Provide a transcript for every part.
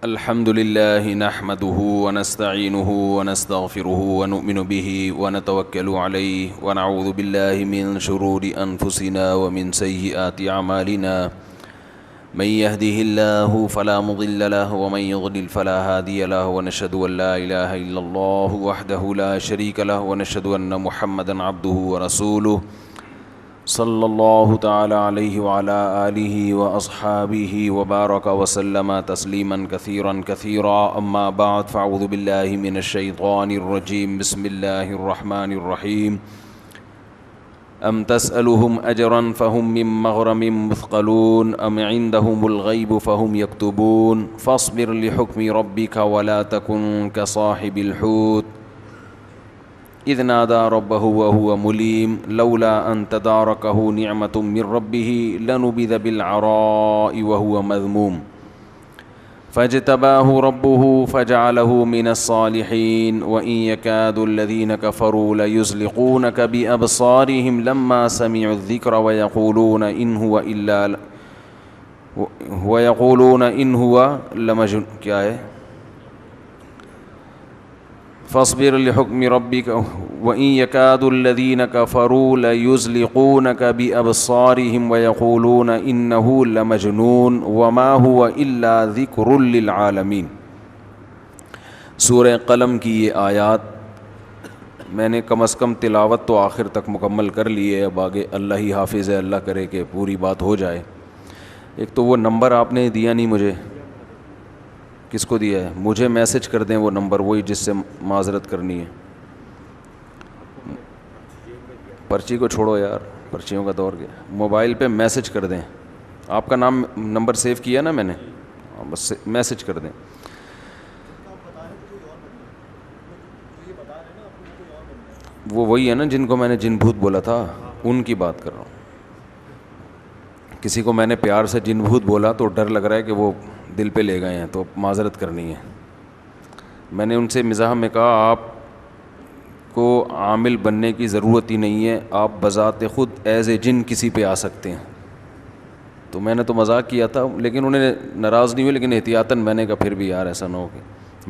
الحمد لله نحمده ونستعينه ونستغفره ونؤمن به ونتوكل عليه ونعوذ بالله من شرور أنفسنا ومن سيئات أعمالنا من يهده الله فلا مضل له ومن يضلل فلا هادي له ونشهد أن لا إله إلا الله وحده لا شريك له ونشهد أن محمدا عبده ورسوله صلی اللہ تعالی علیہ وعلى آلہ واصحابہ وبارک وسلم تسلیما کثیرا کثیرا اما بعد فاعوذ باللہ من الشیطان الرجیم بسم اللہ الرحمن الرحیم ام تسألهم اجرا فهم من مغرم مثقلون ام عندهم الغیب فهم یکتبون فاصبر لحکم ربک ولا تکن كصاحب الحوت اذ نادى ربه وهو مليم لولا أن تداركه نعمة من ربه لنبذ بالعراء وهو مذموم فاجتباه ربه فجعله من الصالحين وإن يكاد الذين كفروا ليزلقونك بأبصارهم لما سمعوا الذكر ويقولون إن هو لمجنون کیا ہے فاصبر لحکم ربک وإن يكاد الذين كفروا ليزلقونك بأبصارهم ويقولون إنه لمجنون وما هو إلا ذكر للعالمين۔ سورہ قلم کی یہ آیات میں نے کم از کم تلاوت تو آخر تک مکمل کر لی ہے، اب آگے اللہ ہی حافظ ہے، اللہ کرے کہ پوری بات ہو جائے۔ ایک تو وہ نمبر آپ نے دیا نہیں مجھے، کس کو دیا ہے؟ مجھے میسج کر دیں وہ نمبر، وہی جس سے معذرت کرنی ہے۔ پرچی کو چھوڑو یار، پرچیوں کا دور گیا، موبائل پہ میسج کر دیں۔ آپ کا نام نمبر سیو کیا نا میں نے، بس میسج کر دیں۔ وہ وہی ہے نا جن کو میں نے جن بھوت بولا تھا، ان کی بات کر رہا ہوں۔ کسی کو میں نے پیار سے جن بھوت بولا تو ڈر لگ رہا ہے کہ وہ دل پہ لے گئے ہیں، تو معذرت کرنی ہے۔ میں نے ان سے مزاح میں کہا آپ کو عامل بننے کی ضرورت ہی نہیں ہے، آپ بذات خود ایز اے جن کسی پہ آ سکتے ہیں۔ تو میں نے تو مذاق کیا تھا، لیکن انہیں ناراض نہیں ہوئے، لیکن احتیاطاً میں نے کہا پھر بھی یار ایسا نہ ہو کہ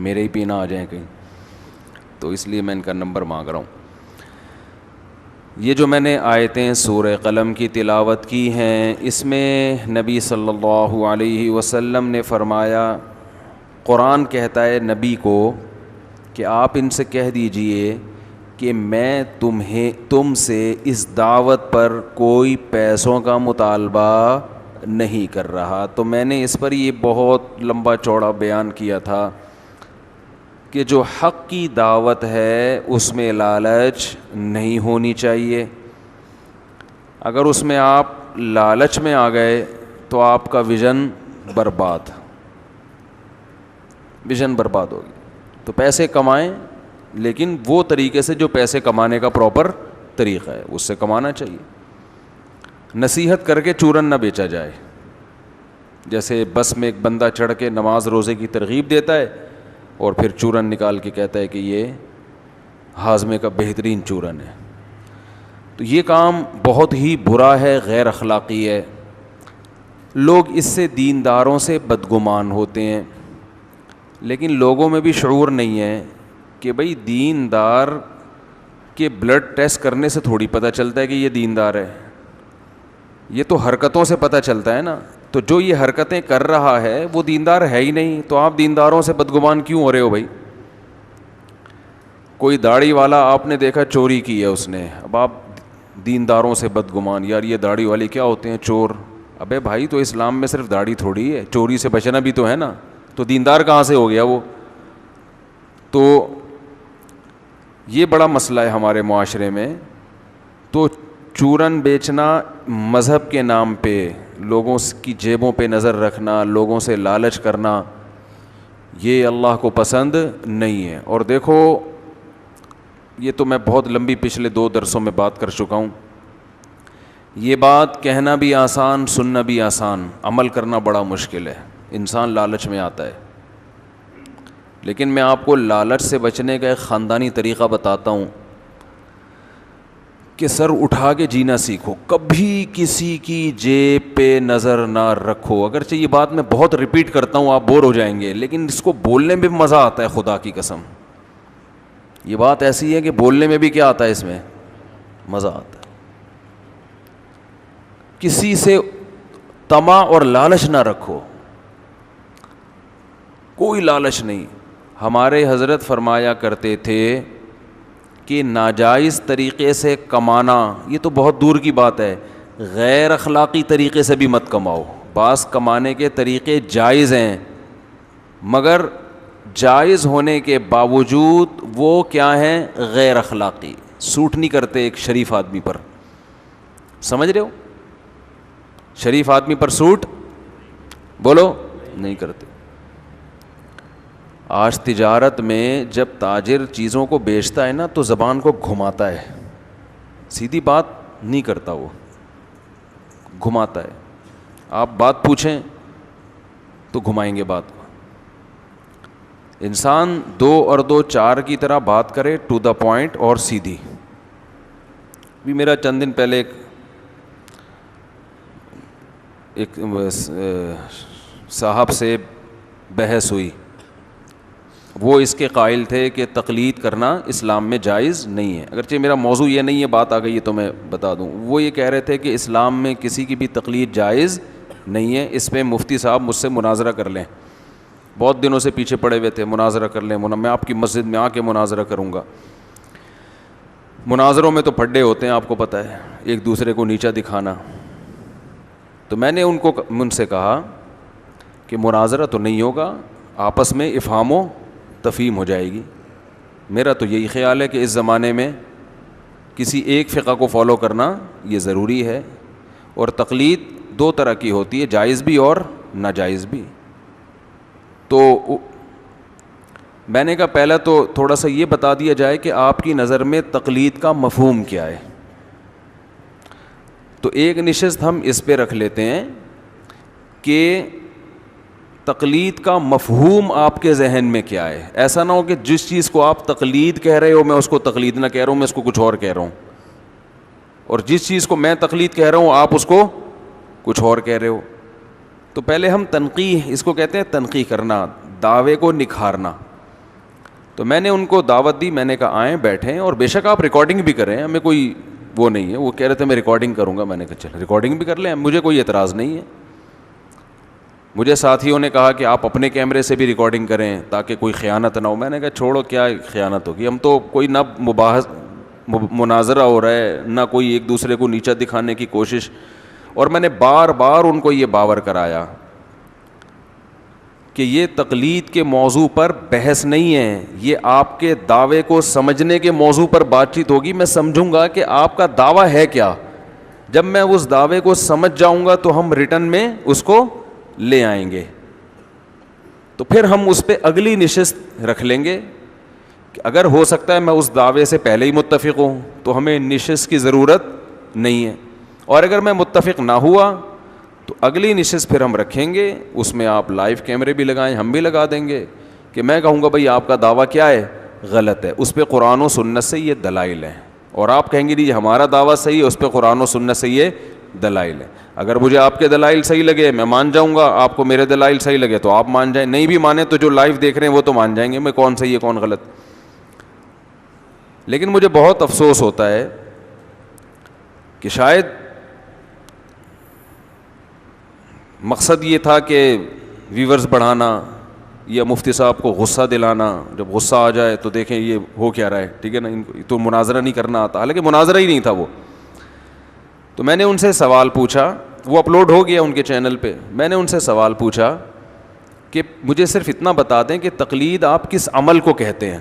میرے ہی پہ نہ آ جائیں کہیں، تو اس لیے میں ان کا نمبر مانگ رہا ہوں۔ یہ جو میں نے آیتیں سورہ قلم کی تلاوت کی ہیں، اس میں نبی صلی اللہ علیہ وسلم نے فرمایا، قرآن کہتا ہے نبی کو کہ آپ ان سے کہہ دیجئے کہ میں تم سے اس دعوت پر کوئی پیسوں کا مطالبہ نہیں کر رہا۔ تو میں نے اس پر یہ بہت لمبا چوڑا بیان کیا تھا کہ جو حق کی دعوت ہے اس میں لالچ نہیں ہونی چاہیے۔ اگر اس میں آپ لالچ میں آ گئے تو آپ کا ویژن برباد ہوگی۔ تو پیسے کمائیں، لیکن وہ طریقے سے جو پیسے کمانے کا پراپر طریقہ ہے اس سے کمانا چاہیے۔ نصیحت کر کے چورن نہ بیچا جائے۔ جیسے بس میں ایک بندہ چڑھ کے نماز روزے کی ترغیب دیتا ہے اور پھر چورن نکال کے کہتا ہے کہ یہ ہاضمے کا بہترین چورن ہے، تو یہ کام بہت ہی برا ہے، غیر اخلاقی ہے۔ لوگ اس سے دینداروں سے بدگمان ہوتے ہیں، لیکن لوگوں میں بھی شعور نہیں ہے کہ بھئی دیندار کے بلڈ ٹیسٹ کرنے سے تھوڑی پتہ چلتا ہے کہ یہ دیندار ہے، یہ تو حرکتوں سے پتہ چلتا ہے نا۔ تو جو یہ حرکتیں کر رہا ہے وہ دیندار ہے ہی نہیں، تو آپ دینداروں سے بدگمان کیوں ہو رہے ہو بھائی؟ کوئی داڑھی والا آپ نے دیکھا چوری کی ہے اس نے، اب آپ دینداروں سے بدگمان، یار یہ داڑھی والے کیا ہوتے ہیں؟ چور۔ ابے بھائی تو اسلام میں صرف داڑھی تھوڑی ہے، چوری سے بچنا بھی تو ہے نا، تو دیندار کہاں سے ہو گیا وہ؟ تو یہ بڑا مسئلہ ہے ہمارے معاشرے میں۔ تو چورن بیچنا مذہب کے نام پہ، لوگوں کی جیبوں پہ نظر رکھنا، لوگوں سے لالچ کرنا، یہ اللہ کو پسند نہیں ہے۔ اور دیکھو یہ تو میں بہت لمبی پچھلے 2 درسوں میں بات کر چکا ہوں، یہ بات کہنا بھی آسان، سننا بھی آسان، عمل کرنا بڑا مشکل ہے۔ انسان لالچ میں آتا ہے، لیکن میں آپ کو لالچ سے بچنے کا ایک خاندانی طریقہ بتاتا ہوں کہ سر اٹھا کے جینا سیکھو, کبھی کسی کی جیب پہ نظر نہ رکھو. اگرچہ یہ بات میں بہت ریپیٹ کرتا ہوں, آپ بور ہو جائیں گے, لیکن اس کو بولنے میں بھی مزہ آتا ہے, خدا کی قسم. یہ بات ایسی ہے کہ بولنے میں بھی کیا آتا ہے, اس میں مزہ آتا ہے. کسی سے طمع اور لالچ نہ رکھو, کوئی لالچ نہیں. ہمارے حضرت فرمایا کرتے تھے کہ ناجائز طریقے سے کمانا یہ تو بہت دور کی بات ہے, غیر اخلاقی طریقے سے بھی مت کماؤ. بعض کمانے کے طریقے جائز ہیں, مگر جائز ہونے کے باوجود وہ کیا ہیں, غیر اخلاقی, سوٹ نہیں کرتے ایک شریف آدمی پر. سمجھ رہے ہو, شریف آدمی پر سوٹ بولو نہیں کرتے. آج تجارت میں جب تاجر چیزوں کو بیچتا ہے نا تو زبان کو گھماتا ہے, سیدھی بات نہیں کرتا, وہ گھماتا ہے. آپ بات پوچھیں تو گھمائیں گے بات کو. انسان 2 اور 2 4 کی طرح بات کرے, ٹو دا پوائنٹ اور سیدھی. بھی میرا چند دن پہلے ایک صاحب سے بحث ہوئی. وہ اس کے قائل تھے کہ تقلید کرنا اسلام میں جائز نہیں ہے. اگرچہ میرا موضوع یہ نہیں ہے, بات آ گئی ہے تو میں بتا دوں. وہ یہ کہہ رہے تھے کہ اسلام میں کسی کی بھی تقلید جائز نہیں ہے. اس پہ مفتی صاحب مجھ سے مناظرہ کر لیں, بہت دنوں سے پیچھے پڑے ہوئے تھے, مناظرہ کر لیں, میں آپ کی مسجد میں آ کے مناظرہ کروں گا. مناظروں میں تو پھڈے ہوتے ہیں, آپ کو پتہ ہے, ایک دوسرے کو نیچا دکھانا. تو میں نے ان سے کہا کہ مناظرہ تو نہیں ہوگا, آپس میں افہام و تفہیم ہو جائے گی. میرا تو یہی خیال ہے کہ اس زمانے میں کسی ایک فقہ کو فالو کرنا یہ ضروری ہے. اور تقلید 2 طرح کی ہوتی ہے, جائز بھی اور ناجائز بھی. تو میں نے کہا پہلا تو تھوڑا سا یہ بتا دیا جائے کہ آپ کی نظر میں تقلید کا مفہوم کیا ہے. تو ایک نشست ہم اس پہ رکھ لیتے ہیں کہ تقلید کا مفہوم آپ کے ذہن میں کیا ہے. ایسا نہ ہو کہ جس چیز کو آپ تقلید کہہ رہے ہو میں اس کو تقلید نہ کہہ رہا ہوں, میں اس کو کچھ اور کہہ رہا ہوں, اور جس چیز کو میں تقلید کہہ رہا ہوں آپ اس کو کچھ اور کہہ رہے ہو. تو پہلے ہم تنقیح, اس کو کہتے ہیں تنقیح کرنا, دعوے کو نکھارنا. تو میں نے ان کو دعوت دی, میں نے کہا آئیں بیٹھیں, اور بے شک آپ ریکارڈنگ بھی کریں, ہمیں کوئی وہ نہیں ہے. وہ کہہ رہے تھے میں ریکارڈنگ کروں گا, میں نے کہا چل ریکارڈنگ بھی کر لیں, مجھے کوئی اعتراض نہیں ہے. مجھے ساتھیوں نے کہا کہ آپ اپنے کیمرے سے بھی ریکارڈنگ کریں تاکہ کوئی خیانت نہ ہو. میں نے کہا چھوڑو, کیا خیانت ہوگی, ہم تو کوئی نہ مناظرہ ہو رہا ہے نہ کوئی ایک دوسرے کو نیچا دکھانے کی کوشش. اور میں نے بار بار ان کو یہ باور کرایا کہ یہ تقلید کے موضوع پر بحث نہیں ہے, یہ آپ کے دعوے کو سمجھنے کے موضوع پر بات چیت ہوگی. میں سمجھوں گا کہ آپ کا دعویٰ ہے کیا, جب میں اس دعوے کو سمجھ جاؤں گا تو ہم ریٹن میں اس کو لے آئیں گے. تو پھر ہم اس پہ اگلی نشست رکھ لیں گے کہ اگر ہو سکتا ہے میں اس دعوے سے پہلے ہی متفق ہوں تو ہمیں نشست کی ضرورت نہیں ہے, اور اگر میں متفق نہ ہوا تو اگلی نشست پھر ہم رکھیں گے, اس میں آپ لائیو کیمرے بھی لگائیں, ہم بھی لگا دیں گے کہ میں کہوں گا بھائی آپ کا دعویٰ کیا ہے, غلط ہے, اس پہ قرآن و سنت سے یہ دلائل ہیں, اور آپ کہیں گے جی ہمارا دعویٰ صحیح ہے, اس پہ قرآن و سنت سے یہ دلائل ہیں. اگر مجھے آپ کے دلائل صحیح لگے میں مان جاؤں گا, آپ کو میرے دلائل صحیح لگے تو آپ مان جائیں, نہیں بھی مانے تو جو لائیو دیکھ رہے ہیں وہ تو مان جائیں گے میں کون صحیح ہے کون غلط. لیکن مجھے بہت افسوس ہوتا ہے کہ شاید مقصد یہ تھا کہ ویورز بڑھانا یا مفتی صاحب کو غصہ دلانا, جب غصہ آ جائے تو دیکھیں یہ ہو کیا رہا ہے, ٹھیک ہے نا, ان کو تو مناظرہ نہیں کرنا آتا, حالانکہ مناظرہ ہی نہیں تھا وہ. تو میں نے ان سے سوال پوچھا, وہ اپلوڈ ہو گیا ان کے چینل پہ. میں نے ان سے سوال پوچھا کہ مجھے صرف اتنا بتا دیں کہ تقلید آپ کس عمل کو کہتے ہیں.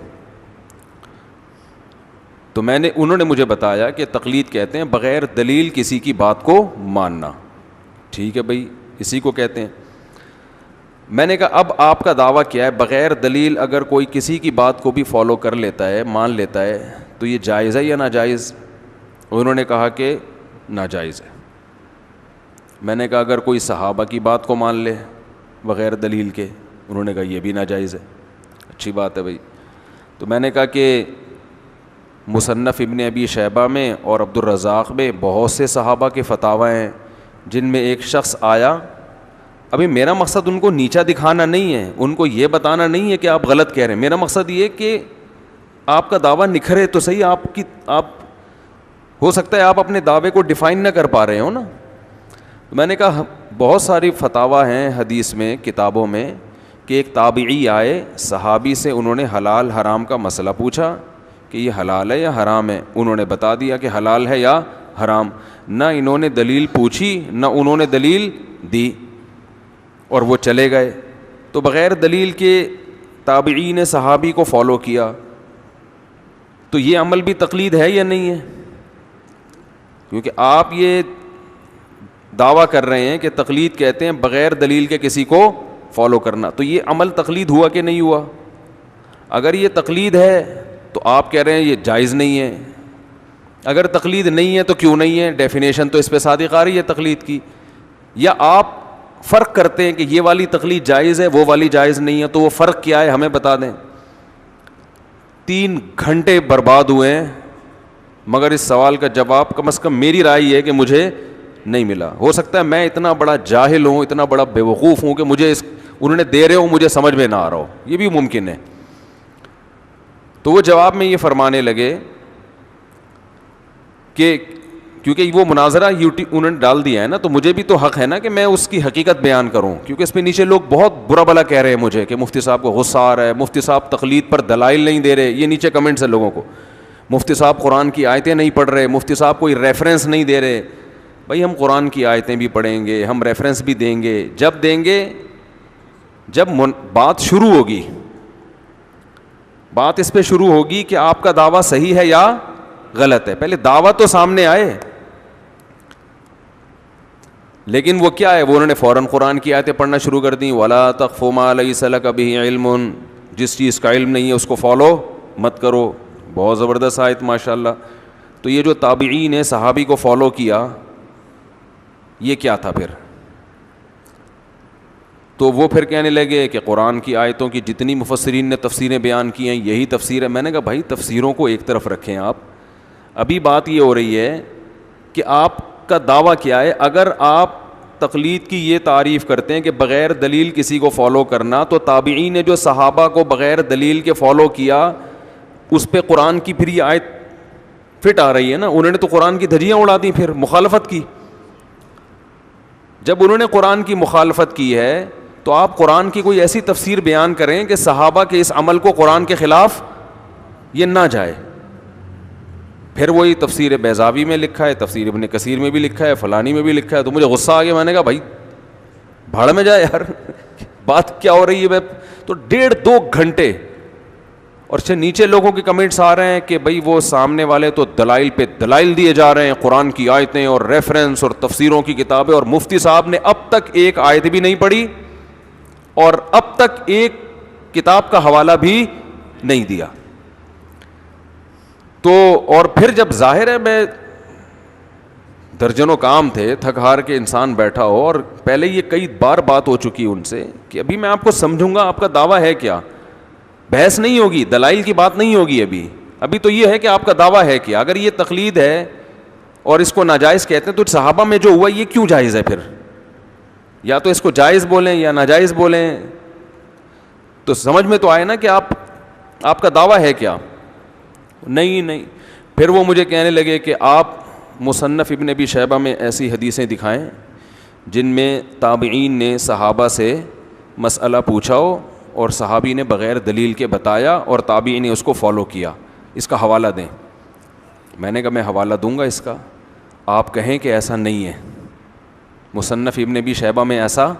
تو انہوں نے مجھے بتایا کہ تقلید کہتے ہیں بغیر دلیل کسی کی بات کو ماننا. ٹھیک ہے بھائی, اسی کو کہتے ہیں. میں نے کہا اب آپ کا دعویٰ کیا ہے, بغیر دلیل اگر کوئی کسی کی بات کو بھی فالو کر لیتا ہے, مان لیتا ہے, تو یہ جائز ہے یا ناجائز؟ انہوں نے کہا کہ ناجائز ہے. میں نے کہا اگر کوئی صحابہ کی بات کو مان لے بغیر دلیل کے, انہوں نے کہا یہ بھی ناجائز ہے. اچھی بات ہے بھائی. تو میں نے کہا کہ مصنف ابن ابی شیبہ میں اور عبد الرزاق میں بہت سے صحابہ کے فتاوی ہیں جن میں ایک شخص آیا. ابھی میرا مقصد ان کو نیچا دکھانا نہیں ہے, ان کو یہ بتانا نہیں ہے کہ آپ غلط کہہ رہے ہیں. میرا مقصد یہ کہ آپ کا دعویٰ نکھرے تو صحیح. آپ ہو سکتا ہے آپ اپنے دعوے کو ڈیفائن نہ کر پا رہے ہو نا. میں نے کہا بہت ساری فتاوی ہیں حدیث میں, کتابوں میں, کہ ایک تابعی آئے صحابی سے, انہوں نے حلال حرام کا مسئلہ پوچھا کہ یہ حلال ہے یا حرام ہے. انہوں نے بتا دیا کہ حلال ہے یا حرام. نہ انہوں نے دلیل پوچھی نہ انہوں نے دلیل دی, اور وہ چلے گئے. تو بغیر دلیل کے تابعی نے صحابی کو فالو کیا, تو یہ عمل بھی تقلید ہے یا نہیں ہے؟ کیونکہ آپ یہ دعویٰ کر رہے ہیں کہ تقلید کہتے ہیں بغیر دلیل کے کسی کو فالو کرنا, تو یہ عمل تقلید ہوا کہ نہیں ہوا؟ اگر یہ تقلید ہے تو آپ کہہ رہے ہیں یہ جائز نہیں ہے. اگر تقلید نہیں ہے تو کیوں نہیں ہے؟ ڈیفینیشن تو اس پہ صادق آ رہی ہے تقلید کی. یا آپ فرق کرتے ہیں کہ یہ والی تقلید جائز ہے وہ والی جائز نہیں ہے, تو وہ فرق کیا ہے ہمیں بتا دیں. 3 گھنٹے برباد ہوئے ہیں مگر اس سوال کا جواب کم از کم میری رائے یہ ہے کہ مجھے نہیں ملا. ہو سکتا ہے میں اتنا بڑا جاہل ہوں, اتنا بڑا بیوقوف ہوں کہ مجھے انہوں نے دے رہے ہوں مجھے سمجھ میں نہ آ رہا ہو, یہ بھی ممکن ہے. تو وہ جواب میں یہ فرمانے لگے کہ کیونکہ وہ مناظرہ انہوں نے ڈال دیا ہے نا, تو مجھے بھی تو حق ہے نا کہ میں اس کی حقیقت بیان کروں, کیونکہ اس پہ نیچے لوگ بہت برا بلا کہہ رہے ہیں مجھے کہ مفتی صاحب کو غصہ آ رہا ہے, مفتی صاحب تقلید پر دلائل نہیں دے رہے. یہ نیچے کمنٹس ہیں لوگوں کو. مفتی صاحب قرآن کی آیتیں نہیں پڑھ رہے, مفتی صاحب کوئی ریفرنس نہیں دے رہے. بھائی ہم قرآن کی آیتیں بھی پڑھیں گے, ہم ریفرنس بھی دیں گے, جب بات شروع ہوگی, بات اس پہ شروع ہوگی کہ آپ کا دعویٰ صحیح ہے یا غلط ہے. پہلے دعویٰ تو سامنے آئے. لیکن وہ کیا ہے, وہ انہوں نے فوراً قرآن کی آیتیں پڑھنا شروع کر دیں. وَلَا تَقْفُ مَا لَيْسَ لَكَ بِهِ عِلْمٌ, جس چیز کا علم نہیں ہے اس کو فالو مت کرو. بہت زبردست آیت ماشاء اللہ. تو یہ جو تابعین نے صحابی کو فالو کیا یہ کیا تھا پھر؟ تو وہ پھر کہنے لگے کہ قرآن کی آیتوں کی جتنی مفسرین نے تفسیریں بیان کی ہیں یہی تفسیر ہے. میں نے کہا بھائی تفسیروں کو ایک طرف رکھیں آپ, ابھی بات یہ ہو رہی ہے کہ آپ کا دعویٰ کیا ہے. اگر آپ تقلید کی یہ تعریف کرتے ہیں کہ بغیر دلیل کسی کو فالو کرنا, تو تابعین نے جو صحابہ کو بغیر دلیل کے فالو کیا اس پہ قرآن کی پھر یہ آیت فٹ آ رہی ہے نا. انہوں نے تو قرآن کی دھجیاں اڑا دیں پھر مخالفت کی. جب انہوں نے قرآن کی مخالفت کی ہے تو آپ قرآن کی کوئی ایسی تفسیر بیان کریں کہ صحابہ کے اس عمل کو قرآن کے خلاف یہ نہ جائے. پھر وہی تفسیر بیضاوی میں لکھا ہے, تفسیر ابن کثیر میں بھی لکھا ہے, فلانی میں بھی لکھا ہے. تو مجھے غصہ آ گیا, میں نے کہا بھائی بھاڑ میں جائے یار, بات کیا ہو رہی ہے. تو 1.5-2 گھنٹے, اور نیچے لوگوں کے کمنٹس آ رہے ہیں کہ بھائی وہ سامنے والے تو دلائل پہ دلائل دیے جا رہے ہیں, قرآن کی آیتیں اور ریفرنس اور تفسیروں کی کتابیں, اور مفتی صاحب نے اب تک ایک آیت بھی نہیں پڑھی اور اب تک ایک کتاب کا حوالہ بھی نہیں دیا. تو اور پھر جب ظاہر ہے میں درجنوں کام تھے, تھک ہار کے انسان بیٹھا ہو, اور پہلے یہ کئی بار بات ہو چکی ان سے کہ ابھی میں آپ کو سمجھوں گا آپ کا دعویٰ ہے کیا. بحث نہیں ہوگی, دلائل کی بات نہیں ہوگی. ابھی تو یہ ہے کہ آپ کا دعویٰ ہے کیا. اگر یہ تقلید ہے اور اس کو ناجائز کہتے ہیں تو صحابہ میں جو ہوا یہ کیوں جائز ہے پھر؟ یا تو اس کو جائز بولیں یا ناجائز بولیں. تو سمجھ میں تو آئے نا کہ آپ کا دعویٰ ہے کیا. نہیں. پھر وہ مجھے کہنے لگے کہ آپ مصنف ابن ابی شیبہ میں ایسی حدیثیں دکھائیں جن میں تابعین نے صحابہ سے مسئلہ پوچھا ہو اور صحابی نے بغیر دلیل کے بتایا اور تابعین نے اس کو فالو کیا, اس کا حوالہ دیں. میں نے کہا میں حوالہ دوں گا اس کا, آپ کہیں کہ ایسا نہیں ہے, مصنف ابن ابی شیبہ میں ایسا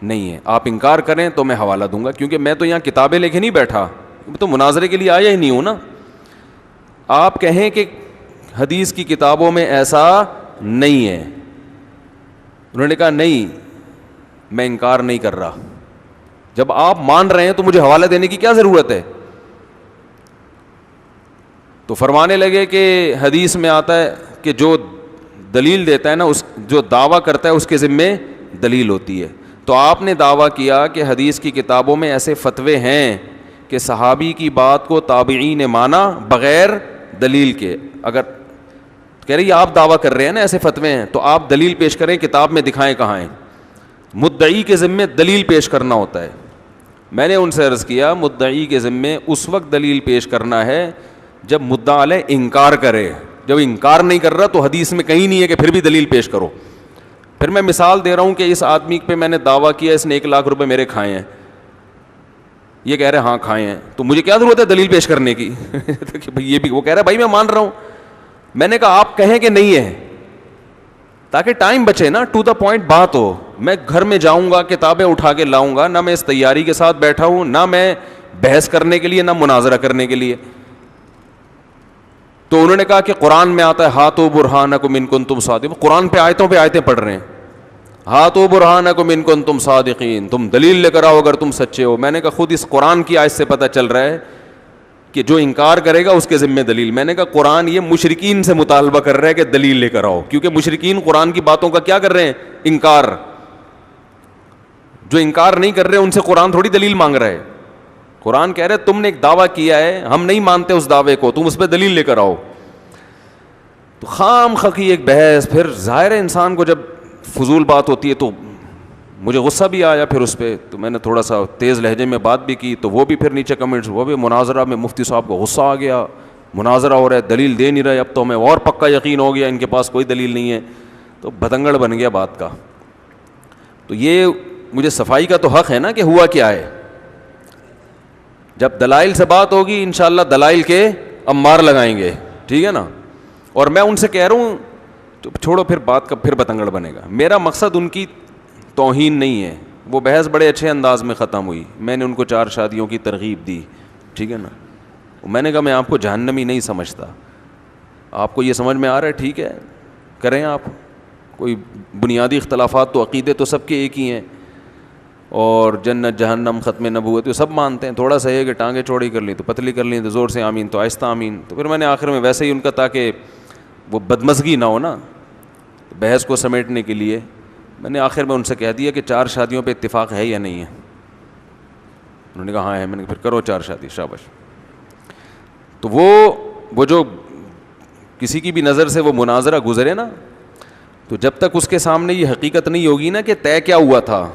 نہیں ہے. آپ انکار کریں تو میں حوالہ دوں گا, کیونکہ میں تو یہاں کتابیں لے کے نہیں بیٹھا, میں تو مناظرے کے لیے آیا ہی نہیں ہوں نا. آپ کہیں کہ حدیث کی کتابوں میں ایسا نہیں ہے. انہوں نے کہا نہیں, میں انکار نہیں کر رہا. جب آپ مان رہے ہیں تو مجھے حوالہ دینے کی کیا ضرورت ہے؟ تو فرمانے لگے کہ حدیث میں آتا ہے کہ جو دلیل دیتا ہے نا, اس جو دعویٰ کرتا ہے اس کے ذمے دلیل ہوتی ہے. تو آپ نے دعویٰ کیا کہ حدیث کی کتابوں میں ایسے فتوے ہیں کہ صحابی کی بات کو تابعین نے مانا بغیر دلیل کے. اگر کہہ رہی آپ دعویٰ کر رہے ہیں نا ایسے فتوے ہیں تو آپ دلیل پیش کریں, کتاب میں دکھائیں کہاں ہیں. مدعی کے ذمے دلیل پیش کرنا ہوتا ہے. میں نے ان سے عرض کیا مدعی کے ذمے اس وقت دلیل پیش کرنا ہے جب مدعا علیہ انکار کرے. جب انکار نہیں کر رہا تو حدیث میں کہیں نہیں ہے کہ پھر بھی دلیل پیش کرو. پھر میں مثال دے رہا ہوں کہ اس آدمی پہ میں نے دعویٰ کیا اس نے 1,00,000 روپے میرے کھائے ہیں, یہ کہہ رہے ہیں ہاں کھائے ہیں, تو مجھے کیا ضرورت ہے دلیل پیش کرنے کی کہ بھائی یہ بھی, وہ کہہ رہا ہے بھائی میں مان رہا ہوں. میں نے کہا آپ کہیں کہ نہیں ہے تاکہ ٹائم بچے نا, ٹو دا پوائنٹ بات ہو. میں گھر میں جاؤں گا کتابیں اٹھا کے لاؤں گا, نہ میں اس تیاری کے ساتھ بیٹھا ہوں, نہ میں بحث کرنے کے لیے نہ مناظرہ کرنے کے لیے. تو انہوں نے کہا کہ قرآن میں آتا ہے ہاتھو برہانکم ان کنتم صادقین. قرآن پہ آیتوں پڑھ رہے ہیں ہاتھو برہانکم ان کنتم صادقین, تم دلیل لے کر آؤ اگر تم سچے ہو. میں نے کہا خود اس قرآن کی آیت سے پتہ چل رہا ہے کہ جو انکار کرے گا اس کے ذمہ دلیل. میں نے کہا قرآن یہ مشرکین سے مطالبہ کر رہا ہے کہ دلیل لے کر آؤ, کیونکہ مشرکین قرآن کی باتوں کا کیا کر رہے ہیں, انکار. جو انکار نہیں کر رہے ان سے قرآن تھوڑی دلیل مانگ رہا ہے. قرآن کہہ رہے تم نے ایک دعویٰ کیا ہے, ہم نہیں مانتے اس دعوے کو, تم اس پہ دلیل لے کر آؤ. تو خام خقی ایک بحث. پھر ظاہر ہے انسان کو جب فضول بات ہوتی ہے تو مجھے غصہ بھی آیا پھر اس پہ, تو میں نے تھوڑا سا تیز لہجے میں بات بھی کی. تو وہ بھی پھر نیچے کمنٹس, وہ بھی مناظرہ میں مفتی صاحب کو غصہ آ گیا, مناظرہ ہو رہا ہے دلیل دے نہیں رہے, اب تو ہمیں اور پکا یقین ہو گیا ان کے پاس کوئی دلیل نہیں ہے. تو بتنگڑ بن گیا بات کا. تو یہ مجھے صفائی کا تو حق ہے نا کہ ہوا کیا ہے. جب دلائل سے بات ہوگی انشاءاللہ دلائل کے امار لگائیں گے, ٹھیک ہے نا. اور میں ان سے کہہ رہا ہوں تو چھوڑو پھر بات کا پھر بتنگڑ بنے گا. میرا مقصد ان کی توہین نہیں ہے. وہ بحث بڑے اچھے انداز میں ختم ہوئی. میں نے ان کو 4 شادیوں کی ترغیب دی, ٹھیک ہے نا. میں نے کہا میں آپ کو جہنمی نہیں سمجھتا, آپ کو یہ سمجھ میں آ رہا ہے, ٹھیک ہے کریں آپ. کوئی بنیادی اختلافات تو عقیدے تو سب کے ایک ہی ہیں, اور جنت جہنم ختم نبوت سب مانتے ہیں. تھوڑا سا ہے کہ ٹانگیں چوڑی کر لیں تو پتلی کر لیں, تو زور سے آمین تو آہستہ آمین. تو پھر میں نے آخر میں ویسے ہی ان کا, تاکہ وہ بدمزگی نہ ہو نا بحث کو سمیٹنے کے لیے, میں نے آخر میں ان سے کہہ دیا کہ 4 شادیوں پہ اتفاق ہے یا نہیں ہے. انہوں نے کہا ہاں ہے. میں نے پھر کرو 4 شادی, شاباش. تو وہ جو کسی کی بھی نظر سے وہ مناظرہ گزرے نا, تو جب تک اس کے سامنے یہ حقیقت نہیں ہوگی نا کہ طے کیا ہوا تھا,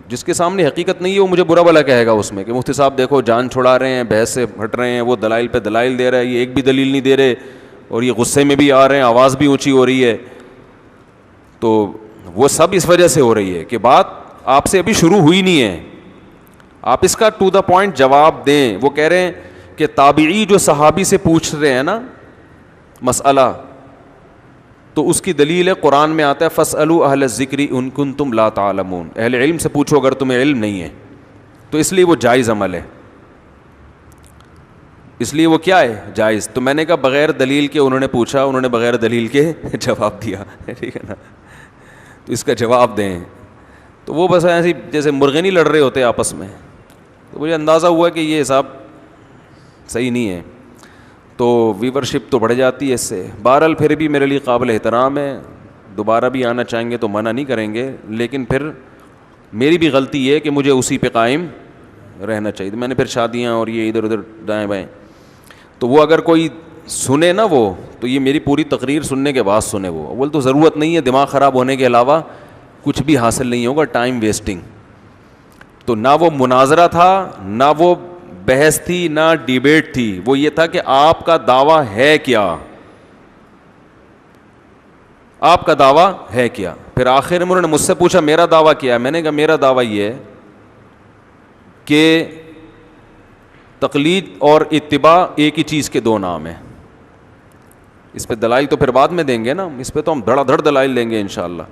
جس کے سامنے حقیقت نہیں ہے وہ مجھے برا بھلا کہے گا اس میں کہ مفتی صاحب دیکھو جان چھڑا رہے ہیں, بحث سے ہٹ رہے ہیں, وہ دلائل پہ دلائل دے رہے ہیں, یہ ایک بھی دلیل نہیں دے رہے, اور یہ غصے میں بھی آ رہے ہیں, آواز بھی اونچی ہو رہی ہے. تو وہ سب اس وجہ سے ہو رہی ہے کہ بات آپ سے ابھی شروع ہوئی نہیں ہے. آپ اس کا ٹو دا پوائنٹ جواب دیں. وہ کہہ رہے ہیں کہ تابعی جو صحابی سے پوچھ رہے ہیں نا مسئلہ, تو اس کی دلیل ہے قرآن میں آتا ہے فاسألوا اہل الذکر ان کنتم لا تعلمون, اہل علم سے پوچھو اگر تمہیں علم نہیں ہے. تو اس لیے وہ جائز عمل ہے, اس لیے وہ کیا ہے جائز. تو میں نے کہا بغیر دلیل کے انہوں نے پوچھا, انہوں نے بغیر دلیل کے جواب دیا, ٹھیک ہے نا. تو اس کا جواب دیں. تو وہ بس ایسے جیسے مرغے نہیں لڑ رہے ہوتے آپس میں. تو مجھے اندازہ ہوا کہ یہ حساب صحیح نہیں ہے, تو ویورشپ تو بڑھ جاتی ہے اس سے. بہرحال پھر بھی میرے لیے قابل احترام ہے, دوبارہ بھی آنا چاہیں گے تو منع نہیں کریں گے, لیکن پھر میری بھی غلطی یہ ہے کہ مجھے اسی پہ قائم رہنا چاہیے. میں نے پھر شادیاں اور یہ ادھر ادھر دائیں بائیں, تو وہ اگر کوئی سنے نا وہ, تو یہ میری پوری تقریر سننے کے بعد سنے. وہ اول تو ضرورت نہیں ہے, دماغ خراب ہونے کے علاوہ کچھ بھی حاصل نہیں ہوگا, ٹائم ویسٹنگ. تو نہ وہ مناظرہ تھا, نہ وہ بحث تھی, نہ ڈیبیٹ تھی. وہ یہ تھا کہ آپ کا دعویٰ ہے کیا, آپ کا دعویٰ ہے کیا. پھر آخر میں انہوں نے مجھ سے پوچھا میرا دعویٰ کیا ہے. میں نے کہا میرا دعویٰ یہ ہے کہ تقلید اور اتباع ایک ہی چیز کے 2 نام ہیں. اس پہ دلائل تو پھر بعد میں دیں گے نا, اس پہ تو ہم دھڑا دھڑ دلائل دیں گے انشاءاللہ.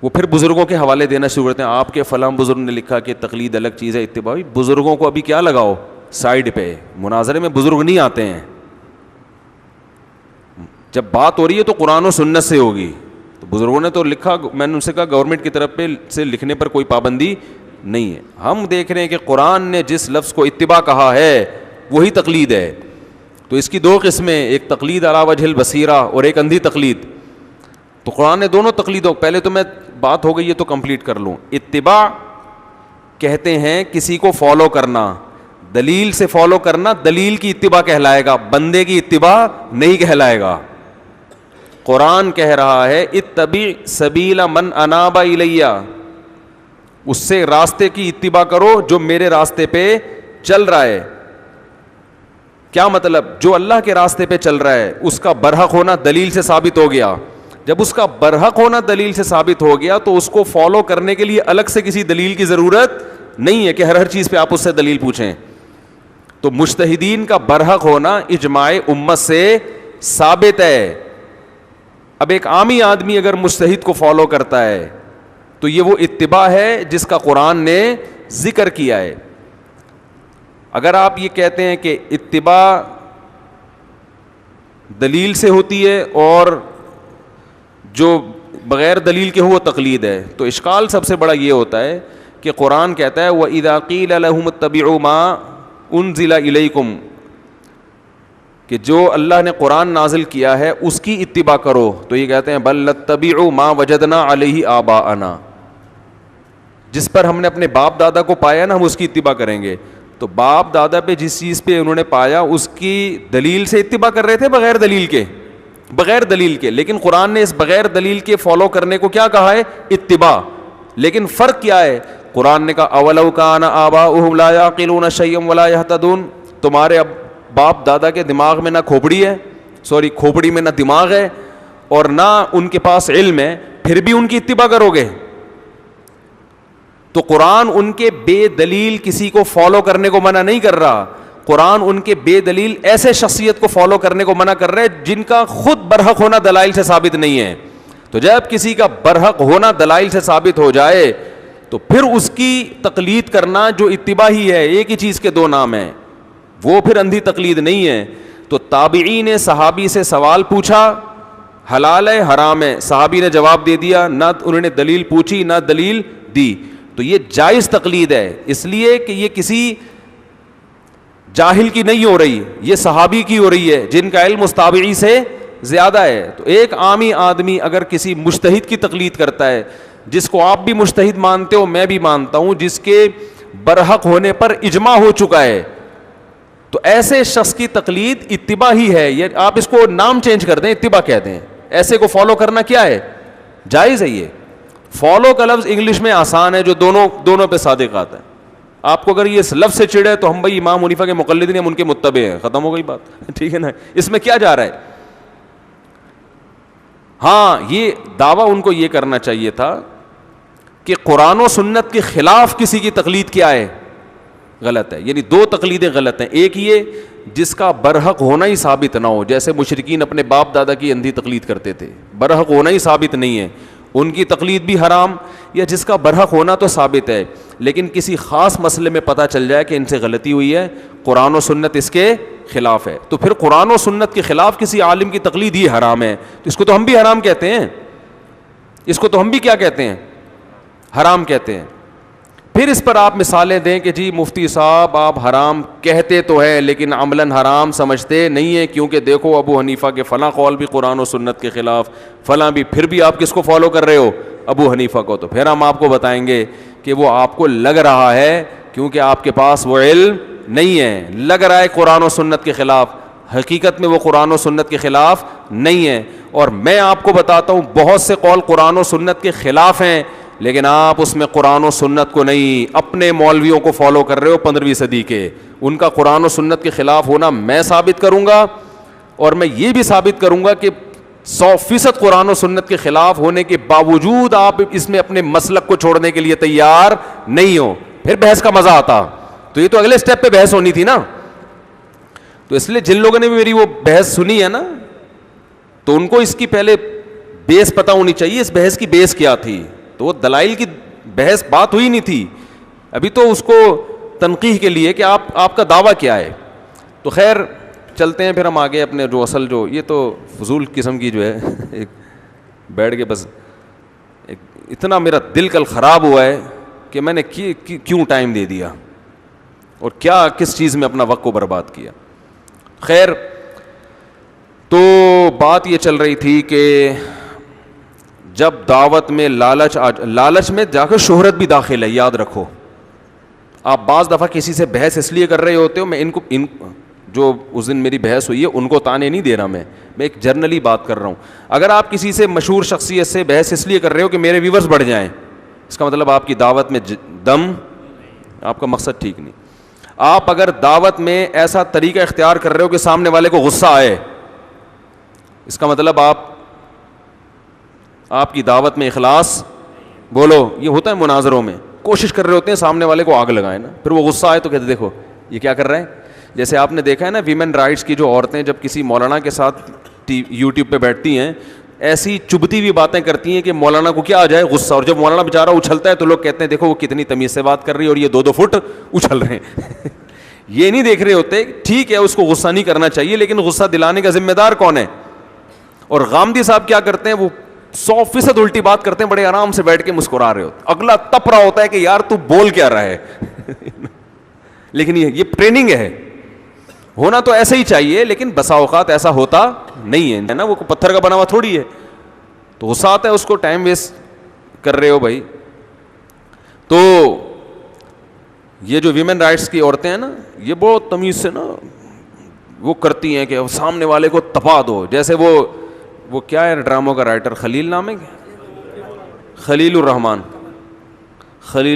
وہ پھر بزرگوں کے حوالے دینا شروع کرتے ہیں. آپ کے فلاں بزرگ نے لکھا کہ تقلید الگ چیز ہے, اتباع. بزرگوں کو ابھی کیا لگاؤ سائڈ پہ, مناظرے میں بزرگ نہیں آتے ہیں. جب بات ہو رہی ہے تو قرآن و سنت سے ہوگی. تو بزرگوں نے تو لکھا, میں نے ان سے کہا گورنمنٹ کی طرف پہ سے لکھنے پر کوئی پابندی نہیں ہے. ہم دیکھ رہے ہیں کہ قرآن نے جس لفظ کو اتباع کہا ہے وہی تقلید ہے. تو اس کی 2 قسمیں, ایک تقلید علی وجہ البصیرہ اور ایک اندھی تقلید. تو قرآن نے دونوں تقلیدوں, پہلے تو میں بات ہو گئی یہ تو کمپلیٹ کر لوں. اتباع کہتے ہیں کسی کو فالو کرنا, دلیل سے فالو کرنا دلیل کی اتباع کہلائے گا, بندے کی اتباع نہیں کہلائے گا. قرآن کہہ رہا ہے اتبع سبیل من اناب الیہ, اس سے راستے کی اتباع کرو جو میرے راستے پہ چل رہا ہے. کیا مطلب؟ جو اللہ کے راستے پہ چل رہا ہے اس کا برحق ہونا دلیل سے ثابت ہو گیا. جب اس کا برحق ہونا دلیل سے ثابت ہو گیا تو اس کو فالو کرنے کے لیے الگ سے کسی دلیل کی ضرورت نہیں ہے کہ ہر چیز پہ آپ اس سے دلیل پوچھیں. تو مجتہدین کا برحق ہونا اجماع امت سے ثابت ہے. اب ایک عامی آدمی اگر مجتہد کو فالو کرتا ہے تو یہ وہ اتباع ہے جس کا قرآن نے ذکر کیا ہے. اگر آپ یہ کہتے ہیں کہ اتباع دلیل سے ہوتی ہے اور جو بغیر دلیل کے ہو وہ تقلید ہے, تو اشکال سب سے بڑا یہ ہوتا ہے کہ قرآن کہتا ہے وَإِذَا قِيلَ لَهُمُ اتَّبِعُوا مَا أُنزِلَ إِلَيْكُمْ, کہ جو اللہ نے قرآن نازل کیا ہے اس کی اتباع کرو, تو یہ کہتے ہیں بل نتبع ما وجدنا علیہ آباءنا, جس پر ہم نے اپنے باپ دادا کو پایا نا ہم اس کی اتباع کریں گے. تو باپ دادا پہ جس چیز پہ انہوں نے پایا اس کی دلیل سے اتباع کر رہے تھے بغیر دلیل کے, بغیر دلیل کے. لیکن قرآن نے اس بغیر دلیل کے فالو کرنے کو کیا کہا ہے؟ اتباع. لیکن فرق کیا ہے؟ قرآن نے کہا اولو کان آباؤہم لا یعقلون شیئا ولا یہتدون, تمہارے اب باپ دادا کے دماغ میں نہ کھوپڑی ہے, کھوپڑی میں نہ دماغ ہے اور نہ ان کے پاس علم ہے, پھر بھی ان کی اتباع کرو گے. تو قرآن ان کے بے دلیل کسی کو فالو کرنے کو منع نہیں کر رہا, قرآن ان کے بے دلیل ایسے شخصیت کو فالو کرنے کو منع کر رہے ہیں جن کا خود برحق ہونا دلائل سے ثابت نہیں ہے. تو جب کسی کا برحق ہونا دلائل سے ثابت ہو جائے تو پھر اس کی تقلید کرنا جو اتباع ہی ہے, ایک ہی چیز کے دو نام ہیں, وہ پھر اندھی تقلید نہیں ہے. تو تابعین نے صحابی سے سوال پوچھا حلال ہے حرام ہے, صحابی نے جواب دے دیا, نہ انہوں نے دلیل پوچھی نہ دلیل دی, تو یہ جائز تقلید ہے. اس لیے کہ یہ کسی جاہل کی نہیں ہو رہی, یہ صحابی کی ہو رہی ہے جن کا علم اس تابعی سے زیادہ ہے. تو ایک عامی آدمی اگر کسی مجتہد کی تقلید کرتا ہے, جس کو آپ بھی مجتہد مانتے ہو میں بھی مانتا ہوں, جس کے برحق ہونے پر اجماع ہو چکا ہے, تو ایسے شخص کی تقلید اتباع ہی ہے. یہ آپ اس کو نام چینج کر دیں, اتباع کہہ دیں. ایسے کو فالو کرنا کیا ہے؟ جائز ہے. یہ فالو کا لفظ انگلش میں آسان ہے جو دونوں پہ صادق آتا ہے. آپ کو اگر یہ اس لفظ سے چڑھے تو ہم بھائی امام حنیفہ کے مقلد ہیں, ہم ان کے متبع ہیں, ختم ہو گئی بات, ٹھیک ہے نا. اس میں کیا جا رہا ہے؟ ہاں یہ دعویٰ ان کو یہ کرنا چاہیے تھا کہ قرآن و سنت کے خلاف کسی کی تقلید کیا ہے؟ غلط ہے. یعنی دو تقلیدیں غلط ہیں. ایک یہ جس کا برحق ہونا ہی ثابت نہ ہو, جیسے مشرکین اپنے باپ دادا کی اندھی تقلید کرتے تھے, برحق ہونا ہی ثابت نہیں ہے, ان کی تقلید بھی حرام. یا جس کا برحق ہونا تو ثابت ہے لیکن کسی خاص مسئلے میں پتہ چل جائے کہ ان سے غلطی ہوئی ہے, قرآن و سنت اس کے خلاف ہے, تو پھر قرآن و سنت کے خلاف کسی عالم کی تقلید ہی حرام ہے. تو اس کو تو ہم بھی حرام کہتے ہیں, اس کو تو ہم بھی کیا کہتے ہیں؟ حرام کہتے ہیں. پھر اس پر آپ مثالیں دیں کہ جی مفتی صاحب آپ حرام کہتے تو ہیں لیکن عملاً حرام سمجھتے نہیں ہیں, کیونکہ دیکھو ابو حنیفہ کے فلاں قول بھی قرآن و سنت کے خلاف, فلاں بھی, پھر بھی آپ کس کو فالو کر رہے ہو؟ ابو حنیفہ کو. تو پھر ہم آپ کو بتائیں گے کہ وہ آپ کو لگ رہا ہے کیونکہ آپ کے پاس وہ علم نہیں ہے, لگ رہا ہے قرآن و سنت کے خلاف, حقیقت میں وہ قرآن و سنت کے خلاف نہیں ہے. اور میں آپ کو بتاتا ہوں بہت سے قول قرآن و سنت کے خلاف ہیں لیکن آپ اس میں قرآن و سنت کو نہیں, اپنے مولویوں کو فالو کر رہے ہو 15ویں صدی کے. ان کا قرآن و سنت کے خلاف ہونا میں ثابت کروں گا, اور میں یہ بھی ثابت کروں گا کہ 100% قرآن و سنت کے خلاف ہونے کے باوجود آپ اس میں اپنے مسلک کو چھوڑنے کے لیے تیار نہیں ہو. پھر بحث کا مزہ آتا. تو یہ تو اگلے سٹیپ پہ بحث ہونی تھی نا. تو اس لیے جن لوگوں نے بھی میری وہ بحث سنی ہے نا, تو ان کو اس کی پہلے بیس پتہ ہونی چاہیے, اس بحث کی بیس کیا تھی. تو وہ دلائل کی بحث بات ہوئی نہیں تھی, ابھی تو اس کو تنقیح کے لیے کہ آپ کا دعویٰ کیا ہے. تو خیر چلتے ہیں پھر ہم آگے اپنے جو اصل جو یہ تو فضول قسم کی جو ہے ایک بیٹھ کے بس اتنا میرا دل کل خراب ہوا ہے کہ میں نے کیوں ٹائم دے دیا اور کیا کس چیز میں اپنا وقت کو برباد کیا. خیر تو بات یہ چل رہی تھی کہ جب دعوت میں لالچ میں جا کر شہرت بھی داخل ہے, یاد رکھو. آپ بعض دفعہ کسی سے بحث اس لیے کر رہے ہوتے ہو, میں ان جو اس دن میری بحث ہوئی ہے ان کو تانے نہیں دے رہا, میں ایک جرنلی بات کر رہا ہوں. اگر آپ کسی سے مشہور شخصیت سے بحث اس لیے کر رہے ہو کہ میرے ویورز بڑھ جائیں, اس کا مطلب آپ کی دعوت میں دم, آپ کا مقصد ٹھیک نہیں. آپ اگر دعوت میں ایسا طریقہ اختیار کر رہے ہو کہ سامنے والے کو غصہ آئے, اس کا مطلب آپ کی دعوت میں اخلاص, بولو یہ ہوتا ہے مناظروں میں, کوشش کر رہے ہوتے ہیں سامنے والے کو آگ لگائیں نا, پھر وہ غصہ آئے تو کہتے دیکھو یہ کیا کر رہے ہیں. جیسے آپ نے دیکھا ہے نا ویمن رائٹس کی جو عورتیں جب کسی مولانا کے ساتھ یوٹیوب پہ بیٹھتی ہیں, ایسی چبھتی ہوئی باتیں کرتی ہیں کہ مولانا کو کیا آ جائے غصہ, اور جب مولانا بیچارہ اچھلتا ہے تو لوگ کہتے ہیں دیکھو وہ کتنی تمیز سے بات کر رہی ہے اور یہ 2-2 فٹ اچھل رہے ہیں. یہ نہیں دیکھ رہے ہوتے, ٹھیک ہے اس کو غصہ نہیں کرنا چاہیے, لیکن غصہ دلانے کا ذمہ دار کون ہے. اور غامدی صاحب کیا کرتے ہیں, وہ 100% الٹی بات کرتے ہیں, بڑے آرام سے بیٹھ کے مسکرا رہے ہوتے, اگلا تپ رہا ہوتا ہے کہ یار تو بول کیا رہا ہے. لیکن یہ ٹریننگ ہے, ہونا تو ایسا ہی چاہیے, لیکن بسا اوقات ایسا ہوتا نہیں ہے نا, وہ پتھر کا بنا ہوا تھوڑی ہے, تو غصہ آتا ہے اس کو, ٹائم ویسٹ کر رہے ہو بھائی. تو یہ جو ویمن رائٹس کی عورتیں ہیں نا, یہ بہت تمیز سے نا وہ کرتی ہیں کہ سامنے والے کو تپا دو. جیسے وہ کیا ہے ڈراموں کا رائٹر, خلیل نام ہے, خلیل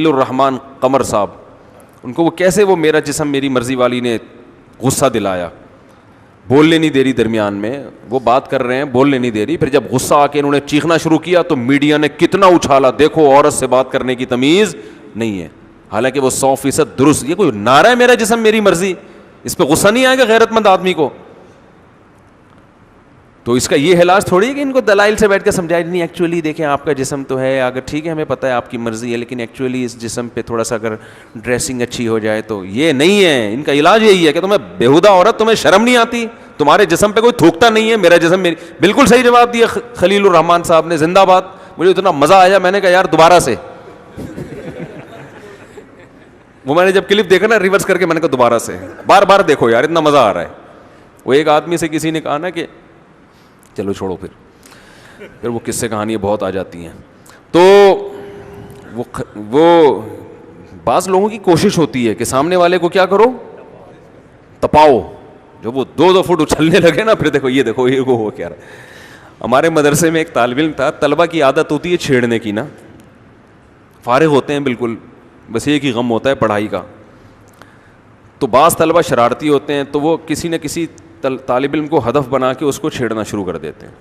الرحمان قمر صاحب, ان کو وہ کیسے وہ میرا جسم میری مرضی والی نے غصہ دلایا, بولنے نہیں دے رہی, درمیان میں وہ بات کر رہے ہیں بولنے نہیں دے رہی, پھر جب غصہ آ کے انہوں نے چیخنا شروع کیا تو میڈیا نے کتنا اچھالا, دیکھو عورت سے بات کرنے کی تمیز نہیں ہے, حالانکہ وہ 100% درست. یہ کوئی نعرہ ہے میرا جسم میری مرضی, اس پہ غصہ نہیں آئے گا غیرت مند آدمی کو. تو اس کا یہ علاج تھوڑی ہے کہ ان کو دلائل سے بیٹھ کے سمجھائے, نہیں ایکچولی دیکھیں آپ کا جسم تو ہے, اگر ٹھیک ہے ہمیں پتہ ہے آپ کی مرضی ہے, لیکن ایکچولی اس جسم پہ تھوڑا سا اگر ڈریسنگ اچھی ہو جائے تو. یہ نہیں ہے, ان کا علاج یہی ہے کہ تمہیں بےہودہ عورت, تمہیں شرم نہیں آتی, تمہارے جسم پہ کوئی تھوکتا نہیں ہے, میرا جسم میری. بالکل صحیح جواب دیا خلیل الرحمان صاحب نے, زندہ باد. مجھے اتنا مزہ آیا, میں نے کہا یار دوبارہ سے. وہ میں نے جب کلپ دیکھا نا ریورس کر کے, میں نے کہا دوبارہ سے, بار بار دیکھو یار اتنا مزہ آ رہا ہے. وہ ایک آدمی سے کسی نے کہا نا کہ چلو چھوڑو, پھر وہ قصے کہانیاں بہت آ جاتی ہیں. تو وہ بعض لوگوں کی کوشش ہوتی ہے کہ سامنے والے کو کیا کرو, تپاؤ. جب وہ 2-2 فٹ اچھلنے لگے نا, پھر دیکھو یہ ہو کیا رہا ہے. ہمارے مدرسے میں ایک طالب علم تھا, طلبہ کی عادت ہوتی ہے چھیڑنے کی نا, فارغ ہوتے ہیں بالکل, بس ایک ہی غم ہوتا ہے پڑھائی کا. تو بعض طلبہ شرارتی ہوتے ہیں, تو وہ کسی نہ کسی طالب علم کو ہدف بنا کے اس کو چھیڑنا شروع کر دیتے ہیں.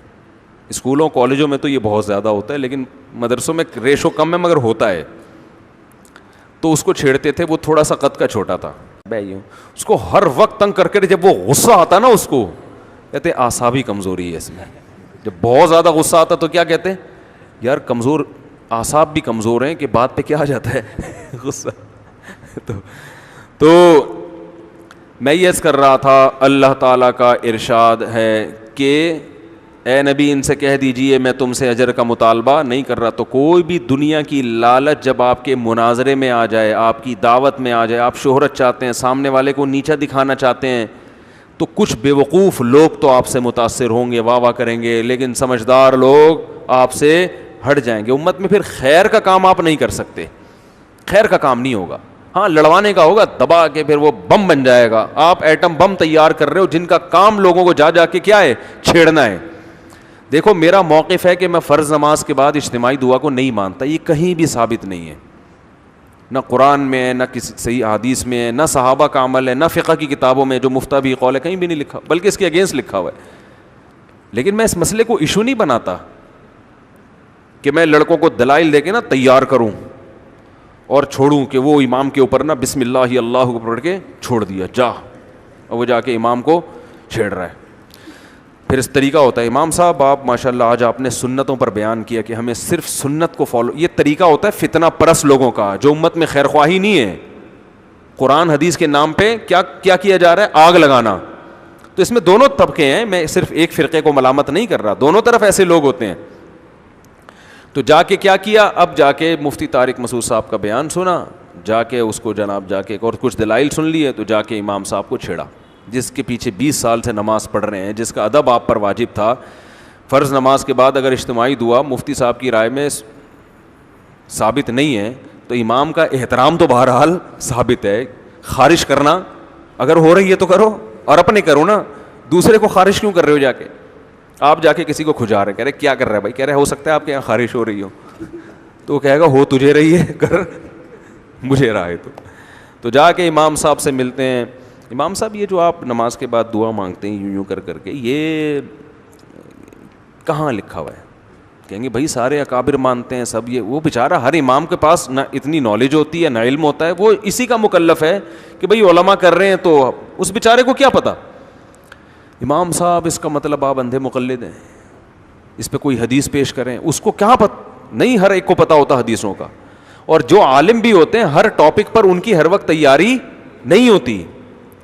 اسکولوں کالجوں میں تو یہ بہت زیادہ ہوتا ہے, لیکن مدرسوں میں ریشو کم ہے مگر ہوتا ہے. تو اس کو چھیڑتے تھے, وہ تھوڑا سا قد کا چھوٹا تھا, اس کو ہر وقت تنگ کر کے, جب وہ غصہ آتا نا اس کو کہتے اعصابی کمزوری ہے اس میں. جب بہت زیادہ غصہ آتا تو کیا کہتے ہیں, یار کمزور اعصاب بھی کمزور ہیں کہ بات پہ کیا آ جاتا ہے غصہ. تو میں یہ کر رہا تھا, اللہ تعالیٰ کا ارشاد ہے کہ اے نبی ان سے کہہ دیجئے میں تم سے اجر کا مطالبہ نہیں کر رہا. تو کوئی بھی دنیا کی لالچ جب آپ کے مناظرے میں آ جائے, آپ کی دعوت میں آ جائے, آپ شہرت چاہتے ہیں, سامنے والے کو نیچا دکھانا چاہتے ہیں, تو کچھ بے وقوف لوگ تو آپ سے متاثر ہوں گے, واہ واہ کریں گے, لیکن سمجھدار لوگ آپ سے ہٹ جائیں گے. امت میں پھر خیر کا کام آپ نہیں کر سکتے, خیر کا کام نہیں ہوگا. ہاں لڑوانے کا ہوگا, دبا کے پھر وہ بم بن جائے گا. آپ ایٹم بم تیار کر رہے ہو جن کا کام لوگوں کو جا کے کیا ہے, چھیڑنا ہے. دیکھو میرا موقف ہے کہ میں فرض نماز کے بعد اجتماعی دعا کو نہیں مانتا, یہ کہیں بھی ثابت نہیں ہے, نہ قرآن میں ہے, نہ کسی صحیح حدیث میں ہے, نہ صحابہ کا عمل ہے, نہ فقہ کی کتابوں میں جو مفتہ بھی قول ہے کہیں بھی نہیں لکھا, بلکہ اس کے اگینسٹ لکھا ہوا ہے. لیکن میں اس مسئلے کو ایشو نہیں بناتا کہ میں لڑکوں کو دلائل دے کے نا تیار کروں اور چھوڑوں کہ وہ امام کے اوپر نا بسم اللہ اللہ کو پڑھ کے چھوڑ دیا جا, اور وہ جا کے امام کو چھیڑ رہا ہے. پھر اس طریقہ ہوتا ہے, امام صاحب آپ ماشاءاللہ آج آپ نے سنتوں پر بیان کیا کہ ہمیں صرف سنت کو فالو, یہ طریقہ ہوتا ہے فتنہ پرست لوگوں کا جو امت میں خیر خواہی نہیں ہے. قرآن حدیث کے نام پہ کیا کیا جا رہا ہے, آگ لگانا. تو اس میں دونوں طبقے ہیں, میں صرف ایک فرقے کو ملامت نہیں کر رہا, دونوں طرف ایسے لوگ ہوتے ہیں. تو جا کے کیا کیا, اب جا کے مفتی طارق مسعود صاحب کا بیان سنا, جا کے اس کو جناب جا کے اور کچھ دلائل سن لیے, تو جا کے امام صاحب کو چھیڑا, جس کے پیچھے 20 سال سے نماز پڑھ رہے ہیں, جس کا ادب آپ پر واجب تھا. فرض نماز کے بعد اگر اجتماعی دعا مفتی صاحب کی رائے میں ثابت نہیں ہے تو امام کا احترام تو بہرحال ثابت ہے. خارش کرنا اگر ہو رہی ہے تو کرو, اور اپنے کرو نا, دوسرے کو خارش کیوں کر رہے ہو؟ جا کے آپ جا کے کسی کو کھجا رہے, کہہ رہے کیا کر رہا ہے بھائی, کہہ رہے ہو سکتا ہے آپ کے یہاں خارش ہو رہی ہو, تو وہ کہے گا ہو تجھے رہی ہے, کر مجھے رہا ہے. تو جا کے امام صاحب سے ملتے ہیں. امام صاحب یہ جو آپ نماز کے بعد دعا مانگتے ہیں یوں یوں کر کر کے, یہ کہاں لکھا ہوا ہے؟ کہیں گے بھائی سارے اکابر مانتے ہیں سب. یہ وہ بیچارہ, ہر امام کے پاس نہ اتنی نالج ہوتی ہے نہ علم ہوتا ہے, وہ اسی کا مکلف ہے کہ بھئی علماء کر رہے ہیں تو اس بیچارے کو کیا پتا. امام صاحب اس کا مطلب آپ اندھے مقلد ہیں, اس پہ کوئی حدیث پیش کریں, اس کو کیا پتہ نہیں, ہر ایک کو پتہ ہوتا حدیثوں کا. اور جو عالم بھی ہوتے ہیں ہر ٹاپک پر ان کی ہر وقت تیاری نہیں ہوتی.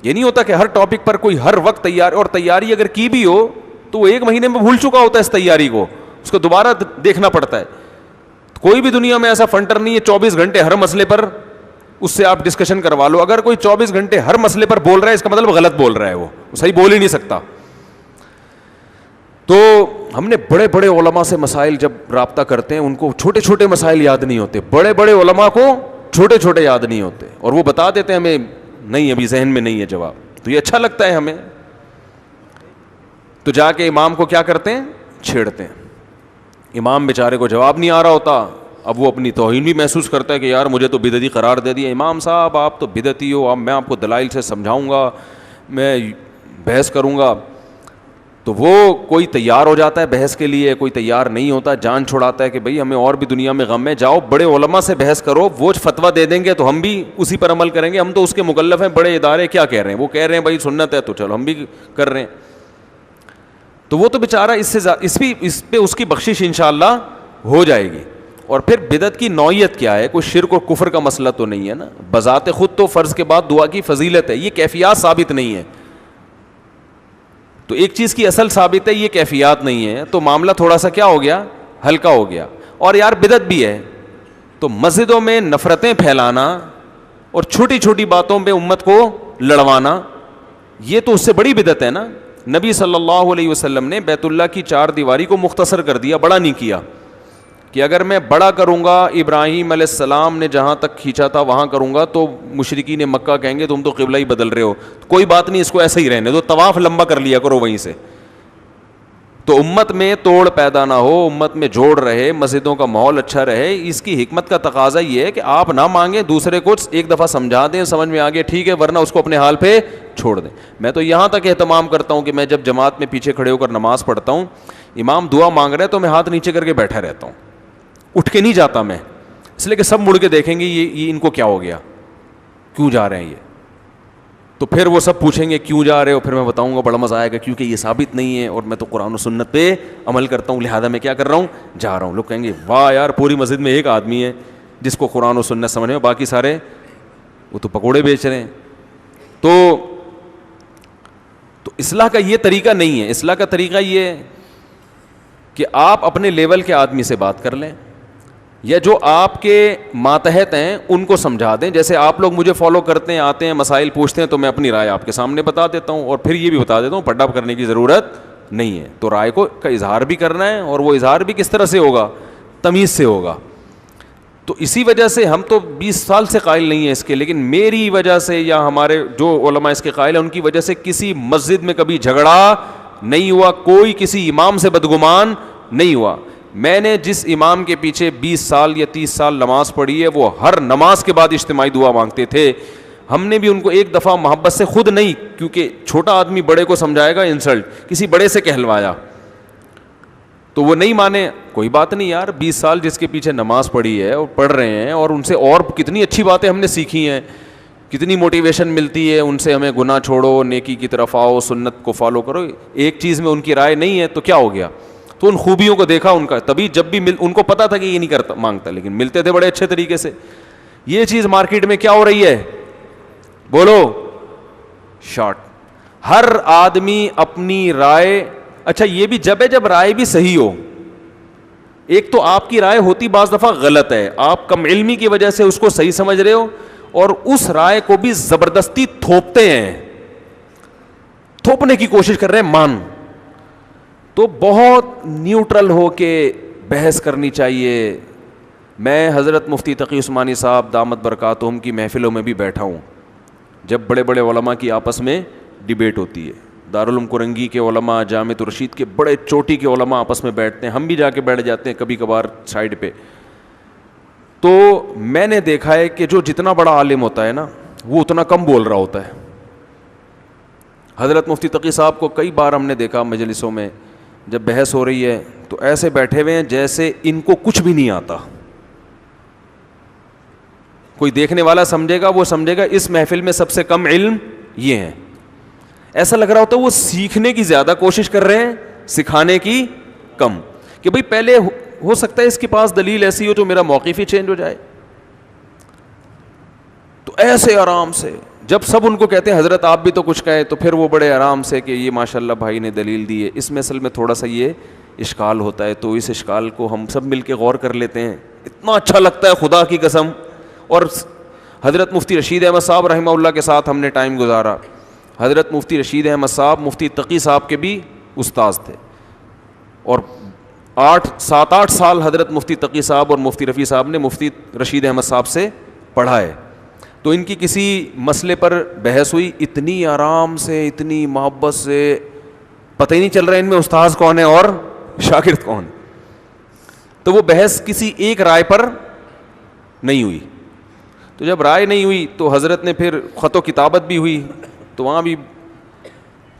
یہ نہیں ہوتا کہ ہر ٹاپک پر کوئی ہر وقت تیار, اور تیاری اگر کی بھی ہو تو وہ ایک مہینے میں بھول چکا ہوتا ہے اس تیاری کو, اس کو دوبارہ دیکھنا پڑتا ہے. کوئی بھی دنیا میں ایسا فنٹر نہیں ہے 24 گھنٹے ہر مسئلے پر اس سے آپ ڈسکشن کروا لو. اگر کوئی 24 گھنٹے ہر مسئلے پر بول رہا ہے اس کا مطلب غلط بول رہا ہے, وہ صحیح بول ہی نہیں سکتا. تو ہم نے بڑے بڑے علماء سے مسائل جب رابطہ کرتے ہیں, ان کو چھوٹے چھوٹے مسائل یاد نہیں ہوتے, بڑے بڑے علماء کو چھوٹے چھوٹے یاد نہیں ہوتے, اور وہ بتا دیتے ہیں ہمیں نہیں ابھی ذہن میں نہیں ہے جواب. تو یہ اچھا لگتا ہے ہمیں. تو جا کے امام کو کیا کرتے ہیں, چھیڑتے ہیں. امام بیچارے کو جواب نہیں آ رہا ہوتا, اب وہ اپنی توہین بھی محسوس کرتا ہے کہ یار مجھے تو بدعتی قرار دے دیا. امام صاحب آپ تو بدعتی ہو, اب میں آپ کو دلائل سے سمجھاؤں گا, میں بحث کروں گا. تو وہ کوئی تیار ہو جاتا ہے بحث کے لیے, کوئی تیار نہیں ہوتا, جان چھڑاتا ہے کہ بھئی ہمیں اور بھی دنیا میں غم ہے, جاؤ بڑے علماء سے بحث کرو, وہ فتویٰ دے دیں گے تو ہم بھی اسی پر عمل کریں گے, ہم تو اس کے مکلف ہیں. بڑے ادارے کیا کہہ رہے ہیں, وہ کہہ رہے ہیں بھائی سنت ہے تو چلو ہم بھی کر رہے ہیں. تو وہ تو بیچارہ اس پہ اس کی بخشش انشاءاللہ ہو جائے گی. اور پھر بدعت کی نوعیت کیا ہے, کوئی شرک و کفر کا مسئلہ تو نہیں ہے نا. بذات خود تو فرض کے بعد دعا کی فضیلت ہے, یہ کیفیات ثابت نہیں ہے. تو ایک چیز کی اصل ثابت ہے, یہ کیفیات نہیں ہے, تو معاملہ تھوڑا سا کیا ہو گیا, ہلکا ہو گیا. اور یار بدعت بھی ہے تو مسجدوں میں نفرتیں پھیلانا اور چھوٹی چھوٹی باتوں پہ امت کو لڑوانا, یہ تو اس سے بڑی بدعت ہے نا. نبی صلی اللہ علیہ وسلم نے بیت اللہ کی 4 دیواری کو مختصر کر دیا, بڑا نہیں کیا, کہ اگر میں بڑا کروں گا, ابراہیم علیہ السلام نے جہاں تک کھینچا تھا وہاں کروں گا تو مشرکین مکہ کہیں گے تم تو قبلہ ہی بدل رہے ہو. کوئی بات نہیں, اس کو ایسے ہی رہنے دو, طواف لمبا کر لیا کرو وہیں سے. تو امت میں توڑ پیدا نہ ہو, امت میں جوڑ رہے, مسجدوں کا ماحول اچھا رہے. اس کی حکمت کا تقاضا یہ ہے کہ آپ نہ مانگیں, دوسرے کو ایک دفعہ سمجھا دیں, سمجھ میں آ گیا ٹھیک ہے, ورنہ اس کو اپنے حال پہ چھوڑ دیں. میں تو یہاں تک اہتمام کرتا ہوں کہ میں جب جماعت میں پیچھے کھڑے ہو کر نماز پڑھتا ہوں, امام دعا مانگ رہے تو میں ہاتھ نیچے کر کے بیٹھا رہتا ہوں, اٹھ کے نہیں جاتا میں, اس لیے کہ سب مڑ کے دیکھیں گے یہ ان کو کیا ہو گیا, کیوں جا رہے ہیں یہ. تو پھر وہ سب پوچھیں گے کیوں جا رہے ہو, پھر میں بتاؤں گا, بڑا مزہ آئے گا, کیونکہ یہ ثابت نہیں ہے اور میں تو قرآن و سنت پہ عمل کرتا ہوں, لہذا میں کیا کر رہا ہوں, جا رہا ہوں. لوگ کہیں گے واہ یار, پوری مسجد میں ایک آدمی ہے جس کو قرآن و سنت سمجھ میں, باقی سارے وہ تو پکوڑے بیچ رہے ہیں. تو اصلاح کا یہ طریقہ نہیں ہے. اصلاح کا طریقہ یہ ہے کہ آپ اپنے لیول کے آدمی سے بات کر لیں, یا جو آپ کے ماتحت ہیں ان کو سمجھا دیں. جیسے آپ لوگ مجھے فالو کرتے ہیں, آتے ہیں, مسائل پوچھتے ہیں, تو میں اپنی رائے آپ کے سامنے بتا دیتا ہوں, اور پھر یہ بھی بتا دیتا ہوں پڈ اپ کرنے کی ضرورت نہیں ہے. تو رائے کا اظہار بھی کرنا ہے, اور وہ اظہار بھی کس طرح سے ہوگا, تمیز سے ہوگا. تو اسی وجہ سے ہم تو 20 سال سے قائل نہیں ہیں اس کے, لیکن میری وجہ سے یا ہمارے جو علماء اس کے قائل ہیں ان کی وجہ سے کسی مسجد میں کبھی جھگڑا نہیں ہوا, کوئی کسی امام سے بدگمان نہیں ہوا. میں نے جس امام کے پیچھے 20 سال یا 30 سال نماز پڑھی ہے, وہ ہر نماز کے بعد اجتماعی دعا مانگتے تھے. ہم نے بھی ان کو ایک دفعہ محبت سے, خود نہیں, کیونکہ چھوٹا آدمی بڑے کو سمجھائے گا انسلٹ, کسی بڑے سے کہلوایا تو وہ نہیں مانے. کوئی بات نہیں یار, 20 سال جس کے پیچھے نماز پڑھی ہے اور پڑھ رہے ہیں, اور ان سے اور کتنی اچھی باتیں ہم نے سیکھی ہیں, کتنی موٹیویشن ملتی ہے ان سے, ہمیں گناہ چھوڑو, نیکی کی طرف آؤ, سنت کو فالو کرو. ایک چیز میں ان کی رائے نہیں ہے تو کیا ہو گیا, تو ان خوبیوں کو دیکھا ان کا, تبھی جب بھی ان کو پتا تھا کہ یہ نہیں کرتا مانگتا, لیکن ملتے تھے بڑے اچھے طریقے سے. یہ چیز مارکیٹ میں کیا ہو رہی ہے, بولو, شارٹ. ہر آدمی اپنی رائے, اچھا یہ بھی جب رائے بھی صحیح ہو. ایک تو آپ کی رائے ہوتی بعض دفعہ غلط ہے, آپ کم علمی کی وجہ سے اس کو صحیح سمجھ رہے ہو, اور اس رائے کو بھی زبردستی تھوپتے ہیں, تھوپنے کی کوشش کر رہے ہیں مان. تو بہت نیوٹرل ہو کے بحث کرنی چاہیے, میں حضرت مفتی تقی عثمانی صاحب دامت برکاتہم کی محفلوں میں بھی بیٹھا ہوں جب بڑے بڑے علماء کی آپس میں ڈیبیٹ ہوتی ہے. دارالعلوم کرنگی کے علماء, جامع رشید کے بڑے چوٹی کے علماء آپس میں بیٹھتے ہیں, ہم بھی جا کے بیٹھ جاتے ہیں کبھی کبھار سائڈ پہ. تو میں نے دیکھا ہے کہ جو جتنا بڑا عالم ہوتا ہے نا وہ اتنا کم بول رہا ہوتا ہے. حضرت مفتی تقی صاحب کو کئی بار ہم نے دیکھا مجلسوں میں جب بحث ہو رہی ہے تو ایسے بیٹھے ہوئے ہیں جیسے ان کو کچھ بھی نہیں آتا. کوئی دیکھنے والا سمجھے گا, وہ سمجھے گا اس محفل میں سب سے کم علم یہ ہیں. ایسا لگ رہا ہوتا ہے وہ سیکھنے کی زیادہ کوشش کر رہے ہیں, سکھانے کی کم, کہ بھئی پہلے ہو سکتا ہے اس کے پاس دلیل ایسی ہو جو میرا موقف ہی چینج ہو جائے. تو ایسے آرام سے جب سب ان کو کہتے ہیں حضرت آپ بھی تو کچھ کہیں, تو پھر وہ بڑے آرام سے کہ یہ ماشاءاللہ بھائی نے دلیل دی ہے. اس میں اصل میں تھوڑا سا یہ اشکال ہوتا ہے, تو اس اشکال کو ہم سب مل کے غور کر لیتے ہیں. اتنا اچھا لگتا ہے خدا کی قسم. اور حضرت مفتی رشید احمد صاحب رحمہ اللہ کے ساتھ ہم نے ٹائم گزارا. حضرت مفتی رشید احمد صاحب مفتی تقی صاحب کے بھی استاذ تھے, اور 7-8 سال حضرت مفتی تقی صاحب اور مفتی رفیع صاحب نے مفتی رشید احمد صاحب سے پڑھا ہے. تو ان کی کسی مسئلے پر بحث ہوئی, اتنی آرام سے, اتنی محبت سے, پتہ ہی نہیں چل رہا ان میں استاذ کون ہے اور شاگرد کون. تو وہ بحث کسی ایک رائے پر نہیں ہوئی. تو جب رائے نہیں ہوئی تو حضرت نے پھر خط و کتابت بھی ہوئی, تو وہاں بھی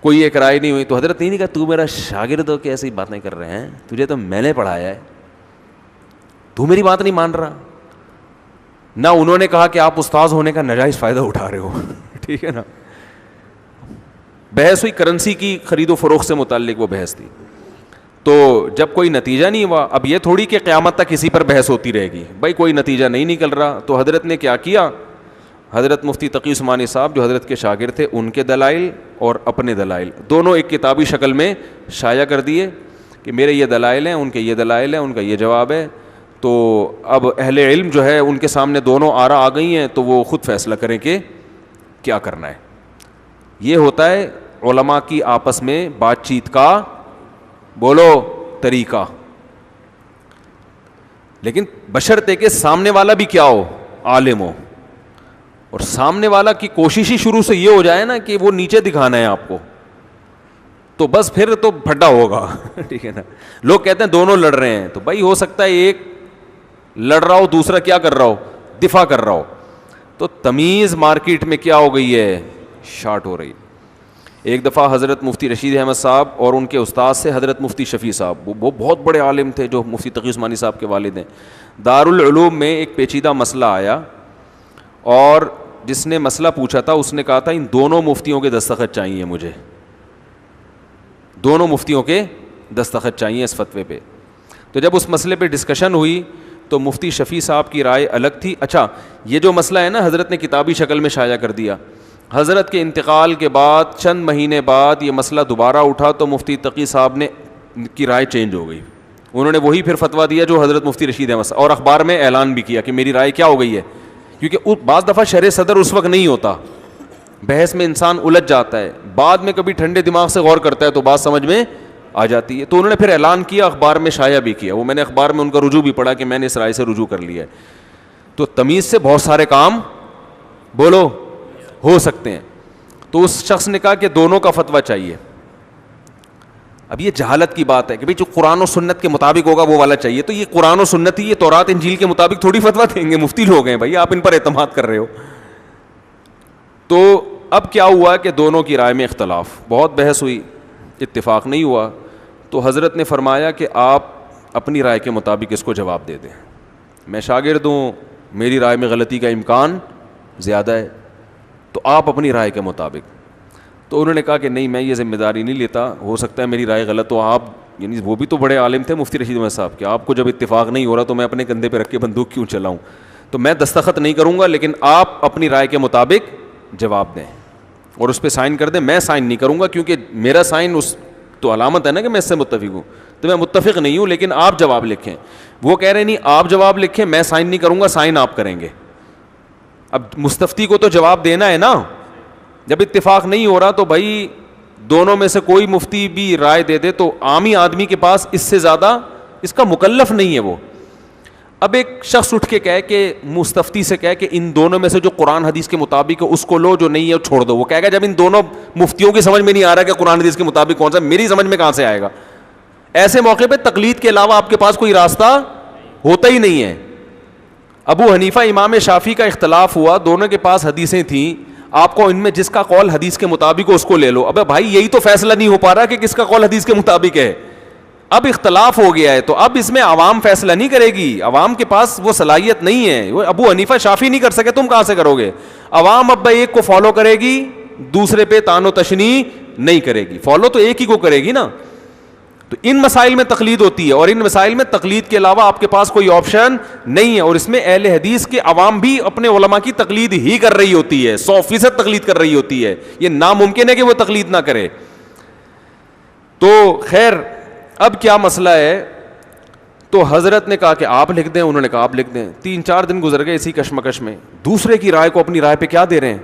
کوئی ایک رائے نہیں ہوئی. تو حضرت نے نہیں کہا تو میرا شاگرد ہو کے ایسی باتیں کر رہے ہیں, تجھے تو میں نے پڑھایا ہے, تو میری بات نہیں مان رہا. نہ انہوں نے کہا کہ آپ استاذ ہونے کا ناجائز فائدہ اٹھا رہے ہو. ٹھیک ہے نا. بحث ہوئی کرنسی کی خرید و فروخت سے متعلق, وہ بحث تھی. تو جب کوئی نتیجہ نہیں ہوا, اب یہ تھوڑی کہ قیامت تک کسی پر بحث ہوتی رہے گی, بھائی کوئی نتیجہ نہیں نکل رہا, تو حضرت نے کیا کیا, حضرت مفتی تقی عثمانی صاحب جو حضرت کے شاگرد تھے ان کے دلائل اور اپنے دلائل دونوں ایک کتابی شکل میں شائع کر دیے کہ میرے یہ دلائل ہیں, ان کے یہ دلائل ہیں, ان کا یہ جواب ہے. تو اب اہل علم جو ہے ان کے سامنے دونوں آرا آ گئی ہیں, تو وہ خود فیصلہ کریں کہ کیا کرنا ہے. یہ ہوتا ہے علماء کی آپس میں بات چیت کا بولو طریقہ. لیکن بشرطے کہ سامنے والا بھی کیا ہو, عالم ہو, اور سامنے والا کی کوشش ہی شروع سے یہ ہو جائے نا کہ وہ نیچے دکھانا ہے آپ کو, تو بس پھر تو پھڈا ہوگا. ٹھیک ہے نا. لوگ کہتے ہیں دونوں لڑ رہے ہیں, تو بھائی ہو سکتا ہے ایک لڑ رہا ہو, دوسرا کیا کر رہا ہو, دفاع کر رہا ہو. تو تمیز مارکیٹ میں کیا ہو گئی ہے, شارٹ ہو رہی. ایک دفعہ حضرت مفتی رشید احمد صاحب اور ان کے استاد سے حضرت مفتی شفیع صاحب, وہ بہت بڑے عالم تھے جو مفتی تقی عثمانی صاحب کے والد ہیں, دارالعلوم میں ایک پیچیدہ مسئلہ آیا, اور جس نے مسئلہ پوچھا تھا اس نے کہا تھا ان دونوں مفتیوں کے دستخط چاہیے مجھے, دونوں مفتیوں کے دستخط چاہیے اس فتوے پہ. تو جب اس مسئلے پہ ڈسکشن ہوئی تو مفتی شفیع صاحب کی رائے الگ تھی. اچھا, یہ جو مسئلہ ہے نا حضرت نے کتابی شکل میں شائع کر دیا. حضرت کے انتقال کے بعد چند مہینے بعد یہ مسئلہ دوبارہ اٹھا تو مفتی تقی صاحب نے کی رائے چینج ہو گئی. انہوں نے وہی پھر فتویٰ دیا جو حضرت مفتی رشید احمد صاحب, اور اخبار میں اعلان بھی کیا کہ میری رائے کیا ہو گئی ہے. کیونکہ بعض دفعہ شرح صدر اس وقت نہیں ہوتا, بحث میں انسان الجھ جاتا ہے, بعد میں کبھی ٹھنڈے دماغ سے غور کرتا ہے تو بات سمجھ میں آ جاتی ہے. تو انہوں نے پھر اعلان کیا, اخبار میں شائع بھی کیا, وہ میں نے اخبار میں ان کا رجوع بھی پڑھا کہ میں نے اس رائے سے رجوع کر لیا ہے. تو تمیز سے بہت سارے کام بولو ہو سکتے ہیں. تو اس شخص نے کہا کہ دونوں کا فتویٰ چاہیے. اب یہ جہالت کی بات ہے کہ بھئی جو قرآن و سنت کے مطابق ہوگا وہ والا چاہیے, تو یہ قرآن و سنت ہی یہ تورات انجیل کے مطابق تھوڑی فتویٰ دیں گے, مفتی لوگ ہیں بھائی, آپ ان پر اعتماد کر رہے ہو. تو اب کیا ہوا کہ دونوں کی رائے میں اختلاف, بہت بحث ہوئی, اتفاق نہیں ہوا. تو حضرت نے فرمایا کہ آپ اپنی رائے کے مطابق اس کو جواب دے دیں, میں شاگرد ہوں, میری رائے میں غلطی کا امکان زیادہ ہے, تو آپ اپنی رائے کے مطابق. تو انہوں نے کہا کہ نہیں, میں یہ ذمہ داری نہیں لیتا, ہو سکتا ہے میری رائے غلط ہو. آپ یعنی وہ بھی تو بڑے عالم تھے مفتی رشید احمد صاحب کے, آپ کو جب اتفاق نہیں ہو رہا تو میں اپنے کندھے پہ رکھ کے بندوق کیوں چلاؤں. تو میں دستخط نہیں کروں گا, لیکن آپ اپنی رائے کے مطابق جواب دیں اور اس پہ سائن کر دیں. میں سائن نہیں کروں گا کیونکہ میرا سائن اس تو علامت ہے نا کہ میں اس سے متفق ہوں, تو میں متفق نہیں ہوں, لیکن آپ جواب لکھیں. وہ کہہ رہے نہیں آپ جواب لکھیں, میں سائن نہیں کروں گا, سائن آپ کریں گے. اب مستفتی کو تو جواب دینا ہے نا, جب اتفاق نہیں ہو رہا تو بھائی دونوں میں سے کوئی مفتی بھی رائے دے دے تو عامی آدمی کے پاس اس سے زیادہ اس کا مکلف نہیں ہے وہ. اب ایک شخص اٹھ کے کہے کہ مستفتی سے کہے کہ ان دونوں میں سے جو قرآن حدیث کے مطابق ہے اس کو لو, جو نہیں ہے چھوڑ دو. وہ کہے گا جب ان دونوں مفتیوں کی سمجھ میں نہیں آ رہا کہ قرآن حدیث کے مطابق کون سا, میری سمجھ میں کہاں سے آئے گا. ایسے موقع پہ تقلید کے علاوہ آپ کے پاس کوئی راستہ ہوتا ہی نہیں ہے. ابو حنیفہ امام شافعی کا اختلاف ہوا, دونوں کے پاس حدیثیں تھیں, آپ کو ان میں جس کا قول حدیث کے مطابق ہو اس کو لے لو. ابے بھائی یہی تو فیصلہ نہیں ہو پا رہا کہ کس کا قول حدیث کے مطابق ہے. اب اختلاف ہو گیا ہے تو اب اس میں عوام فیصلہ نہیں کرے گی, عوام کے پاس وہ صلاحیت نہیں ہے. وہ ابو حنیفہ شافعی نہیں کر سکے, تم کہاں سے کرو گے؟ عوام اب ایک کو فالو کرے گی, دوسرے پہ تان و تشنیع نہیں کرے گی, فالو تو ایک ہی کو کرے گی نا. تو ان مسائل میں تقلید ہوتی ہے, اور ان مسائل میں تقلید کے علاوہ آپ کے پاس کوئی آپشن نہیں ہے. اور اس میں اہل حدیث کے عوام بھی اپنے علماء کی تقلید ہی کر رہی ہوتی ہے, 100% تقلید کر رہی ہوتی ہے. یہ ناممکن ہے کہ وہ تقلید نہ کرے. تو خیر اب کیا مسئلہ ہے, تو حضرت نے کہا کہ آپ لکھ دیں, انہوں نے کہا آپ لکھ دیں. 3-4 دن گزر گئے اسی کشمکش میں, دوسرے کی رائے کو اپنی رائے پہ کیا دے رہے ہیں,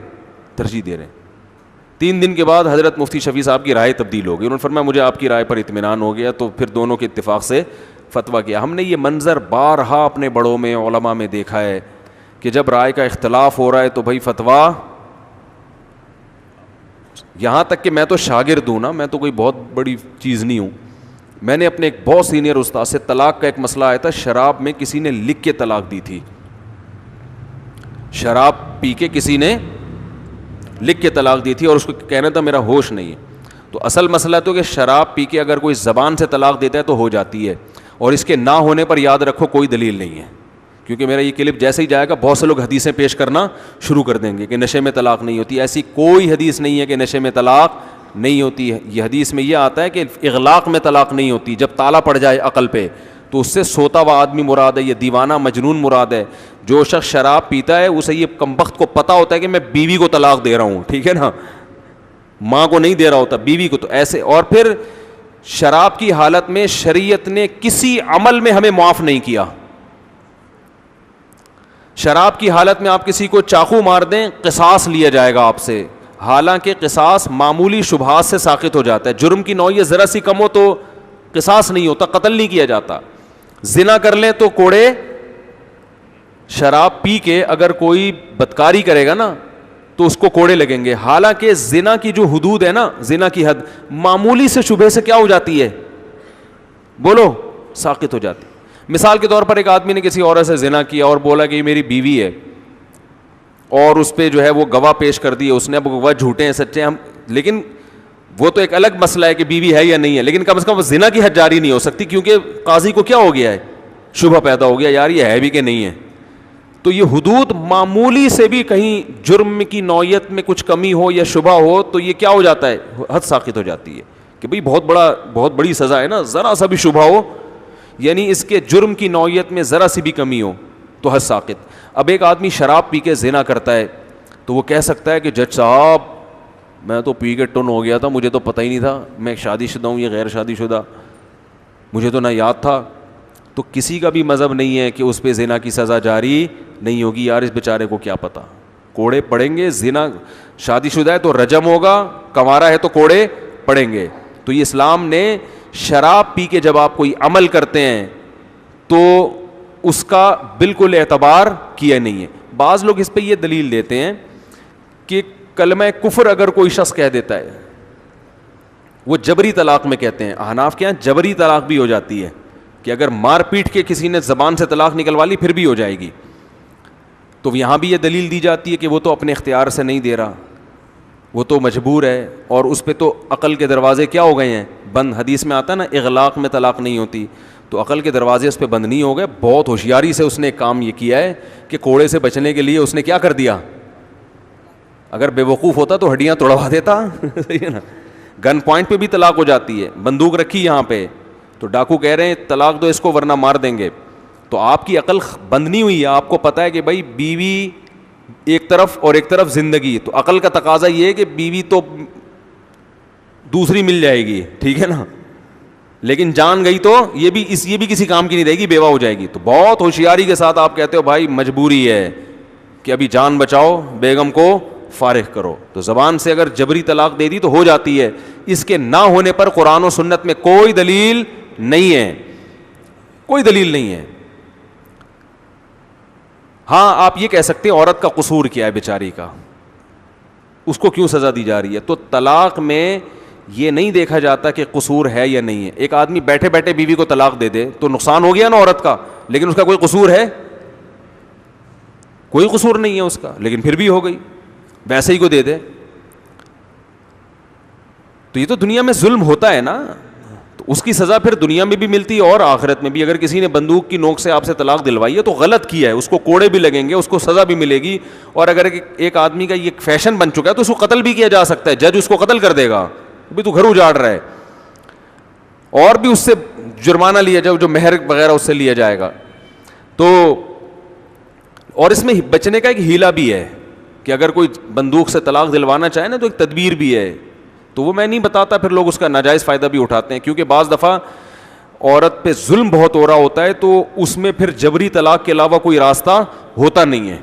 ترجیح دے رہے ہیں. 3 دن کے بعد حضرت مفتی شفیع صاحب کی رائے تبدیل ہو گئی. انہوں نے فرمایا مجھے آپ کی رائے پر اطمینان ہو گیا, تو پھر دونوں کے اتفاق سے فتویٰ کیا. ہم نے یہ منظر بارہا اپنے بڑوں میں علماء میں دیکھا ہے کہ جب رائے کا اختلاف ہو رہا ہے تو بھائی فتویٰ, یہاں تک کہ میں تو شاگرد ہوں نا, میں تو کوئی بہت بڑی چیز نہیں ہوں. میں نے اپنے ایک بہت سینئر استاد سے طلاق کا ایک مسئلہ آیا تھا, شراب میں کسی نے لکھ کے طلاق دی تھی, شراب پی کے کسی نے لکھ کے طلاق دی تھی, اور اس کو کہنا تھا میرا ہوش نہیں ہے. تو اصل مسئلہ تو کہ شراب پی کے اگر کوئی زبان سے طلاق دیتا ہے تو ہو جاتی ہے, اور اس کے نہ ہونے پر یاد رکھو کوئی دلیل نہیں ہے. کیونکہ میرا یہ کلپ جیسے ہی جائے گا بہت سے لوگ حدیثیں پیش کرنا شروع کر دیں گے کہ نشے میں طلاق نہیں ہوتی. ایسی کوئی حدیث نہیں ہے کہ نشے میں طلاق نہیں ہوتی ہے. یہ حدیث میں یہ آتا ہے کہ اغلاق میں طلاق نہیں ہوتی, جب تالا پڑ جائے عقل پہ تو اس سے سوتا ہوا آدمی مراد ہے, یہ دیوانہ مجنون مراد ہے. جو شخص شراب پیتا ہے اسے یہ کمبخت کو پتہ ہوتا ہے کہ میں بیوی کو طلاق دے رہا ہوں, ٹھیک ہے نا, ماں کو نہیں دے رہا ہوتا, بیوی کو. تو ایسے, اور پھر شراب کی حالت میں شریعت نے کسی عمل میں ہمیں معاف نہیں کیا. شراب کی حالت میں آپ کسی کو چاقو مار دیں قصاص لیا جائے گا آپ سے, حالانکہ قصاص معمولی شبہات سے ساقط ہو جاتا ہے. جرم کی نوعیت ذرا سی کم ہو تو قصاص نہیں ہوتا, قتل نہیں کیا جاتا. زنا کر لیں تو کوڑے, شراب پی کے اگر کوئی بدکاری کرے گا نا تو اس کو کوڑے لگیں گے. حالانکہ زنا کی جو حدود ہے نا, زنا کی حد معمولی سے شبہ سے کیا ہو جاتی ہے, بولو, ساقط ہو جاتی. مثال کے طور پر ایک آدمی نے کسی عورت سے زنا کیا اور بولا کہ یہ میری بیوی ہے, اور اس پہ جو ہے وہ گواہ پیش کر دیے اس نے. اب گواہ جھوٹے ہیں سچے ہیں, ہم, لیکن وہ تو ایک الگ مسئلہ ہے کہ بیوی ہے یا نہیں ہے, لیکن کم از کم زنا کی حد جاری نہیں ہو سکتی, کیونکہ قاضی کو کیا ہو گیا ہے, شبہ پیدا ہو گیا, یار یہ ہے بھی کہ نہیں ہے. تو یہ حدود معمولی سے بھی کہیں جرم کی نوعیت میں کچھ کمی ہو یا شبہ ہو تو یہ کیا ہو جاتا ہے, حد ساقط ہو جاتی ہے کہ بھئی بہت بڑی سزا ہے نا, ذرا سا بھی شبہ ہو, یعنی اس کے جرم کی نوعیت میں ذرا سی بھی کمی ہو تو حد ساقط. اب ایک آدمی شراب پی کے زنا کرتا ہے تو وہ کہہ سکتا ہے کہ جج صاحب میں تو پی کے ٹن ہو گیا تھا, مجھے تو پتہ ہی نہیں تھا, میں شادی شدہ ہوں, یہ غیر شادی شدہ, مجھے تو نہ یاد تھا. تو کسی کا بھی مذہب نہیں ہے کہ اس پہ زنا کی سزا جاری نہیں ہوگی. یار اس بیچارے کو کیا پتہ, کوڑے پڑیں گے. زنا شادی شدہ ہے تو رجم ہوگا, کنوارا ہے تو کوڑے پڑیں گے. تو یہ اسلام نے شراب پی کے جب آپ کوئی عمل کرتے ہیں تو اس کا بالکل اعتبار کیا نہیں ہے. بعض لوگ اس پہ یہ دلیل دیتے ہیں کہ کلمہ کفر اگر کوئی شخص کہہ دیتا ہے, وہ جبری طلاق میں کہتے ہیں, احناف کے یہاں جبری طلاق بھی ہو جاتی ہے کہ اگر مار پیٹ کے کسی نے زبان سے طلاق نکلوا لی پھر بھی ہو جائے گی. تو یہاں بھی یہ دلیل دی جاتی ہے کہ وہ تو اپنے اختیار سے نہیں دے رہا, وہ تو مجبور ہے, اور اس پہ تو عقل کے دروازے کیا ہو گئے ہیں, بند. حدیث میں آتا ہے نا اغلاق میں طلاق نہیں ہوتی, تو عقل کے دروازے اس پہ بند نہیں ہو گئے. بہت ہوشیاری سے اس نے ایک کام یہ کیا ہے کہ کوڑے سے بچنے کے لیے اس نے کیا کر دیا, اگر بے وقوف ہوتا تو ہڈیاں توڑوا دیتا. صحیح ہے نا, گن پوائنٹ پہ بھی طلاق ہو جاتی ہے, بندوق رکھی یہاں پہ تو ڈاکو کہہ رہے ہیں طلاق دو اس کو ورنہ مار دیں گے. تو آپ کی عقل بند نہیں ہوئی ہے, آپ کو پتہ ہے کہ بھائی بیوی ایک طرف اور ایک طرف زندگی, تو عقل کا تقاضا یہ ہے کہ بیوی تو دوسری مل جائے گی, ٹھیک ہے نا, لیکن جان گئی تو یہ بھی کسی کام کی نہیں رہے گی, بیوہ ہو جائے گی. تو بہت ہوشیاری کے ساتھ آپ کہتے ہو بھائی مجبوری ہے کہ ابھی جان بچاؤ, بیگم کو فارغ کرو. تو زبان سے اگر جبری طلاق دے دی تو ہو جاتی ہے. اس کے نہ ہونے پر قرآن و سنت میں کوئی دلیل نہیں ہے, کوئی دلیل نہیں ہے. ہاں آپ یہ کہہ سکتے ہیں عورت کا قصور کیا ہے بیچاری کا, اس کو کیوں سزا دی جا رہی ہے. تو طلاق میں یہ نہیں دیکھا جاتا کہ قصور ہے یا نہیں ہے. ایک آدمی بیٹھے بیٹھے بیوی کو طلاق دے دے تو نقصان ہو گیا نا عورت کا, لیکن اس کا کوئی قصور ہے؟ کوئی قصور نہیں ہے اس کا, لیکن پھر بھی ہو گئی, ویسے ہی کو دے دے. تو یہ تو دنیا میں ظلم ہوتا ہے نا, تو اس کی سزا پھر دنیا میں بھی ملتی ہے اور آخرت میں بھی. اگر کسی نے بندوق کی نوک سے آپ سے طلاق دلوائی ہے تو غلط کیا ہے, اس کو کوڑے بھی لگیں گے, اس کو سزا بھی ملے گی. اور اگر ایک آدمی کا یہ فیشن بن چکا ہے تو اس کو قتل بھی کیا جا سکتا ہے, جج اس کو قتل کر دے گا, بھی تو گھر اجاڑ رہا ہے, اور بھی اس سے جرمانہ لیا جائے, جو مہر وغیرہ اس سے لیا جائے گا. تو اور اس میں بچنے کا ایک ہیلا بھی ہے کہ اگر کوئی بندوق سے طلاق دلوانا چاہے نا تو ایک تدبیر بھی ہے, تو وہ میں نہیں بتاتا, پھر لوگ اس کا ناجائز فائدہ بھی اٹھاتے ہیں. کیونکہ بعض دفعہ عورت پہ ظلم بہت ہو رہا ہوتا ہے تو اس میں پھر جبری طلاق کے علاوہ کوئی راستہ ہوتا نہیں ہے.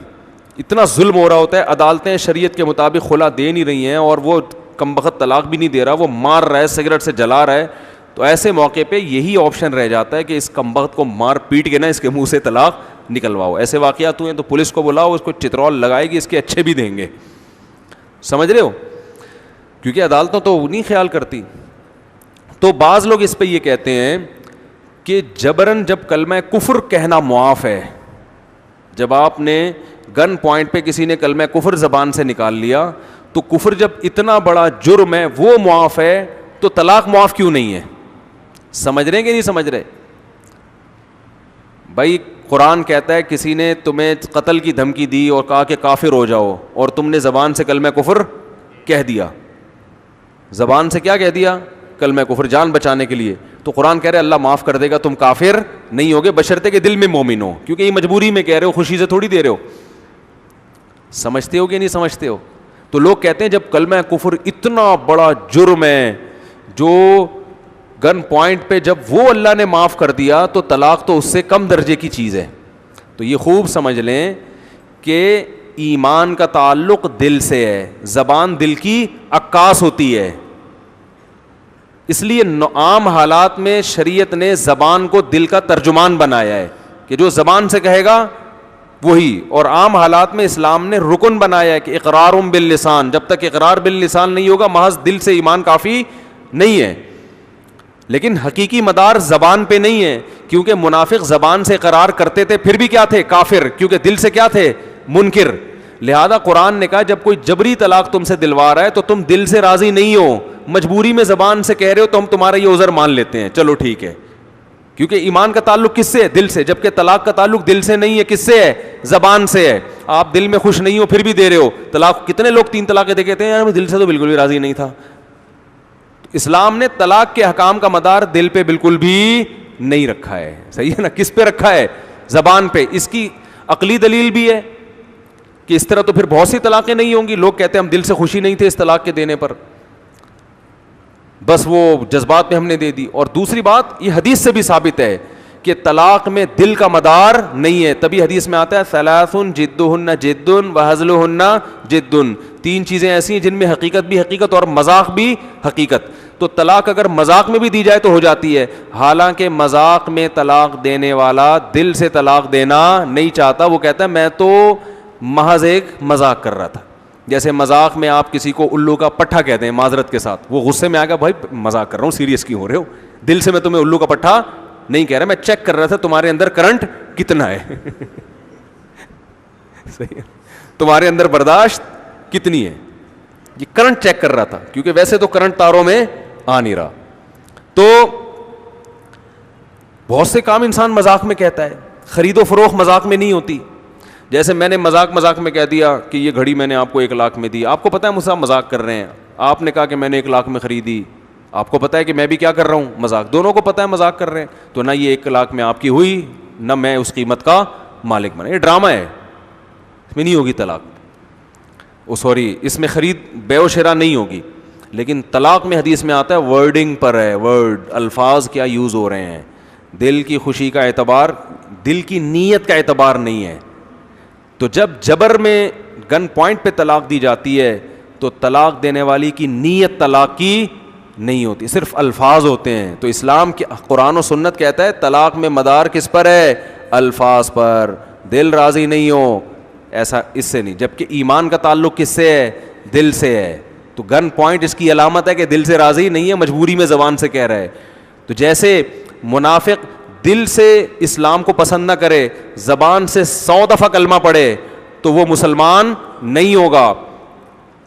اتنا ظلم ہو رہا ہوتا ہے, عدالتیں شریعت کے مطابق خلا دے نہیں رہی ہیں, اور وہ کمبخت طلاق بھی نہیں دے رہا, وہ مار رہا ہے, سگریٹ سے جلا رہا ہے. تو ایسے موقع پہ یہی آپشن رہ جاتا ہے کہ اس کمبخت کو مار پیٹ کے نا اس کے منہ سے طلاق نکلواؤ. ایسے واقعات ہوئے تو پولیس کو بلاؤ, اس کو چترول لگائے گی, اس کے اچھے بھی دیں گے. سمجھ رہے ہو, کیونکہ عدالتوں تو نہیں خیال کرتی. تو بعض لوگ اس پہ یہ کہتے ہیں کہ جبرن جب کلمہ کفر کہنا معاف ہے, جب آپ نے گن پوائنٹ پہ کسی نے کلمہ کفر زبان سے نکال لیا تو کفر جب اتنا بڑا جرم ہے وہ معاف ہے, تو طلاق معاف کیوں نہیں ہے؟ سمجھ رہے ہیں کہ نہیں سمجھ رہے بھائی؟ قرآن کہتا ہے کسی نے تمہیں قتل کی دھمکی دی اور کہا کہ کافر ہو جاؤ, اور تم نے زبان سے کلمہ کفر کہہ دیا. زبان سے کیا کہہ دیا؟ کلمہ کفر, جان بچانے کے لیے. تو قرآن کہہ رہے اللہ معاف کر دے گا, تم کافر نہیں ہوگے بشرطے کہ دل میں مومن ہو, کیونکہ یہ مجبوری میں کہہ رہے ہو, خوشی سے تھوڑی دے رہے ہو. سمجھتے ہو کہ نہیں سمجھتے ہو؟ تو لوگ کہتے ہیں جب کلمہ کفر اتنا بڑا جرم ہے جو گن پوائنٹ پہ جب وہ اللہ نے معاف کر دیا تو طلاق تو اس سے کم درجے کی چیز ہے. تو یہ خوب سمجھ لیں کہ ایمان کا تعلق دل سے ہے, زبان دل کی عکاس ہوتی ہے. اس لیے عام حالات میں شریعت نے زبان کو دل کا ترجمان بنایا ہے کہ جو زبان سے کہے گا وہی, اور عام حالات میں اسلام نے رکن بنایا ہے کہ اقرار باللسان, جب تک اقرار باللسان نہیں ہوگا محض دل سے ایمان کافی نہیں ہے. لیکن حقیقی مدار زبان پہ نہیں ہے, کیونکہ منافق زبان سے اقرار کرتے تھے پھر بھی کیا تھے؟ کافر, کیونکہ دل سے کیا تھے؟ منکر. لہذا قرآن نے کہا جب کوئی جبری طلاق تم سے دلوا رہا ہے تو تم دل سے راضی نہیں ہو, مجبوری میں زبان سے کہہ رہے ہو تو ہم تمہارا یہ عذر مان لیتے ہیں, چلو ٹھیک ہے. کیونکہ ایمان کا تعلق کس سے ہے؟ دل سے, جبکہ طلاق کا تعلق دل سے نہیں ہے, کس سے ہے؟ زبان سے ہے. آپ دل میں خوش نہیں ہو پھر بھی دے رہے ہو طلاق. کتنے لوگ 3 طلاقیں دے کہتے ہیں یار میں دل سے تو بالکل بھی راضی نہیں تھا. اسلام نے طلاق کے احکام کا مدار دل پہ بالکل بھی نہیں رکھا ہے. صحیح ہے نا؟ کس پہ رکھا ہے؟ زبان پہ. اس کی عقلی دلیل بھی ہے کہ اس طرح تو پھر بہت سی طلاقیں نہیں ہوں گی. لوگ کہتے ہیں ہم دل سے خوشی نہیں تھے اس طلاق کے دینے پر, بس وہ جذبات میں ہم نے دے دی. اور دوسری بات یہ حدیث سے بھی ثابت ہے کہ طلاق میں دل کا مدار نہیں ہے. تبھی حدیث میں آتا ہے ثلاث جدہن جد وہزلہن جد, 3 چیزیں ایسی ہیں جن میں حقیقت بھی حقیقت اور مذاق بھی حقیقت. تو طلاق اگر مذاق میں بھی دی جائے تو ہو جاتی ہے, حالانکہ مذاق میں طلاق دینے والا دل سے طلاق دینا نہیں چاہتا. وہ کہتا ہے میں تو محض ایک مذاق کر رہا تھا. جیسے مذاق میں آپ کسی کو الو کا پٹھا کہتے ہیں معذرت کے ساتھ, وہ غصے میں آ گیا بھائی مذاق کر رہا ہوں, سیریس کیوں ہو رہے ہو؟ دل سے میں تمہیں الو کا پٹھا نہیں کہہ رہا, میں چیک کر رہا تھا تمہارے اندر کرنٹ کتنا ہے. صحیح ہے, تمہارے اندر برداشت کتنی ہے, یہ کرنٹ چیک کر رہا تھا, کیونکہ ویسے تو کرنٹ تاروں میں آ نہیں رہا. تو بہت سے کام انسان مذاق میں کہتا ہے, خرید و فروخت مذاق میں نہیں ہوتی. جیسے میں نے مذاق میں کہہ دیا کہ یہ گھڑی میں نے آپ کو 1 لاکھ میں دی, آپ کو پتہ ہے مجھ سے مذاق کر رہے ہیں. آپ نے کہا کہ میں نے 1 لاکھ میں خریدی, آپ کو پتہ ہے کہ میں بھی کیا کر رہا ہوں, مذاق. دونوں کو پتہ ہے مذاق کر رہے ہیں. تو نہ یہ 1 لاکھ میں آپ کی ہوئی, نہ میں اس قیمت کا مالک بنا. یہ ڈرامہ ہے, اس میں نہیں ہوگی طلاق. سوری, اس میں خرید بے و شرا نہیں ہوگی. لیکن طلاق میں حدیث میں آتا ہے ورڈنگ پر ہے, ورڈ, الفاظ کیا یوز ہو رہے ہیں. دل کی خوشی کا اعتبار, دل کی نیت کا اعتبار نہیں ہے. تو جب جبر میں گن پوائنٹ پہ طلاق دی جاتی ہے تو طلاق دینے والی کی نیت طلاق کی نہیں ہوتی, صرف الفاظ ہوتے ہیں. تو اسلام کی قرآن و سنت کہتا ہے طلاق میں مدار کس پر ہے؟ الفاظ پر, دل راضی نہیں ہو ایسا اس سے نہیں. جبکہ ایمان کا تعلق کس سے ہے؟ دل سے ہے. تو گن پوائنٹ اس کی علامت ہے کہ دل سے راضی نہیں ہے, مجبوری میں زبان سے کہہ رہا ہے. تو جیسے منافق دل سے اسلام کو پسند نہ کرے, زبان سے 100 دفعہ کلمہ پڑھے, تو وہ مسلمان نہیں ہوگا.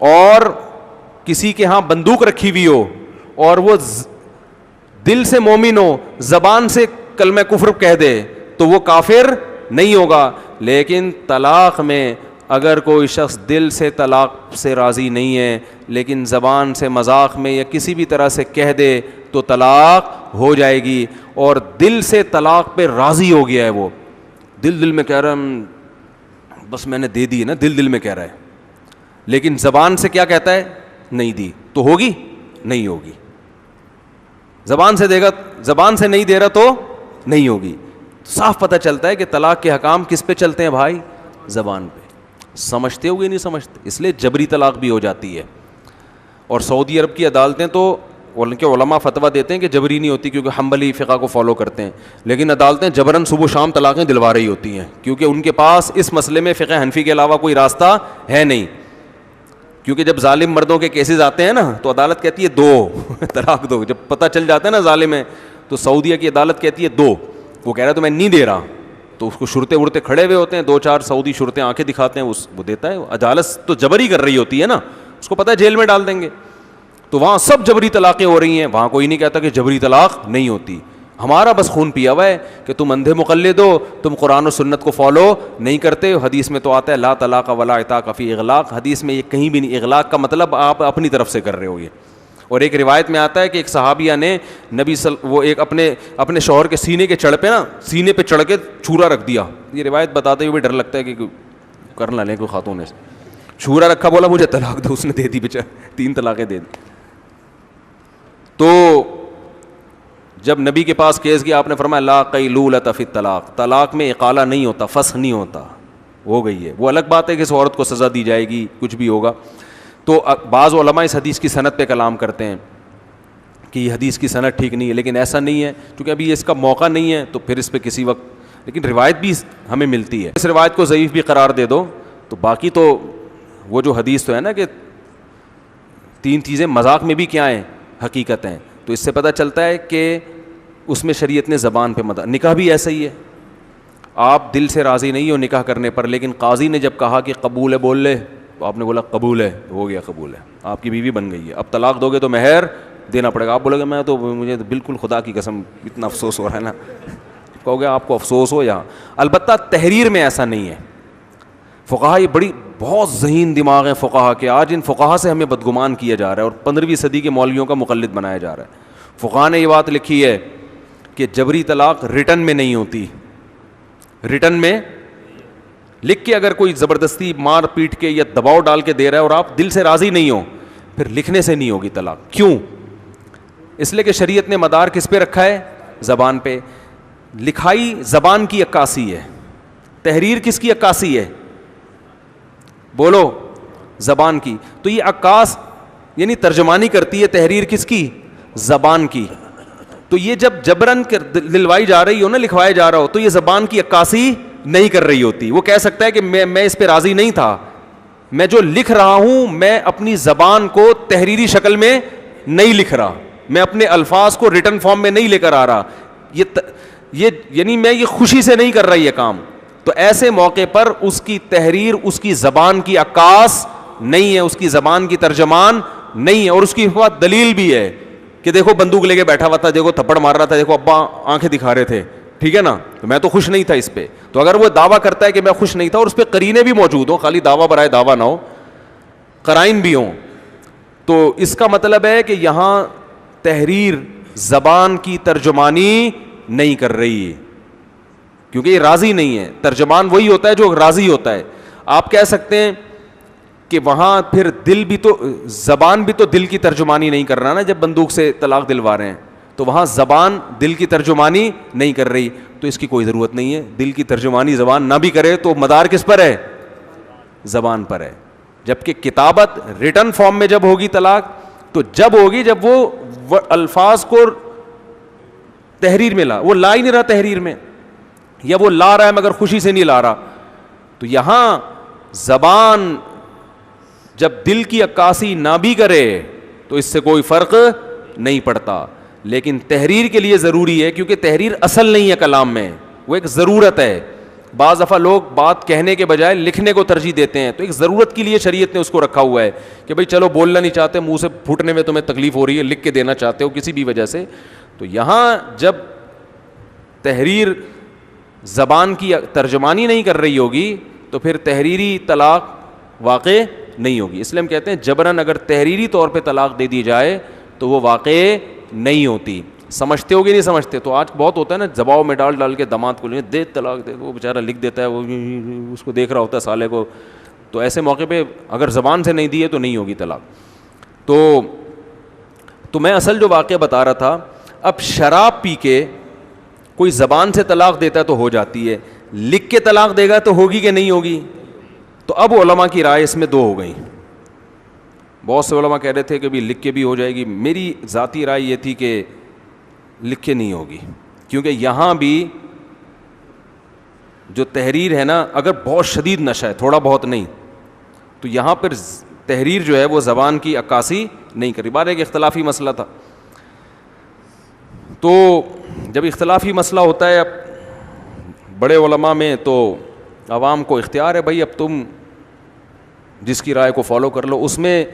اور کسی کے ہاں بندوق رکھی ہوئی ہو اور وہ دل سے مومن ہو, زبان سے کلمہ کفر کہہ دے, تو وہ کافر نہیں ہوگا. لیکن طلاق میں اگر کوئی شخص دل سے طلاق سے راضی نہیں ہے لیکن زبان سے مذاق میں یا کسی بھی طرح سے کہہ دے تو طلاق ہو جائے گی. اور دل سے طلاق پہ راضی ہو گیا ہے, وہ دل میں کہہ رہا ہے بس میں نے دے دی نا, دل میں کہہ رہا ہے, لیکن زبان سے کیا کہتا ہے؟ نہیں دی. تو ہوگی؟ نہیں ہوگی. زبان سے دے گا, زبان سے نہیں دے رہا تو نہیں ہوگی. صاف پتہ چلتا ہے کہ طلاق کے حکام کس پہ چلتے ہیں بھائی؟ زبان پہ. سمجھتے ہو گے نہیں سمجھتے؟ اس لیے جبری طلاق بھی ہو جاتی ہے. اور سعودی عرب کی عدالتیں تو ان کے علماء فتویٰ دیتے ہیں کہ جبری نہیں ہوتی کیونکہ حنبلی فقہ کو فالو کرتے ہیں, لیکن عدالتیں جبراً صبح و شام طلاقیں دلوا رہی ہوتی ہیں کیونکہ ان کے پاس اس مسئلے میں فقہ حنفی کے علاوہ کوئی راستہ ہے نہیں. کیونکہ جب ظالم مردوں کے کیسز آتے ہیں نا تو عدالت کہتی ہے 2 طلاق دو. جب پتہ چل جاتا ہے نا ظالم ہے تو سعودیہ کی عدالت کہتی ہے 2. وہ کہہ رہا ہے تو میں نہیں دے رہا, تو اس کو شرطے ورتے کھڑے ہوئے ہوتے ہیں, 2-4 سعودی شرطیں آنکھیں دکھاتے ہیں, وہ دیتا ہے. عدالت تو جبری کر رہی ہوتی ہے نا, اس کو پتہ ہے جیل میں ڈال دیں گے. تو وہاں سب جبری طلاقیں ہو رہی ہیں, وہاں کوئی نہیں کہتا کہ جبری طلاق نہیں ہوتی. ہمارا بس خون پیا ہوا ہے کہ تم اندھے مقلد ہو, تم قرآن و سنت کو فالو نہیں کرتے. حدیث میں تو آتا ہے لا طلاق ولا عتاق فی اغلاق, حدیث میں یہ کہیں بھی نہیں. اغلاق کا مطلب آپ اپنی طرف سے کر رہے ہو یہ. اور ایک روایت میں آتا ہے کہ ایک صحابیہ نے وہ ایک اپنے شوہر کے سینے کے چڑھ پہ نا, سینے پہ چڑھ کے چھورا رکھ دیا. یہ روایت بتاتے ہوئے ڈر لگتا ہے کہ کر نہ لیں کوئی خاتون نے چھورا رکھا, بولا مجھے طلاق دو, اس نے دے دی بیچارہ, 3 طلاقیں دے دی. تو جب نبی کے پاس کیس گیا آپ نے فرمایا لا قیلولۃ فی الطلاق, طلاق میں اقالہ نہیں ہوتا, فسخ نہیں ہوتا, ہو گئی ہے. وہ الگ بات ہے کہ اس عورت کو سزا دی جائے گی, کچھ بھی ہوگا. تو بعض علماء اس حدیث کی سند پہ کلام کرتے ہیں کہ یہ حدیث کی سند ٹھیک نہیں ہے, لیکن ایسا نہیں ہے کیونکہ ابھی اس کا موقع نہیں ہے, تو پھر اس پہ کسی وقت, لیکن روایت بھی ہمیں ملتی ہے. اس روایت کو ضعیف بھی قرار دے دو تو باقی تو وہ جو حدیث تو ہے نا کہ 3 چیزیں مذاق میں بھی کیا ہیں, حقیقت ہیں. تو اس سے پتہ چلتا ہے کہ اس میں شریعت نے زبان پہ مدد. نکاح بھی ایسا ہی ہے, آپ دل سے راضی نہیں ہو نکاح کرنے پر, لیکن قاضی نے جب کہا کہ قبول ہے بول لے, تو آپ نے بولا قبول ہے, ہو گیا قبول ہے, آپ کی بیوی بن گئی ہے. اب طلاق دو گے تو مہر دینا پڑے گا. آپ بولے گا میں تو مجھے بالکل خدا کی قسم اتنا افسوس ہو رہا ہے نا, کہو گے آپ کو افسوس ہو یہاں. البتہ تحریر میں ایسا نہیں ہے. فقہا یہ بہت ذہین دماغ ہیں فقہا کے. آج ان فقہا سے ہمیں بدگمان کیا جا رہا ہے اور 15ویں صدی کے مولویوں کا مقلد بنایا جا رہا ہے. فقہا نے یہ بات لکھی ہے کہ جبری طلاق ریٹن میں نہیں ہوتی. ریٹن میں لکھ کے اگر کوئی زبردستی مار پیٹ کے یا دباؤ ڈال کے دے رہا ہے اور آپ دل سے راضی نہیں ہو, پھر لکھنے سے نہیں ہوگی طلاق. کیوں؟ اس لیے کہ شریعت نے مدار کس پہ رکھا ہے؟ زبان پہ. لکھائی زبان کی عکاسی ہے, تحریر کس کی عکاسی ہے؟ بولو, زبان کی. تو یہ عکاس یعنی ترجمانی کرتی ہے تحریر کس کی؟ زبان کی. تو یہ جب جبرن دلوائی جا رہی ہو نا, لکھوایا جا رہا ہو, تو یہ زبان کی عکاسی نہیں کر رہی ہوتی. وہ کہہ سکتا ہے کہ میں اس پہ راضی نہیں تھا, میں جو لکھ رہا ہوں میں اپنی زبان کو تحریری شکل میں نہیں لکھ رہا, میں اپنے الفاظ کو ریٹن فارم میں نہیں لے کر آ رہا, یہ یعنی میں یہ خوشی سے نہیں کر رہا یہ کام. تو ایسے موقع پر اس کی تحریر اس کی زبان کی عکاس نہیں ہے, اس کی زبان کی ترجمان نہیں ہے. اور اس کی بات دلیل بھی ہے کہ دیکھو بندوق لے کے بیٹھا ہوا تھا, دیکھو تھپڑ مار رہا تھا, دیکھو ابا آنکھیں دکھا رہے تھے, ٹھیک ہے نا, تو میں تو خوش نہیں تھا اس پہ. تو اگر وہ دعویٰ کرتا ہے کہ میں خوش نہیں تھا اور اس پہ قرینے بھی موجود ہوں, خالی دعویٰ برائے دعویٰ نہ ہو, قرائن بھی ہوں, تو اس کا مطلب ہے کہ یہاں تحریر زبان کی ترجمانی نہیں کر رہی, کیونکہ یہ راضی نہیں ہے. ترجمان وہی ہوتا ہے جو راضی ہوتا ہے. آپ کہہ سکتے ہیں کہ وہاں پھر دل بھی تو, زبان بھی تو دل کی ترجمانی نہیں کر رہا نا جب بندوق سے طلاق دلوا رہے ہیں, تو وہاں زبان دل کی ترجمانی نہیں کر رہی. تو اس کی کوئی ضرورت نہیں ہے, دل کی ترجمانی زبان نہ بھی کرے تو مدار کس پر ہے؟ زبان پر ہے. جبکہ کتابت ریٹن فارم میں جب ہوگی طلاق, تو جب ہوگی جب وہ الفاظ کو تحریر میں وہ لا ہی نہیں رہا تحریر میں, یا وہ لا رہا ہے مگر خوشی سے نہیں لا رہا, تو یہاں زبان جب دل کی عکاسی نہ بھی کرے تو اس سے کوئی فرق نہیں پڑتا, لیکن تحریر کے لیے ضروری ہے, کیونکہ تحریر اصل نہیں ہے کلام میں, وہ ایک ضرورت ہے. بعض دفعہ لوگ بات کہنے کے بجائے لکھنے کو ترجیح دیتے ہیں, تو ایک ضرورت کے لیے شریعت نے اس کو رکھا ہوا ہے کہ بھائی چلو بولنا نہیں چاہتے, منہ سے پھوٹنے میں تمہیں تکلیف ہو رہی ہے, لکھ کے دینا چاہتے ہو کسی بھی وجہ سے. تو یہاں جب تحریر زبان کی ترجمانی نہیں کر رہی ہوگی تو پھر تحریری طلاق واقع نہیں ہوگی. اس لیے ہم کہتے ہیں جبراً اگر تحریری طور پہ طلاق دے دی جائے تو وہ واقع نہیں ہوتی. سمجھتے ہو گے نہیں سمجھتے؟ تو آج بہت ہوتا ہے نا, دباؤ میں ڈال کے داماد کو دے طلاق دے, وہ بیچارہ لکھ دیتا ہے, وہ اس کو دیکھ رہا ہوتا ہے سالے کو. تو ایسے موقع پہ اگر زبان سے نہیں دی ہے تو نہیں ہوگی طلاق. تو میں اصل جو واقعہ بتا رہا تھا, اب شراب پی کے کوئی زبان سے طلاق دیتا ہے تو ہو جاتی ہے, لکھ کے طلاق دے گا تو ہوگی کہ نہیں ہوگی؟ تو اب علماء کی رائے اس میں دو ہو گئی. بہت سے علماء کہہ رہے تھے کہ بھی لکھ کے بھی ہو جائے گی. میری ذاتی رائے یہ تھی کہ لکھ کے نہیں ہوگی, کیونکہ یہاں بھی جو تحریر ہے نا, اگر بہت شدید نشہ ہے, تھوڑا بہت نہیں, تو یہاں پر تحریر جو ہے وہ زبان کی عکاسی نہیں کری. بار ایک اختلافی مسئلہ تھا. تو جب اختلافی مسئلہ ہوتا ہے اب بڑے علماء میں, تو عوام کو اختیار ہے بھائی اب تم جس کی رائے کو فالو کر لو. اس میں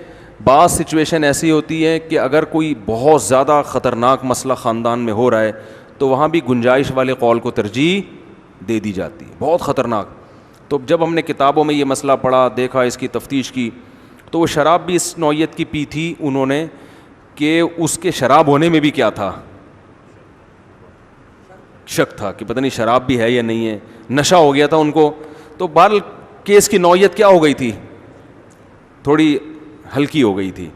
بعض سچویشن ایسی ہوتی ہے کہ اگر کوئی بہت زیادہ خطرناک مسئلہ خاندان میں ہو رہا ہے تو وہاں بھی گنجائش والے قول کو ترجیح دے دی جاتی ہے, بہت خطرناک. تو جب ہم نے کتابوں میں یہ مسئلہ پڑھا, دیکھا, اس کی تفتیش کی, تو وہ شراب بھی اس نوعیت کی پی تھی انہوں نے کہ اس کے شراب ہونے میں بھی کیا تھا, شک تھا کہ پتہ نہیں شراب بھی ہے یا نہیں ہے, نشہ ہو گیا تھا ان کو. تو بہرحال کیس کی نوعیت کیا ہو گئی تھی, تھوڑی ہلکی ہو گئی تھی.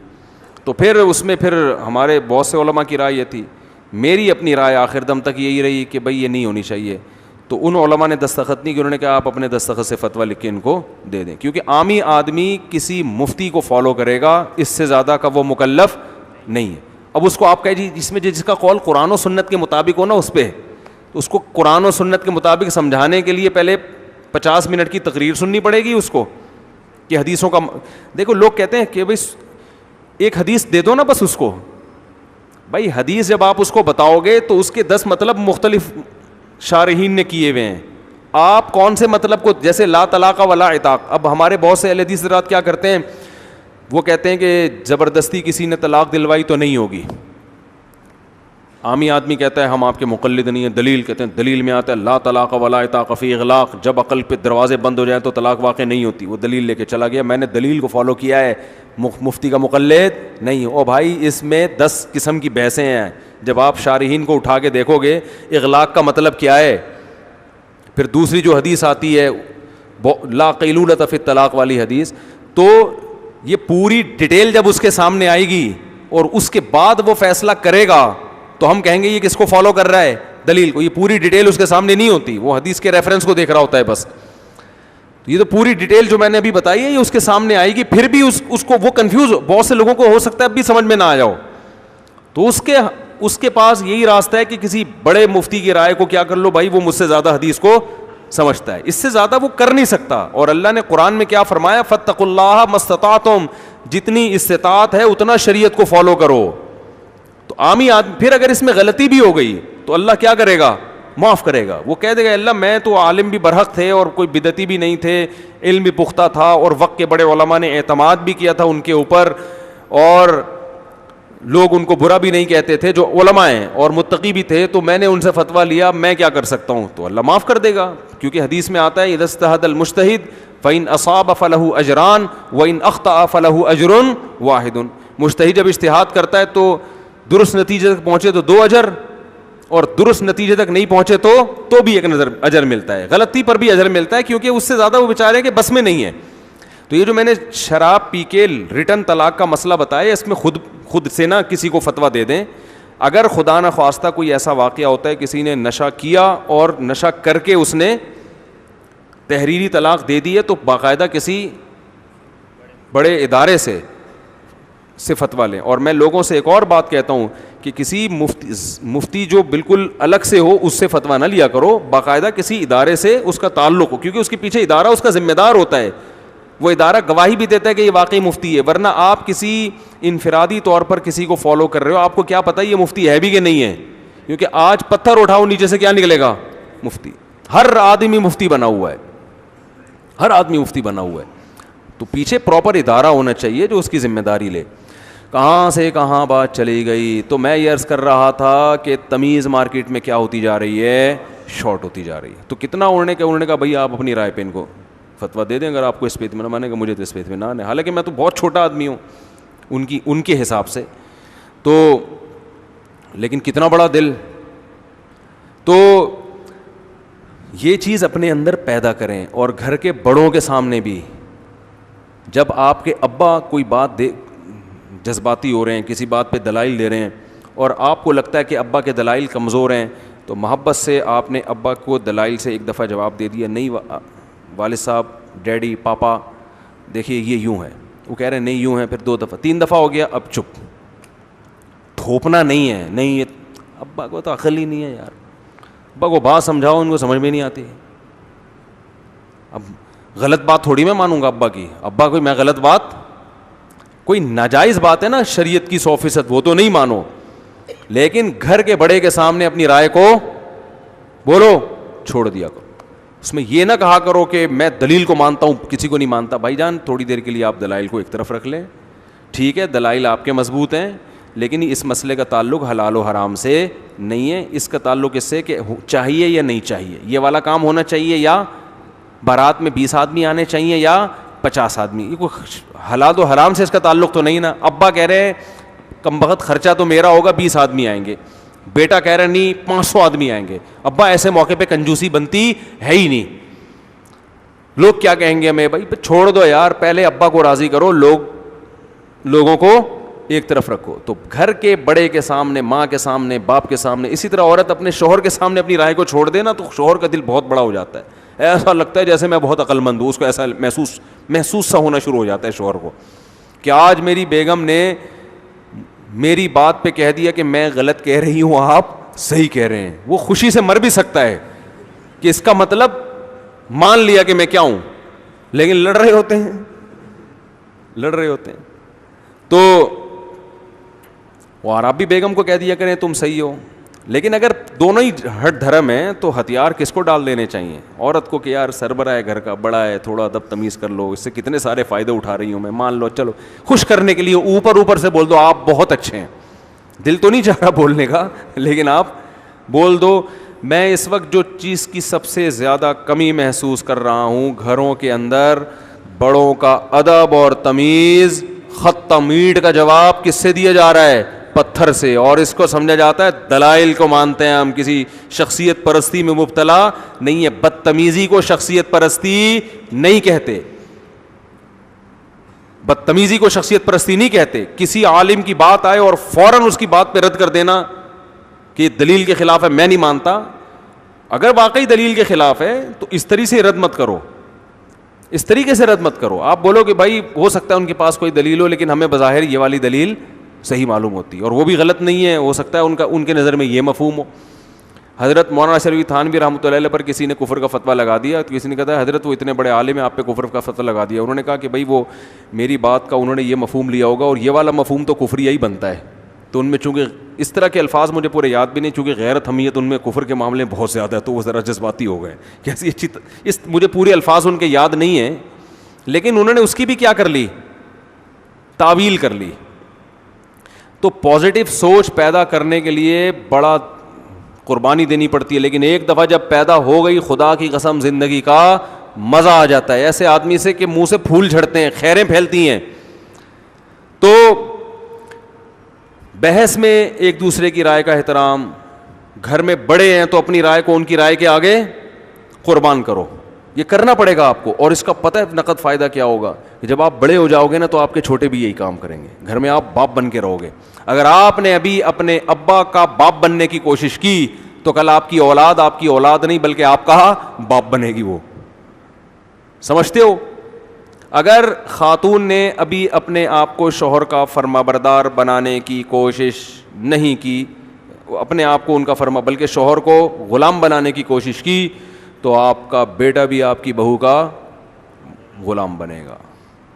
تو پھر اس میں پھر ہمارے بہت سے علماء کی رائے یہ تھی, میری اپنی رائے آخر دم تک یہی رہی کہ بھائی یہ نہیں ہونی چاہیے. تو ان علماء نے دستخط نہیں کی, انہوں نے کہا آپ اپنے دستخط سے فتویٰ لکھ کے ان کو دے دیں, کیونکہ عامی آدمی کسی مفتی کو فالو کرے گا, اس سے زیادہ کا وہ مکلف نہیں ہے. اب اس کو آپ کہہ جی جس میں جس کا قول قرآن و سنت کے مطابق ہو نا اس پہ, تو اس کو قرآن و سنت کے مطابق سمجھانے کے لیے پہلے 50 منٹ کی تقریر سننی پڑے گی اس کو کہ حدیثوں کا. دیکھو لوگ کہتے ہیں کہ بھائی ایک حدیث دے دو نا بس اس کو. بھائی حدیث جب آپ اس کو بتاؤ گے تو اس کے 10 مطلب مختلف شارحین نے کیے ہوئے ہیں. آپ کون سے مطلب کو, جیسے لا طلاق ولا عتاق, اب ہمارے بہت سے اہل حدیث حضرات کیا کرتے ہیں, وہ کہتے ہیں کہ زبردستی کسی نے طلاق دلوائی تو نہیں ہوگی. عامی آدمی کہتا ہے ہم آپ کے مقلد نہیں ہیں, دلیل کہتے ہیں دلیل میں آتا ہے لا طلاق ولا عتاق فی اغلاق, جب عقل پہ دروازے بند ہو جائے تو طلاق واقع نہیں ہوتی. وہ دلیل لے کے چلا گیا, میں نے دلیل کو فالو کیا ہے, مفتی کا مقلد نہیں. او بھائی اس میں 10 قسم کی بحثیں ہیں. جب آپ شارحین کو اٹھا کے دیکھو گے اغلاق کا مطلب کیا ہے, پھر دوسری جو حدیث آتی ہے لا قیلولۃ فی الطلاق والی حدیث, تو یہ پوری ڈیٹیل جب اس کے سامنے آئے گی اور اس کے بعد وہ فیصلہ کرے گا تو ہم کہیں گے یہ کس کو فالو کر رہا ہے, دلیل کو. یہ پوری ڈیٹیل اس کے سامنے نہیں ہوتی, وہ حدیث کے ریفرنس کو دیکھ رہا ہوتا ہے بس. تو یہ تو پوری ڈیٹیل جو میں نے ابھی بتائی ہے یہ اس کے سامنے آئے گی, پھر بھی اس کو وہ کنفیوز, بہت سے لوگوں کو ہو سکتا ہے اب بھی سمجھ میں نہ آ جاؤ, تو اس کے پاس یہی راستہ ہے کہ کسی بڑے مفتی کی رائے کو کیا کر لو, بھائی وہ مجھ سے زیادہ حدیث کو سمجھتا ہے, اس سے زیادہ وہ کر نہیں سکتا. اور اللہ نے قرآن میں کیا فرمایا, فاتقوا اللہ ما استطعتم, جتنی استطاعت ہے اتنا شریعت کو فالو کرو. تو عامی آدمی پھر اگر اس میں غلطی بھی ہو گئی تو اللہ کیا کرے گا, معاف کرے گا. وہ کہہ دے گا اللہ میں تو عالم بھی برحق تھے اور کوئی بدعتی بھی نہیں تھے, علم بھی پختہ تھا, اور وقت کے بڑے علماء نے اعتماد بھی کیا تھا ان کے اوپر, اور لوگ ان کو برا بھی نہیں کہتے تھے جو علماء ہیں, اور متقی بھی تھے, تو میں نے ان سے فتویٰ لیا, میں کیا کر سکتا ہوں. تو اللہ معاف کر دے گا, کیونکہ حدیث میں آتا ہے اذا اجتہد المجتہد فإن أصاب فله أجران وإن أخطأ فله أجر واحد. مجتہد جب اجتہاد کرتا ہے تو درست نتیجے تک پہنچے تو 2 اجر, اور درست نتیجے تک نہیں پہنچے تو بھی ایک اجر ملتا ہے, غلطی پر بھی اجر ملتا ہے, کیونکہ اس سے زیادہ وہ بیچارے کے بس میں نہیں ہے. تو یہ جو میں نے شراب پی کے ریٹن طلاق کا مسئلہ بتایا, اس میں خود سے نہ کسی کو فتویٰ دے دیں. اگر خدا نہ خواستہ کوئی ایسا واقعہ ہوتا ہے کسی نے نشہ کیا اور نشہ کر کے اس نے تحریری طلاق دے دی ہے, تو باقاعدہ کسی بڑے ادارے سے فتویٰ لیں. اور میں لوگوں سے ایک اور بات کہتا ہوں کہ کسی مفتی جو بالکل الگ سے ہو اس سے فتویٰ نہ لیا کرو, باقاعدہ کسی ادارے سے اس کا تعلق ہو, کیونکہ اس کے پیچھے ادارہ اس کا ذمہ دار ہوتا ہے, وہ ادارہ گواہی بھی دیتا ہے کہ یہ واقعی مفتی ہے. ورنہ آپ کسی انفرادی طور پر کسی کو فالو کر رہے ہو, آپ کو کیا پتہ یہ مفتی ہے بھی کہ نہیں ہے, کیونکہ آج پتھر اٹھاؤ نیچے سے کیا نکلے گا, مفتی. ہر آدمی مفتی بنا ہوا ہے, ہر آدمی مفتی بنا ہوا ہے. تو پیچھے پراپر ادارہ ہونا چاہیے جو اس کی ذمہ داری لے. کہاں سے کہاں بات چلی گئی, تو میں یہ عرض کر رہا تھا کہ تمیز مارکیٹ میں کیا ہوتی جا رہی ہے, شارٹ ہوتی جا رہی ہے. تو کتنا اڑنے کا, انہوں نے کہا بھائی آپ اپنی رائے پہ ان کو فتویٰ دے دیں اگر آپ کو اس پہ اطمینان, مانے گا مجھے تو اس پہ اطمینان ہے, حالانکہ میں تو بہت چھوٹا آدمی ہوں ان کے حساب سے, تو لیکن کتنا بڑا دل. تو یہ چیز اپنے اندر پیدا کریں, اور گھر کے بڑوں کے سامنے بھی, جب آپ کے ابا کوئی بات جذباتی ہو رہے ہیں, کسی بات پہ دلائل دے رہے ہیں, اور آپ کو لگتا ہے کہ ابا کے دلائل کمزور ہیں, تو محبت سے آپ نے ابا کو دلائل سے ایک دفعہ جواب دے دیا, نہیں والد صاحب, ڈیڈی, پاپا دیکھیے یہ یوں ہے, وہ کہہ رہے ہیں نہیں یوں ہے, پھر 2 دفعہ 3 دفعہ ہو گیا, اب چپ, تھوپنا نہیں ہے, نہیں یہ ابا کو تو عقل ہی نہیں ہے یار, ابا کو بات سمجھاؤ ان کو سمجھ میں نہیں آتی. اب غلط بات تھوڑی میں مانوں گا ابا کی, ابا کوئی میں غلط بات, کوئی ناجائز بات ہے نا شریعت کی 100%, وہ تو نہیں مانو, لیکن گھر کے بڑے کے سامنے اپنی رائے کو بولو, چھوڑ دیا کرو. اس میں یہ نہ کہا کرو کہ میں دلیل کو مانتا ہوں کسی کو نہیں مانتا. بھائی جان تھوڑی دیر کے لیے آپ دلائل کو ایک طرف رکھ لیں, ٹھیک ہے دلائل آپ کے مضبوط ہیں, لیکن اس مسئلے کا تعلق حلال و حرام سے نہیں ہے, اس کا تعلق اس سے کہ چاہیے یا نہیں چاہیے, یہ والا کام ہونا چاہیے, یا بارات میں 20 آدمی آنے چاہیے یا 50 آدمی, یہ کوئی حلال و حرام سے اس کا تعلق تو نہیں نا. ابا کہہ رہے ہیں کم بخت خرچہ تو میرا ہوگا, 20 آدمی آئیں گے, بیٹا کہہ رہا نہیں 500 آدمی آئیں گے. ابا ایسے موقع پہ کنجوسی بنتی ہے ہی نہیں. لوگ کیا کہیں گے ہمیں, بھائی چھوڑ دو یار, پہلے ابا کو راضی کرو, لوگوں کو ایک طرف رکھو. تو گھر کے بڑے کے سامنے, ماں کے سامنے, باپ کے سامنے, اسی طرح عورت اپنے شوہر کے سامنے اپنی رائے کو چھوڑ دے نا, تو شوہر کا دل بہت بڑا ہو جاتا ہے, ایسا لگتا ہے جیسے میں بہت عقل مند ہوں, اس کو ایسا محسوس سا ہونا شروع ہو جاتا ہے شوہر کو, کہ آج میری بیگم نے میری بات پہ کہہ دیا کہ میں غلط کہہ رہی ہوں, آپ صحیح کہہ رہے ہیں. وہ خوشی سے مر بھی سکتا ہے کہ اس کا مطلب مان لیا کہ میں کیا ہوں, لیکن لڑ رہے ہوتے ہیں. تو اور آپ بھی بیگم کو کہہ دیا کریں تم صحیح ہو, لیکن اگر دونوں ہی ہٹ دھرم ہیں تو ہتھیار کس کو ڈال دینے چاہیے, عورت کو کہ یار سربراہ ہے گھر کا, بڑا ہے, تھوڑا ادب تمیز کر لو, اس سے کتنے سارے فائدے اٹھا رہی ہوں میں, مان لو, چلو خوش کرنے کے لیے اوپر سے بول دو آپ بہت اچھے ہیں, دل تو نہیں چاہ رہا بولنے کا, لیکن آپ بول دو. میں اس وقت جو چیز کی سب سے زیادہ کمی محسوس کر رہا ہوں گھروں کے اندر, بڑوں کا ادب اور تمیز, خط میٹ کا جواب کس سے دیا جا رہا ہے, پتھر سے, اور اس کو سمجھا جاتا ہے دلائل کو مانتے ہیں ہم, کسی شخصیت پرستی میں مبتلا نہیں ہے. بدتمیزی کو شخصیت پرستی نہیں کہتے, بدتمیزی کو شخصیت پرستی نہیں کہتے. کسی عالم کی بات آئے اور فوراً اس کی بات پہ رد کر دینا کہ دلیل کے خلاف ہے, میں نہیں مانتا. اگر واقعی دلیل کے خلاف ہے تو اس طریقے سے رد مت کرو, اس طریقے سے رد مت کرو. آپ بولو کہ بھائی ہو سکتا ہے ان کے پاس کوئی دلیل ہو, لیکن ہمیں بظاہر یہ والی دلیل صحیح معلوم ہوتی ہے, اور وہ بھی غلط نہیں ہے, ہو سکتا ہے ان کے نظر میں یہ مفہوم ہو. حضرت مولانا شریف تھانوی رحمۃ اللہ علیہ پر کسی نے کفر کا فتویٰ لگا دیا, تو کسی نے کہا حضرت وہ اتنے بڑے عالم ہیں, آپ پہ کفر کا فتویٰ لگا دیا. انہوں نے کہا کہ بھائی وہ میری بات کا انہوں نے یہ مفہوم لیا ہوگا, اور یہ والا مفہوم تو کفریہ ہی بنتا ہے, تو ان میں چونکہ اس طرح کے الفاظ مجھے پورے یاد بھی نہیں, چونکہ غیرت حمیت ان میں کفر کے معاملے میں بہت زیادہ ہے, تو وہ ذرا جذباتی ہو گئے. کیسی اچھی مجھے پورے الفاظ ان کے یاد نہیں ہیں, لیکن انہوں نے اس کی بھی کیا کر لی, تعویل کر لی. تو پازیٹیو سوچ پیدا کرنے کے لیے بڑا قربانی دینی پڑتی ہے, لیکن ایک دفعہ جب پیدا ہو گئی, خدا کی قسم زندگی کا مزہ آ جاتا ہے. ایسے آدمی سے کہ منہ سے پھول جھڑتے ہیں, خیریں پھیلتی ہیں. تو بحث میں ایک دوسرے کی رائے کا احترام, گھر میں بڑے ہیں تو اپنی رائے کو ان کی رائے کے آگے قربان کرو, یہ کرنا پڑے گا آپ کو. اور اس کا پتہ ہے نقد فائدہ کیا ہوگا, کہ جب آپ بڑے ہو جاؤ گے نا تو آپ کے چھوٹے بھی یہی کام کریں گے, گھر میں آپ باپ بن کے رہو گے. اگر آپ نے ابھی اپنے ابا کا باپ بننے کی کوشش کی تو کل آپ کی اولاد نہیں بلکہ آپ کا باپ بنے گی. وہ سمجھتے ہو, اگر خاتون نے ابھی اپنے آپ کو شوہر کا فرما بردار بنانے کی کوشش نہیں کی, اپنے آپ کو ان کا فرما بلکہ شوہر کو غلام بنانے کی کوشش کی, تو آپ کا بیٹا بھی آپ کی بہو کا غلام بنے گا.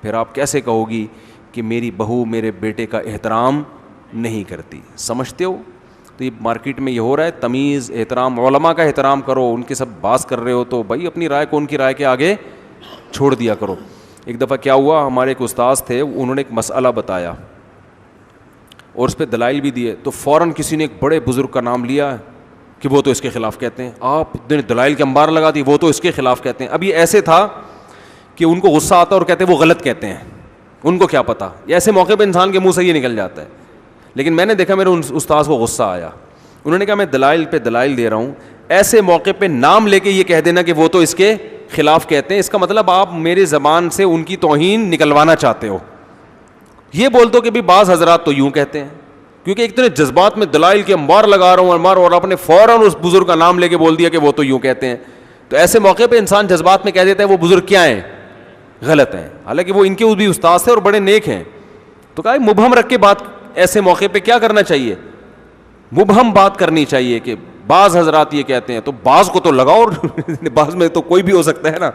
پھر آپ کیسے کہو گی کہ میری بہو میرے بیٹے کا احترام نہیں کرتی؟ سمجھتے ہو؟ تو یہ مارکیٹ میں یہ ہو رہا ہے, تمیز, احترام, علماء کا احترام کرو, ان کے سب باز کر رہے ہو تو بھائی اپنی رائے کو ان کی رائے کے آگے چھوڑ دیا کرو. ایک دفعہ کیا ہوا, ہمارے ایک استاذ تھے, انہوں نے ایک مسئلہ بتایا اور اس پہ دلائل بھی دیے, تو فوراً کسی نے ایک بڑے بزرگ کا نام لیا کہ وہ تو اس کے خلاف کہتے ہیں. آپ نے دلائل کے انبار لگا دی, وہ تو اس کے خلاف کہتے ہیں. اب یہ ایسے تھا کہ ان کو غصہ آتا اور کہتے ہیں وہ غلط کہتے ہیں, ان کو کیا پتا. ایسے موقع پہ انسان کے منہ سے یہ نکل جاتا ہے. لیکن میں نے دیکھا میرے ان استاذ کو غصہ آیا, انہوں نے کہا میں دلائل پہ دلائل دے رہا ہوں, ایسے موقع پہ نام لے کے یہ کہہ دینا کہ وہ تو اس کے خلاف کہتے ہیں, اس کا مطلب آپ میرے زبان سے ان کی توہین نکلوانا چاہتے ہو. یہ بول دو کہ بھی بعض حضرات تو یوں کہتے ہیں, کیونکہ ایک طرح جذبات میں دلائل کے انبار لگا رہا ہوں اور آپ نے فوراً اس بزرگ کا نام لے کے بول دیا کہ وہ تو یوں کہتے ہیں. تو ایسے موقع پہ انسان جذبات میں کہہ دیتا ہے وہ بزرگ کیا ہیں, غلط ہیں, حالانکہ وہ ان کے بھی استاد تھے اور بڑے نیک ہیں. تو کہا مبہم رکھ کے بات, ایسے موقع پہ کیا کرنا چاہیے, مبہم بات کرنی چاہیے کہ بعض حضرات یہ کہتے ہیں, تو بعض کو تو لگاؤ, بعض میں تو کوئی بھی ہو سکتا ہے نا.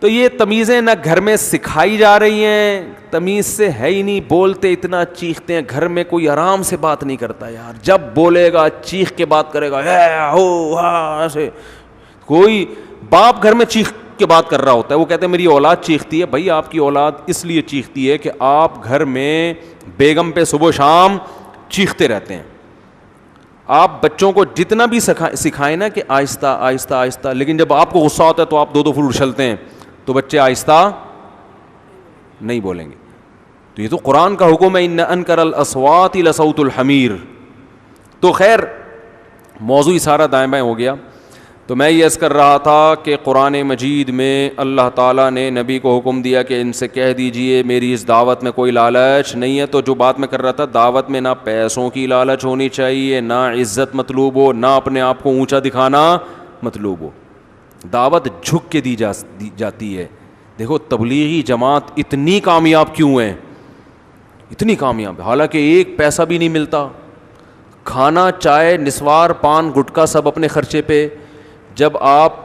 تو یہ تمیزیں نہ گھر میں سکھائی جا رہی ہیں, تمیز سے ہے ہی نہیں, بولتے اتنا چیختے ہیں, گھر میں کوئی آرام سے بات نہیں کرتا یار, جب بولے گا چیخ کے بات کرے گا, ایسے. کوئی باپ گھر میں چیخ کے بات کر رہا ہوتا ہے, وہ کہتے ہیں میری اولاد چیختی ہے. بھائی آپ کی اولاد اس لیے چیختی ہے کہ آپ گھر میں بیگم پہ صبح شام چیختے رہتے ہیں. آپ بچوں کو جتنا بھی سکھائیں نا کہ آہستہ آہستہ آہستہ, لیکن جب آپ کو غصہ ہوتا ہے تو آپ دو فٹ اچھلتے ہیں, تو بچے آہستہ نہیں بولیں گے. تو یہ تو قرآن کا حکم ہے, ان انکر الاصوات لصوت الحمیر. تو خیر موضوع سارا دائیں بائیں ہو گیا. تو میں یہ عرض کر رہا تھا کہ قرآن مجید میں اللہ تعالیٰ نے نبی کو حکم دیا کہ ان سے کہہ دیجئے میری اس دعوت میں کوئی لالچ نہیں ہے. تو جو بات میں کر رہا تھا, دعوت میں نہ پیسوں کی لالچ ہونی چاہیے, نہ عزت مطلوب ہو, نہ اپنے آپ کو اونچا دکھانا مطلوب ہو. دعوت جھک کے دی جاتی ہے. دیکھو تبلیغی جماعت اتنی کامیاب کیوں ہے, اتنی کامیاب, حالانکہ ایک پیسہ بھی نہیں ملتا, کھانا چائے نسوار پان گٹکا سب اپنے خرچے پہ. جب آپ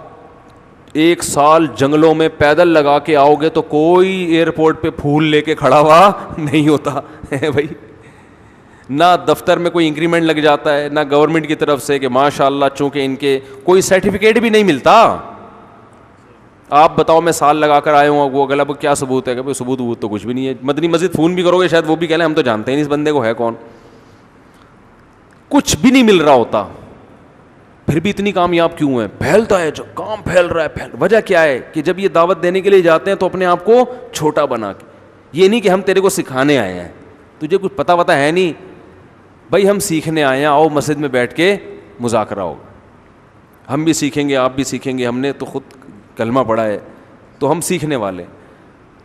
ایک سال جنگلوں میں پیدل لگا کے آؤ گے تو کوئی ایئرپورٹ پہ پھول لے کے کھڑا ہوا نہیں ہوتا ہے بھائی. نہ دفتر میں کوئی انکریمنٹ لگ جاتا ہے, نہ گورنمنٹ کی طرف سے کہ ماشاء اللہ, چونکہ ان کے کوئی سرٹیفکیٹ بھی نہیں ملتا. آپ بتاؤ میں سال لگا کر آئے ہوں, وہ اگلا کیا ثبوت ہے, کہ ثبوت تو کچھ بھی نہیں ہے. مدنی مسجد فون بھی کرو گے شاید وہ بھی کہہ لیں ہم تو جانتے ہیں نہیں اس بندے کو ہے کون. کچھ بھی نہیں مل رہا ہوتا, پھر بھی اتنی کامیاب کیوں ہے, پھیلتا ہے جو کام پھیل رہا ہے. وجہ کیا ہے کہ جب یہ دعوت دینے کے لیے جاتے ہیں تو اپنے آپ کو چھوٹا بنا کے, یہ نہیں کہ ہم تیرے کو سکھانے آئے ہیں, تجھے کچھ پتہ وتا ہے نہیں بھائی, ہم سیکھنے آئے ہیں, آؤ مسجد میں بیٹھ کے مذاکرہ ہوگا, ہم بھی سیکھیں گے آپ بھی سیکھیں گے, ہم نے تو خود کلمہ پڑھا ہے تو ہم سیکھنے والے.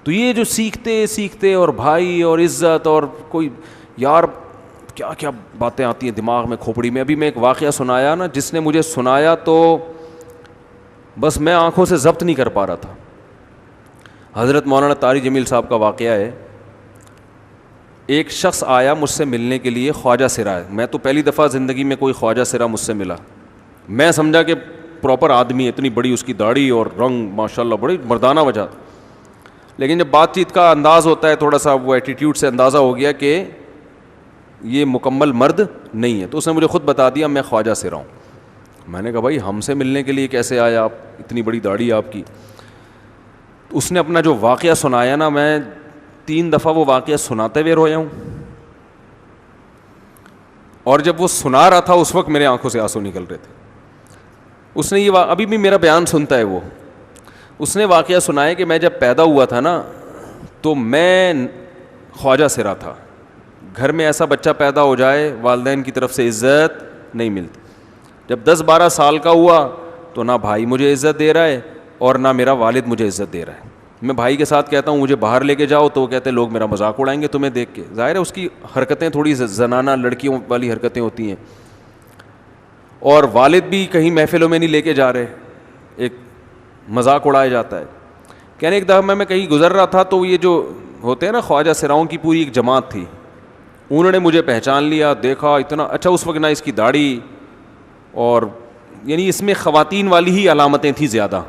تو یہ جو سیکھتے سیکھتے اور بھائی اور عزت اور کوئی یار کیا کیا باتیں آتی ہیں دماغ میں کھوپڑی میں. ابھی میں ایک واقعہ سنایا نا, جس نے مجھے سنایا تو بس میں آنکھوں سے ضبط نہیں کر پا رہا تھا. حضرت مولانا طارق جمیل صاحب کا واقعہ ہے. ایک شخص آیا مجھ سے ملنے کے لیے, خواجہ سرا ہے. میں تو پہلی دفعہ زندگی میں کوئی خواجہ سرا مجھ سے ملا. میں سمجھا کہ پراپر آدمی ہے, اتنی بڑی اس کی داڑھی اور رنگ ماشاءاللہ بڑی مردانہ وجہ. لیکن جب بات چیت کا انداز ہوتا ہے تھوڑا سا, وہ ایٹیٹیوڈ سے اندازہ ہو گیا کہ یہ مکمل مرد نہیں ہے. تو اس نے مجھے خود بتا دیا میں خواجہ سرا ہوں. میں نے کہا بھائی ہم سے ملنے کے لیے کیسے آیا آپ, اتنی بڑی داڑھی آپ کی. اس نے اپنا جو واقعہ سنایا نا, میں 3 دفعہ وہ واقعہ سناتے ہوئے رویا ہوں, اور جب وہ سنا رہا تھا اس وقت میرے آنکھوں سے آنسو نکل رہے تھے. اس نے یہ ابھی بھی میرا بیان سنتا ہے وہ. اس نے واقعہ سنایا کہ میں جب پیدا ہوا تھا نا تو میں خواجہ سرا تھا. گھر میں ایسا بچہ پیدا ہو جائے والدین کی طرف سے عزت نہیں ملتی. جب 10-12 سال کا ہوا تو نہ بھائی مجھے عزت دے رہا ہے اور نہ میرا والد مجھے عزت دے رہا ہے. میں بھائی کے ساتھ کہتا ہوں مجھے باہر لے کے جاؤ تو وہ کہتے ہیں لوگ میرا مذاق اڑائیں گے تمہیں دیکھ کے. ظاہر ہے اس کی حرکتیں تھوڑی زنانہ لڑکیوں والی حرکتیں ہوتی ہیں, اور والد بھی کہیں محفلوں میں نہیں لے کے جا رہے, ایک مذاق اڑایا جاتا ہے. کہنے ایک دفعہ میں کہیں گزر رہا تھا تو یہ جو ہوتے ہیں نا خواجہ سراؤں کی پوری ایک جماعت تھی, انہوں نے مجھے پہچان لیا, دیکھا اتنا اچھا, اس وقت نہ اس کی داڑھی اور یعنی اس میں خواتین والی ہی علامتیں تھیں زیادہ,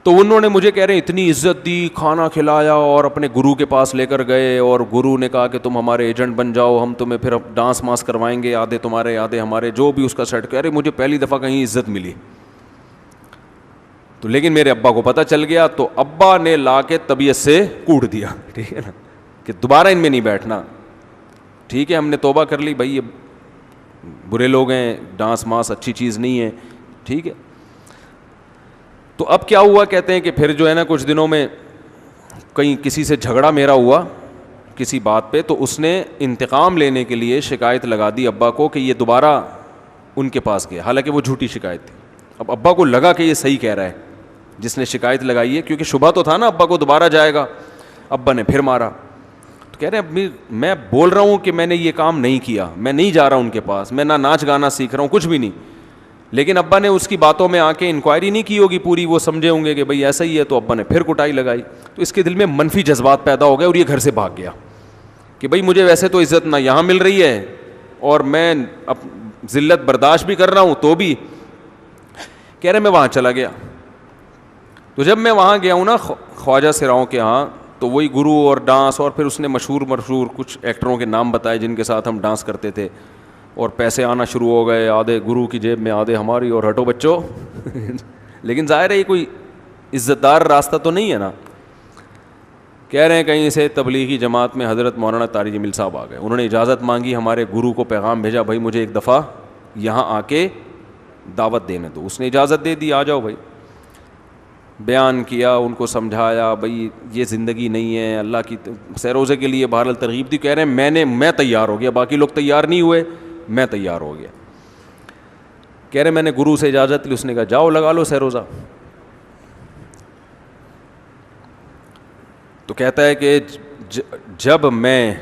تو انہوں نے مجھے کہہ رہے ہیں اتنی عزت دی, کھانا کھلایا اور اپنے گرو کے پاس لے کر گئے, اور گرو نے کہا کہ تم ہمارے ایجنٹ بن جاؤ, ہم تمہیں پھر ڈانس ماس کروائیں گے, آدھے تمہارے آدھے ہمارے, جو بھی اس کا سیٹ. کہہ رہے مجھے پہلی دفعہ کہیں عزت ملی. تو لیکن میرے ابا کو پتہ چل گیا, تو ابا نے لا کے طبیعت سے کوٹ دیا, ٹھیک ہے نا, کہ دوبارہ ان میں نہیں بیٹھنا. ٹھیک ہے, ہم نے توبہ کر لی, بھائی یہ برے لوگ ہیں, ڈانس ماس اچھی چیز نہیں ہے, ٹھیک ہے. تو اب کیا ہوا, کہتے ہیں کہ پھر جو ہے نا کچھ دنوں میں کہیں کسی سے جھگڑا میرا ہوا کسی بات پہ, تو اس نے انتقام لینے کے لیے شکایت لگا دی ابا کو کہ یہ دوبارہ ان کے پاس گیا, حالانکہ وہ جھوٹی شکایت تھی. اب ابا کو لگا کہ یہ صحیح کہہ رہا ہے جس نے شکایت لگائی ہے, کیونکہ شبہ تو تھا نا ابا کو دوبارہ جائے گا. ابا نے پھر مارا. تو کہہ رہے ہیں میں بول رہا ہوں کہ میں نے یہ کام نہیں کیا, میں نہیں جا رہا ہوں ان کے پاس, میں نہ ناچ گانا سیکھ رہا ہوں, کچھ بھی نہیں. لیکن ابا نے اس کی باتوں میں آ کے انکوائری نہیں کی ہوگی پوری, وہ سمجھے ہوں گے کہ بھئی ایسا ہی ہے, تو ابا نے پھر کٹائی لگائی. تو اس کے دل میں منفی جذبات پیدا ہو گئے اور یہ گھر سے بھاگ گیا کہ بھئی مجھے ویسے تو عزت نہ یہاں مل رہی ہے اور میں ذلت برداشت بھی کر رہا ہوں, تو بھی کہہ رہے میں وہاں چلا گیا. تو جب میں وہاں گیا ہوں نا خواجہ سراؤں کے ہاں, تو وہی گرو اور ڈانس, اور پھر اس نے مشہور کچھ ایکٹروں کے نام بتائے جن کے ساتھ ہم ڈانس کرتے تھے, اور پیسے آنا شروع ہو گئے, آدھے گرو کی جیب میں آدھے ہماری, اور ہٹو بچوں. لیکن ظاہر ہے یہ کوئی عزت دار راستہ تو نہیں ہے نا. کہہ رہے ہیں کہیں سے تبلیغی جماعت میں حضرت مولانا طارق جمیل صاحب آ گئے, انہوں نے اجازت مانگی, ہمارے گرو کو پیغام بھیجا, بھائی مجھے ایک دفعہ یہاں آ کے دعوت دینے دو. اس نے اجازت دے دی, آ جاؤ بھائی. بیان کیا, ان کو سمجھایا, بھائی یہ زندگی نہیں ہے, اللہ کی سیروزے کے لیے بہرحال ترغیب دی. کہہ رہے ہیں میں تیار ہو گیا, باقی لوگ تیار نہیں ہوئے, میں تیار ہو گیا. کہہ رہے میں نے گرو سے اجازت لی, اس نے کہا جاؤ لگا لو سیروزہ. تو کہتا ہے کہ جب میں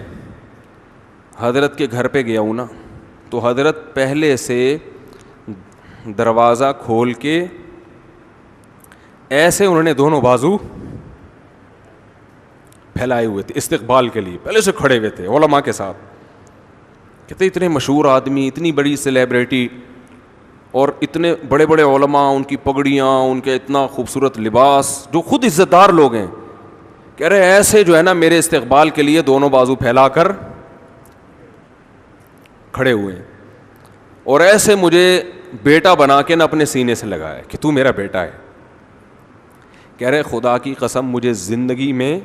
حضرت کے گھر پہ گیا ہوں نا, تو حضرت پہلے سے دروازہ کھول کے ایسے انہوں نے دونوں بازو پھیلائے ہوئے تھے استقبال کے لیے, پہلے سے کھڑے ہوئے تھے علماء کے ساتھ. کہتے اتنے مشہور آدمی, اتنی بڑی سیلیبریٹی, اور اتنے بڑے بڑے علماء, ان کی پگڑیاں, ان کے اتنا خوبصورت لباس, جو خود عزت دار لوگ ہیں. کہہ رہے ایسے جو ہے نا میرے استقبال کے لیے دونوں بازو پھیلا کر کھڑے ہوئے ہیں, اور ایسے مجھے بیٹا بنا کے نہ اپنے سینے سے لگایا کہ تو میرا بیٹا ہے. کہہ رہے خدا کی قسم مجھے زندگی میں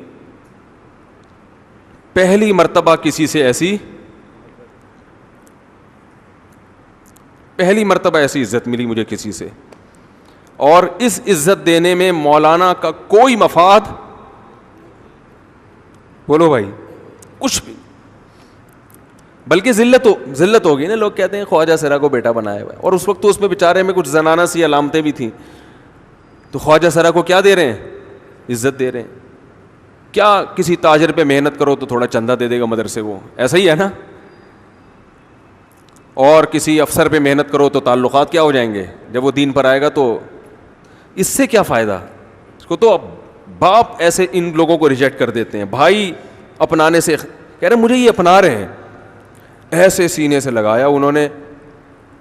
پہلی مرتبہ کسی سے پہلی مرتبہ ایسی عزت ملی مجھے کسی سے, اور اس عزت دینے میں مولانا کا کوئی مفاد, بولو بھائی, کچھ بھی, بلکہ ذلت ہوگی نا. لوگ کہتے ہیں خواجہ سرا کو بیٹا بنایا ہوا ہے, اور اس وقت تو اس میں بیچارے میں کچھ زنانہ سی علامتیں بھی تھیں. تو خواجہ سرا کو کیا دے رہے ہیں, عزت دے رہے ہیں. کیا کسی تاجر پہ محنت کرو تو تھوڑا چندہ دے دے گا مدرسے کو, ایسا ہی ہے نا. اور کسی افسر پہ محنت کرو تو تعلقات کیا ہو جائیں گے, جب وہ دین پر آئے گا تو اس سے کیا فائدہ. اس کو تو باپ ایسے ان لوگوں کو ریجیکٹ کر دیتے ہیں, بھائی اپنانے سے. کہہ رہے مجھے یہ اپنا رہے ہیں, ایسے سینے سے لگایا انہوں نے,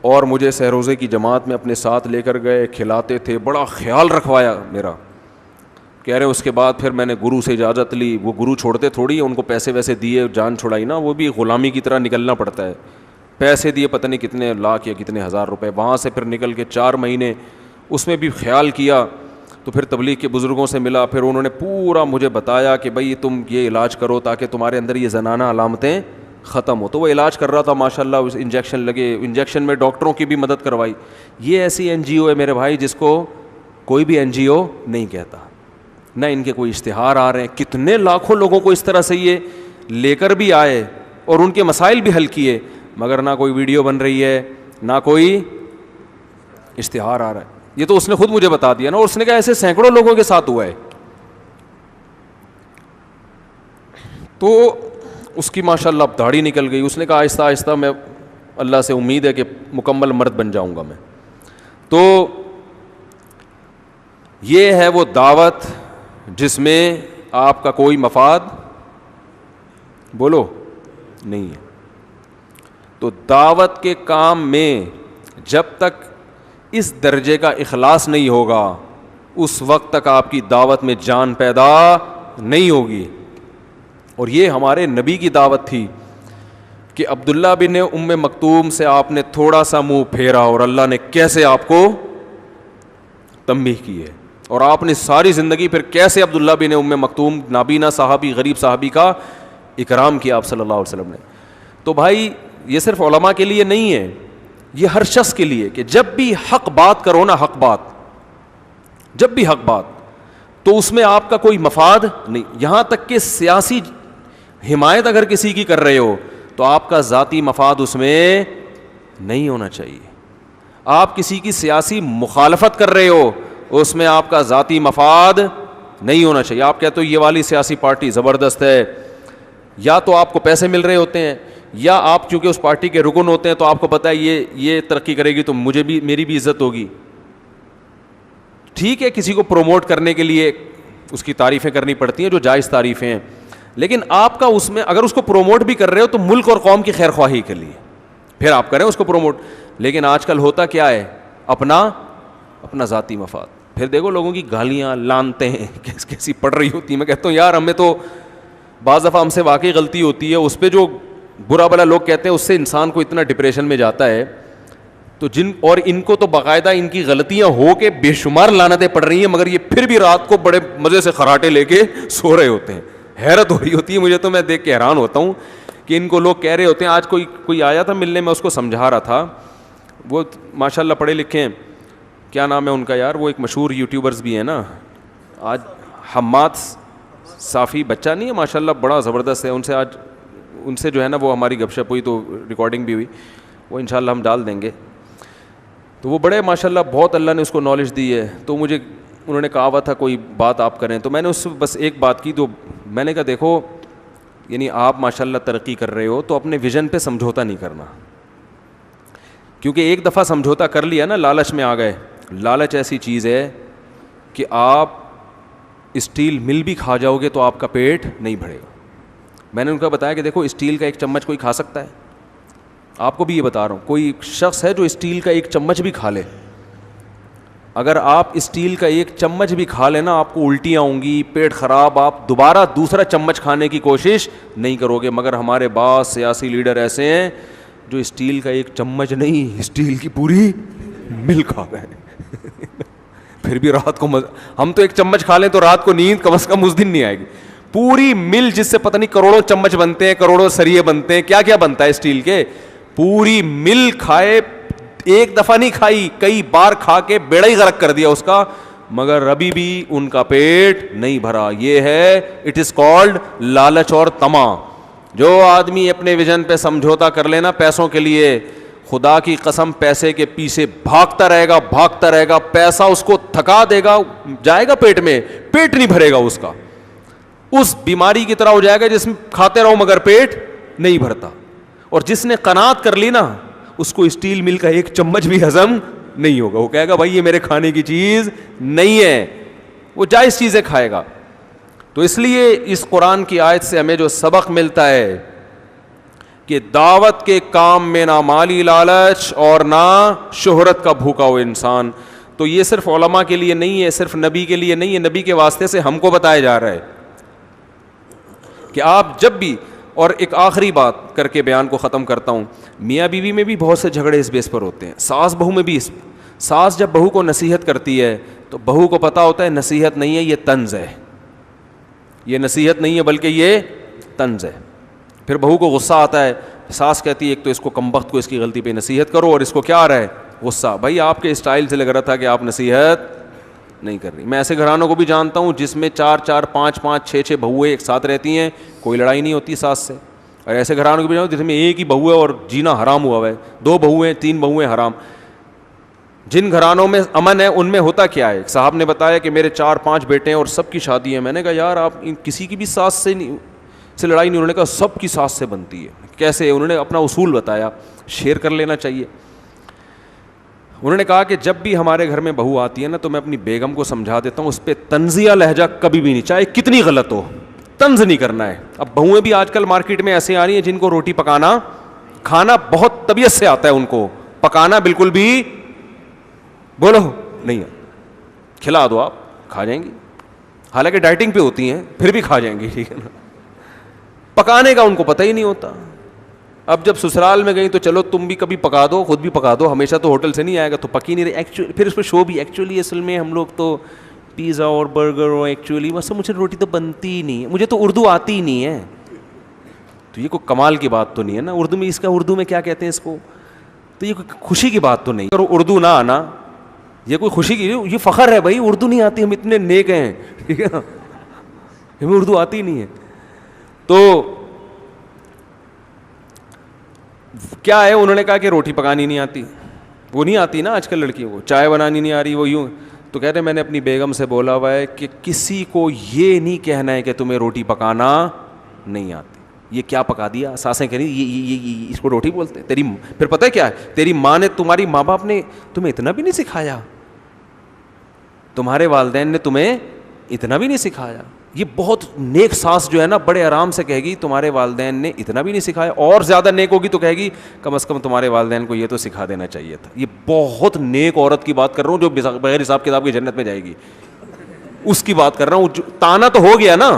اور مجھے سہروزے کی جماعت میں اپنے ساتھ لے کر گئے, کھلاتے تھے, بڑا خیال رکھوایا میرا. کہہ رہے اس کے بعد پھر میں نے گرو سے اجازت لی. وہ گرو چھوڑتے تھوڑی, ان کو پیسے ویسے دیے, جان چھڑائی نا, وہ بھی غلامی کی طرح نکلنا پڑتا ہے. پیسے دیے پتہ نہیں کتنے لاکھ یا کتنے ہزار روپے, وہاں سے پھر نکل کے 4 مہینے اس میں بھی خیال کیا. تو پھر تبلیغ کے بزرگوں سے ملا, پھر انہوں نے پورا مجھے بتایا کہ بھئی تم یہ علاج کرو تاکہ تمہارے اندر یہ زنانہ علامتیں ختم ہو. تو وہ علاج کر رہا تھا ماشاءاللہ, اس انجیکشن لگے, انجیکشن میں ڈاکٹروں کی بھی مدد کروائی. یہ ایسی این جی او ہے میرے بھائی جس کو کوئی بھی این جی او نہیں کہتا, نہ ان کے کوئی اشتہار آ رہے ہیں. کتنے لاکھوں لوگوں کو اس طرح سے یہ لے کر بھی آئے اور ان کے مسائل بھی حل کیے, مگر نہ کوئی ویڈیو بن رہی ہے, نہ کوئی اشتہار آ رہا ہے. یہ تو اس نے خود مجھے بتا دیا نا, اور اس نے کہا ایسے سینکڑوں لوگوں کے ساتھ ہوا ہے. تو اس کی ماشاءاللہ اب داڑھی نکل گئی. اس نے کہا آہستہ آہستہ میں اللہ سے امید ہے کہ مکمل مرد بن جاؤں گا میں. تو یہ ہے وہ دعوت جس میں آپ کا کوئی مفاد بولو نہیں ہے. تو دعوت کے کام میں جب تک اس درجے کا اخلاص نہیں ہوگا اس وقت تک آپ کی دعوت میں جان پیدا نہیں ہوگی. اور یہ ہمارے نبی کی دعوت تھی کہ عبداللہ بن ام مکتوم سے آپ نے تھوڑا سا منہ پھیرا اور اللہ نے کیسے آپ کو تنبیہ کی ہے, اور آپ نے ساری زندگی پھر کیسے عبداللہ بن ام مکتوم نابینا صحابی, غریب صحابی کا اکرام کیا آپ صلی اللہ علیہ وسلم نے. تو بھائی یہ صرف علماء کے لیے نہیں ہے, یہ ہر شخص کے لیے کہ جب بھی حق بات کرو نا, حق بات, جب بھی حق بات, تو اس میں آپ کا کوئی مفاد نہیں. یہاں تک کہ سیاسی حمایت اگر کسی کی کر رہے ہو تو آپ کا ذاتی مفاد اس میں نہیں ہونا چاہیے. آپ کسی کی سیاسی مخالفت کر رہے ہو اس میں آپ کا ذاتی مفاد نہیں ہونا چاہیے. آپ کہتے ہو یہ والی سیاسی پارٹی زبردست ہے, یا تو آپ کو پیسے مل رہے ہوتے ہیں, یا آپ چونکہ اس پارٹی کے رکن ہوتے ہیں تو آپ کو پتہ ہے یہ ترقی کرے گی تو مجھے بھی, میری بھی عزت ہوگی. ٹھیک ہے, کسی کو پروموٹ کرنے کے لیے اس کی تعریفیں کرنی پڑتی ہیں جو جائز تعریفیں ہیں, لیکن آپ کا اس میں اگر اس کو پروموٹ بھی کر رہے ہو تو ملک اور قوم کی خیر خواہی کے لیے پھر آپ کریں اس کو پروموٹ. لیکن آج کل ہوتا کیا ہے, اپنا ذاتی مفاد. پھر دیکھو لوگوں کی گالیاں لانتے ہیں کیسی پڑ رہی ہوتی ہیں. میں کہتا ہوں یار ہمیں تو بعض دفعہ ہم سے واقعی غلطی ہوتی ہے, اس پہ جو برا بلا لوگ کہتے ہیں اس سے انسان کو اتنا ڈپریشن میں جاتا ہے. تو اور ان کو تو باقاعدہ ان کی غلطیاں ہو کے بے شمار لعنتیں پڑ رہی ہیں, مگر یہ پھر بھی رات کو بڑے مزے سے خراٹے لے کے سو رہے ہوتے ہیں. حیرت ہو رہی ہوتی ہے مجھے, تو میں دیکھ کے حیران ہوتا ہوں کہ ان کو لوگ کہہ رہے ہوتے ہیں. آج کوئی آیا تھا ملنے, میں اس کو سمجھا رہا تھا, وہ ماشاء اللہ پڑھے لکھے ہیں, کیا نام ہے ان کا یار, وہ ایک مشہور یوٹیوبرز بھی ہیں نا, آج حماد صافی بچہ نہیں ہے ماشاء اللہ, بڑا زبردست ہے. ان سے جو ہے نا وہ ہماری گپ شپ ہوئی تو ریکارڈنگ بھی ہوئی, وہ انشاءاللہ ہم ڈال دیں گے. تو وہ بڑے ماشاء اللہ بہت اللہ نے اس کو نالج دی ہے. تو مجھے انہوں نے کہا ہوا تھا کوئی بات آپ کریں, تو میں نے اس سے بس ایک بات کی. تو میں نے کہا دیکھو یعنی آپ ماشاء اللہ ترقی کر رہے ہو تو اپنے ویژن پہ سمجھوتا نہیں کرنا, کیونکہ ایک دفعہ سمجھوتا کر لیا نا, لالچ میں آ گئے. لالچ ایسی چیز ہے کہ آپ اسٹیل مل بھی کھا جاؤ گے تو آپ کا پیٹ نہیں بھرے گا. میں نے ان کو بتایا کہ دیکھو اسٹیل کا ایک چمچ کوئی کھا سکتا ہے, آپ کو بھی یہ بتا رہا ہوں, کوئی شخص ہے جو اسٹیل کا ایک چمچ بھی کھا لے. اگر آپ اسٹیل کا ایک چمچ بھی کھا لینا آپ کو الٹیاں ہوں گی, پیٹ خراب, آپ دوبارہ دوسرا چمچ کھانے کی کوشش نہیں کرو گے. مگر ہمارے بعض سیاسی لیڈر ایسے ہیں جو اسٹیل کا ایک چمچ نہیں, اسٹیل کی پوری مل کھا گئے. پھر بھی رات کو ہم تو ایک چمچ کھا لیں تو رات کو نیند کم از کم اس دن نہیں آئے گی. پوری مل جس سے پتہ نہیں کروڑوں چمچ بنتے ہیں, کروڑوں سریے بنتے ہیں, کیا کیا بنتا ہے اسٹیل کے, پوری مل کھائے, ایک دفعہ نہیں کھائی, کئی بار کھا کے بیڑا ہی غرق کر دیا اس کا, مگر ابھی بھی ان کا پیٹ نہیں بھرا. یہ ہے اٹ از کالڈ لالچ اور طمع. جو آدمی اپنے ویژن پہ سمجھوتا کر لینا پیسوں کے لیے, خدا کی قسم پیسے کے پیچھے بھاگتا رہے گا, پیسہ اس کو تھکا دے گا, جائے گا پیٹ میں, پیٹ نہیں بھرے گا اس کا. اس بیماری کی طرح ہو جائے گا جس میں کھاتے رہو مگر پیٹ نہیں بھرتا. اور جس نے قناعت کر لی نا اس کو اسٹیل مل کا ایک چمچ بھی ہضم نہیں ہوگا. وہ کہے گا بھائی یہ میرے کھانے کی چیز نہیں ہے, وہ جائز چیزیں کھائے گا. تو اس لیے اس قرآن کی آیت سے ہمیں جو سبق ملتا ہے کہ دعوت کے کام میں نہ مالی لالچ اور نہ شہرت کا بھوکا ہو انسان. تو یہ صرف علماء کے لیے نہیں ہے, صرف نبی کے لیے نہیں ہے, نبی کے واسطے سے ہم کو بتایا جا رہا ہے کہ آپ جب بھی. اور ایک آخری بات کر کے بیان کو ختم کرتا ہوں, میاں بیوی میں بھی بہت سے جھگڑے اس بیس پر ہوتے ہیں, ساس بہو میں بھی. ساس جب بہو کو نصیحت کرتی ہے تو بہو کو پتہ ہوتا ہے نصیحت نہیں ہے یہ طنز ہے, یہ نصیحت نہیں ہے بلکہ یہ طنز ہے. پھر بہو کو غصہ آتا ہے, ساس کہتی ہے ایک تو اس کو کمبخت کو اس کی غلطی پہ نصیحت کرو, اور اس کو کیا آ رہا ہے غصہ. بھائی آپ کے اسٹائل سے لگ رہا تھا کہ آپ نصیحت نہیں کر رہی. میں ایسے گھرانوں کو بھی جانتا ہوں جس میں 4 5 6 بہویں ایک ساتھ رہتی ہیں, کوئی لڑائی نہیں ہوتی ساس سے. اور ایسے گھرانوں کو بھی جانتا ہوں جس میں ایک ہی بہو ہے اور جینا حرام ہوا ہے, 2 بہویں 3 بہویں حرام. جن گھرانوں میں امن ہے ان میں ہوتا کیا ہے, صاحب نے بتایا کہ میرے 4 5 بیٹے ہیں اور سب کی شادی ہے. میں نے کہا یار آپ کسی کی بھی ساس سے لڑائی نہیں. انہوں نے کہا سب کی ساس سے بنتی ہے. کیسے؟ انہوں نے اپنا اصول بتایا, شیئر کر لینا چاہیے. انہوں نے کہا کہ جب بھی ہمارے گھر میں بہو آتی ہے نا تو میں اپنی بیگم کو سمجھا دیتا ہوں اس پہ طنزیہ لہجہ کبھی بھی نہیں, چاہے کتنی غلط ہو, طنز نہیں کرنا ہے. اب بہویں بھی آج کل مارکیٹ میں ایسے آ رہی ہیں جن کو روٹی پکانا کھانا بہت طبیعت سے آتا ہے, ان کو پکانا بالکل بھی بولو نہیں, کھلا دو آپ کھا جائیں گی, حالانکہ ڈائٹنگ پہ ہوتی ہیں پھر بھی کھا جائیں گی, ٹھیک ہے نا. پکانے کا ان کو پتہ ہی نہیں ہوتا. اب جب سسرال میں گئی تو چلو تم بھی کبھی پکا دو, خود بھی پکا دو, ہمیشہ تو ہوٹل سے نہیں آئے گا تو پکی نہیں رہی. ایکچولی پھر اس پہ شو بھی, ایکچولی اصل میں ہم لوگ تو پیزا اور برگر اور ایکچولی بس مجھے روٹی تو بنتی ہی نہیں ہے, مجھے تو اردو آتی ہی نہیں ہے. تو یہ کوئی کمال کی بات تو نہیں ہے نا, اردو میں اس کا اردو میں کیا کہتے ہیں اس کو, تو یہ کوئی خوشی کی بات تو نہیں. اور اردو نہ آنا یہ کوئی خوشی کی, یہ فخر ہے بھائی, اردو نہیں آتی, ہم اتنے نیک ہیں, ٹھیک ہے نا, ہمیں اردو آتی نہیں ہے. تو کیا ہے, انہوں نے کہا کہ روٹی پکانی نہیں آتی, وہ نہیں آتی نا آج کل لڑکیوں کو, چائے بنانی نہیں آ رہی, وہ یوں. تو کہتے ہیں میں نے اپنی بیگم سے بولا ہوا ہے کہ کسی کو یہ نہیں کہنا ہے کہ تمہیں روٹی پکانا نہیں آتی. یہ کیا پکا دیا, ساسیں کہہ رہی یہ اس کو روٹی بولتے ہیں. تیری پھر پتہ ہے کیا ہے, تیری ماں نے, تمہاری ماں باپ نے تمہیں اتنا بھی نہیں سکھایا, تمہارے والدین نے تمہیں اتنا بھی نہیں سکھایا. یہ بہت نیک ساس جو ہے نا بڑے آرام سے کہے گی تمہارے والدین نے اتنا بھی نہیں سکھایا, اور زیادہ نیک ہوگی تو کہے گی کم از کم تمہارے والدین کو یہ تو سکھا دینا چاہیے تھا. یہ بہت نیک عورت کی بات کر رہا ہوں جو بغیر حساب کتاب کی جنت میں جائے گی, اس کی بات کر رہا ہوں. تانا تو ہو گیا نا,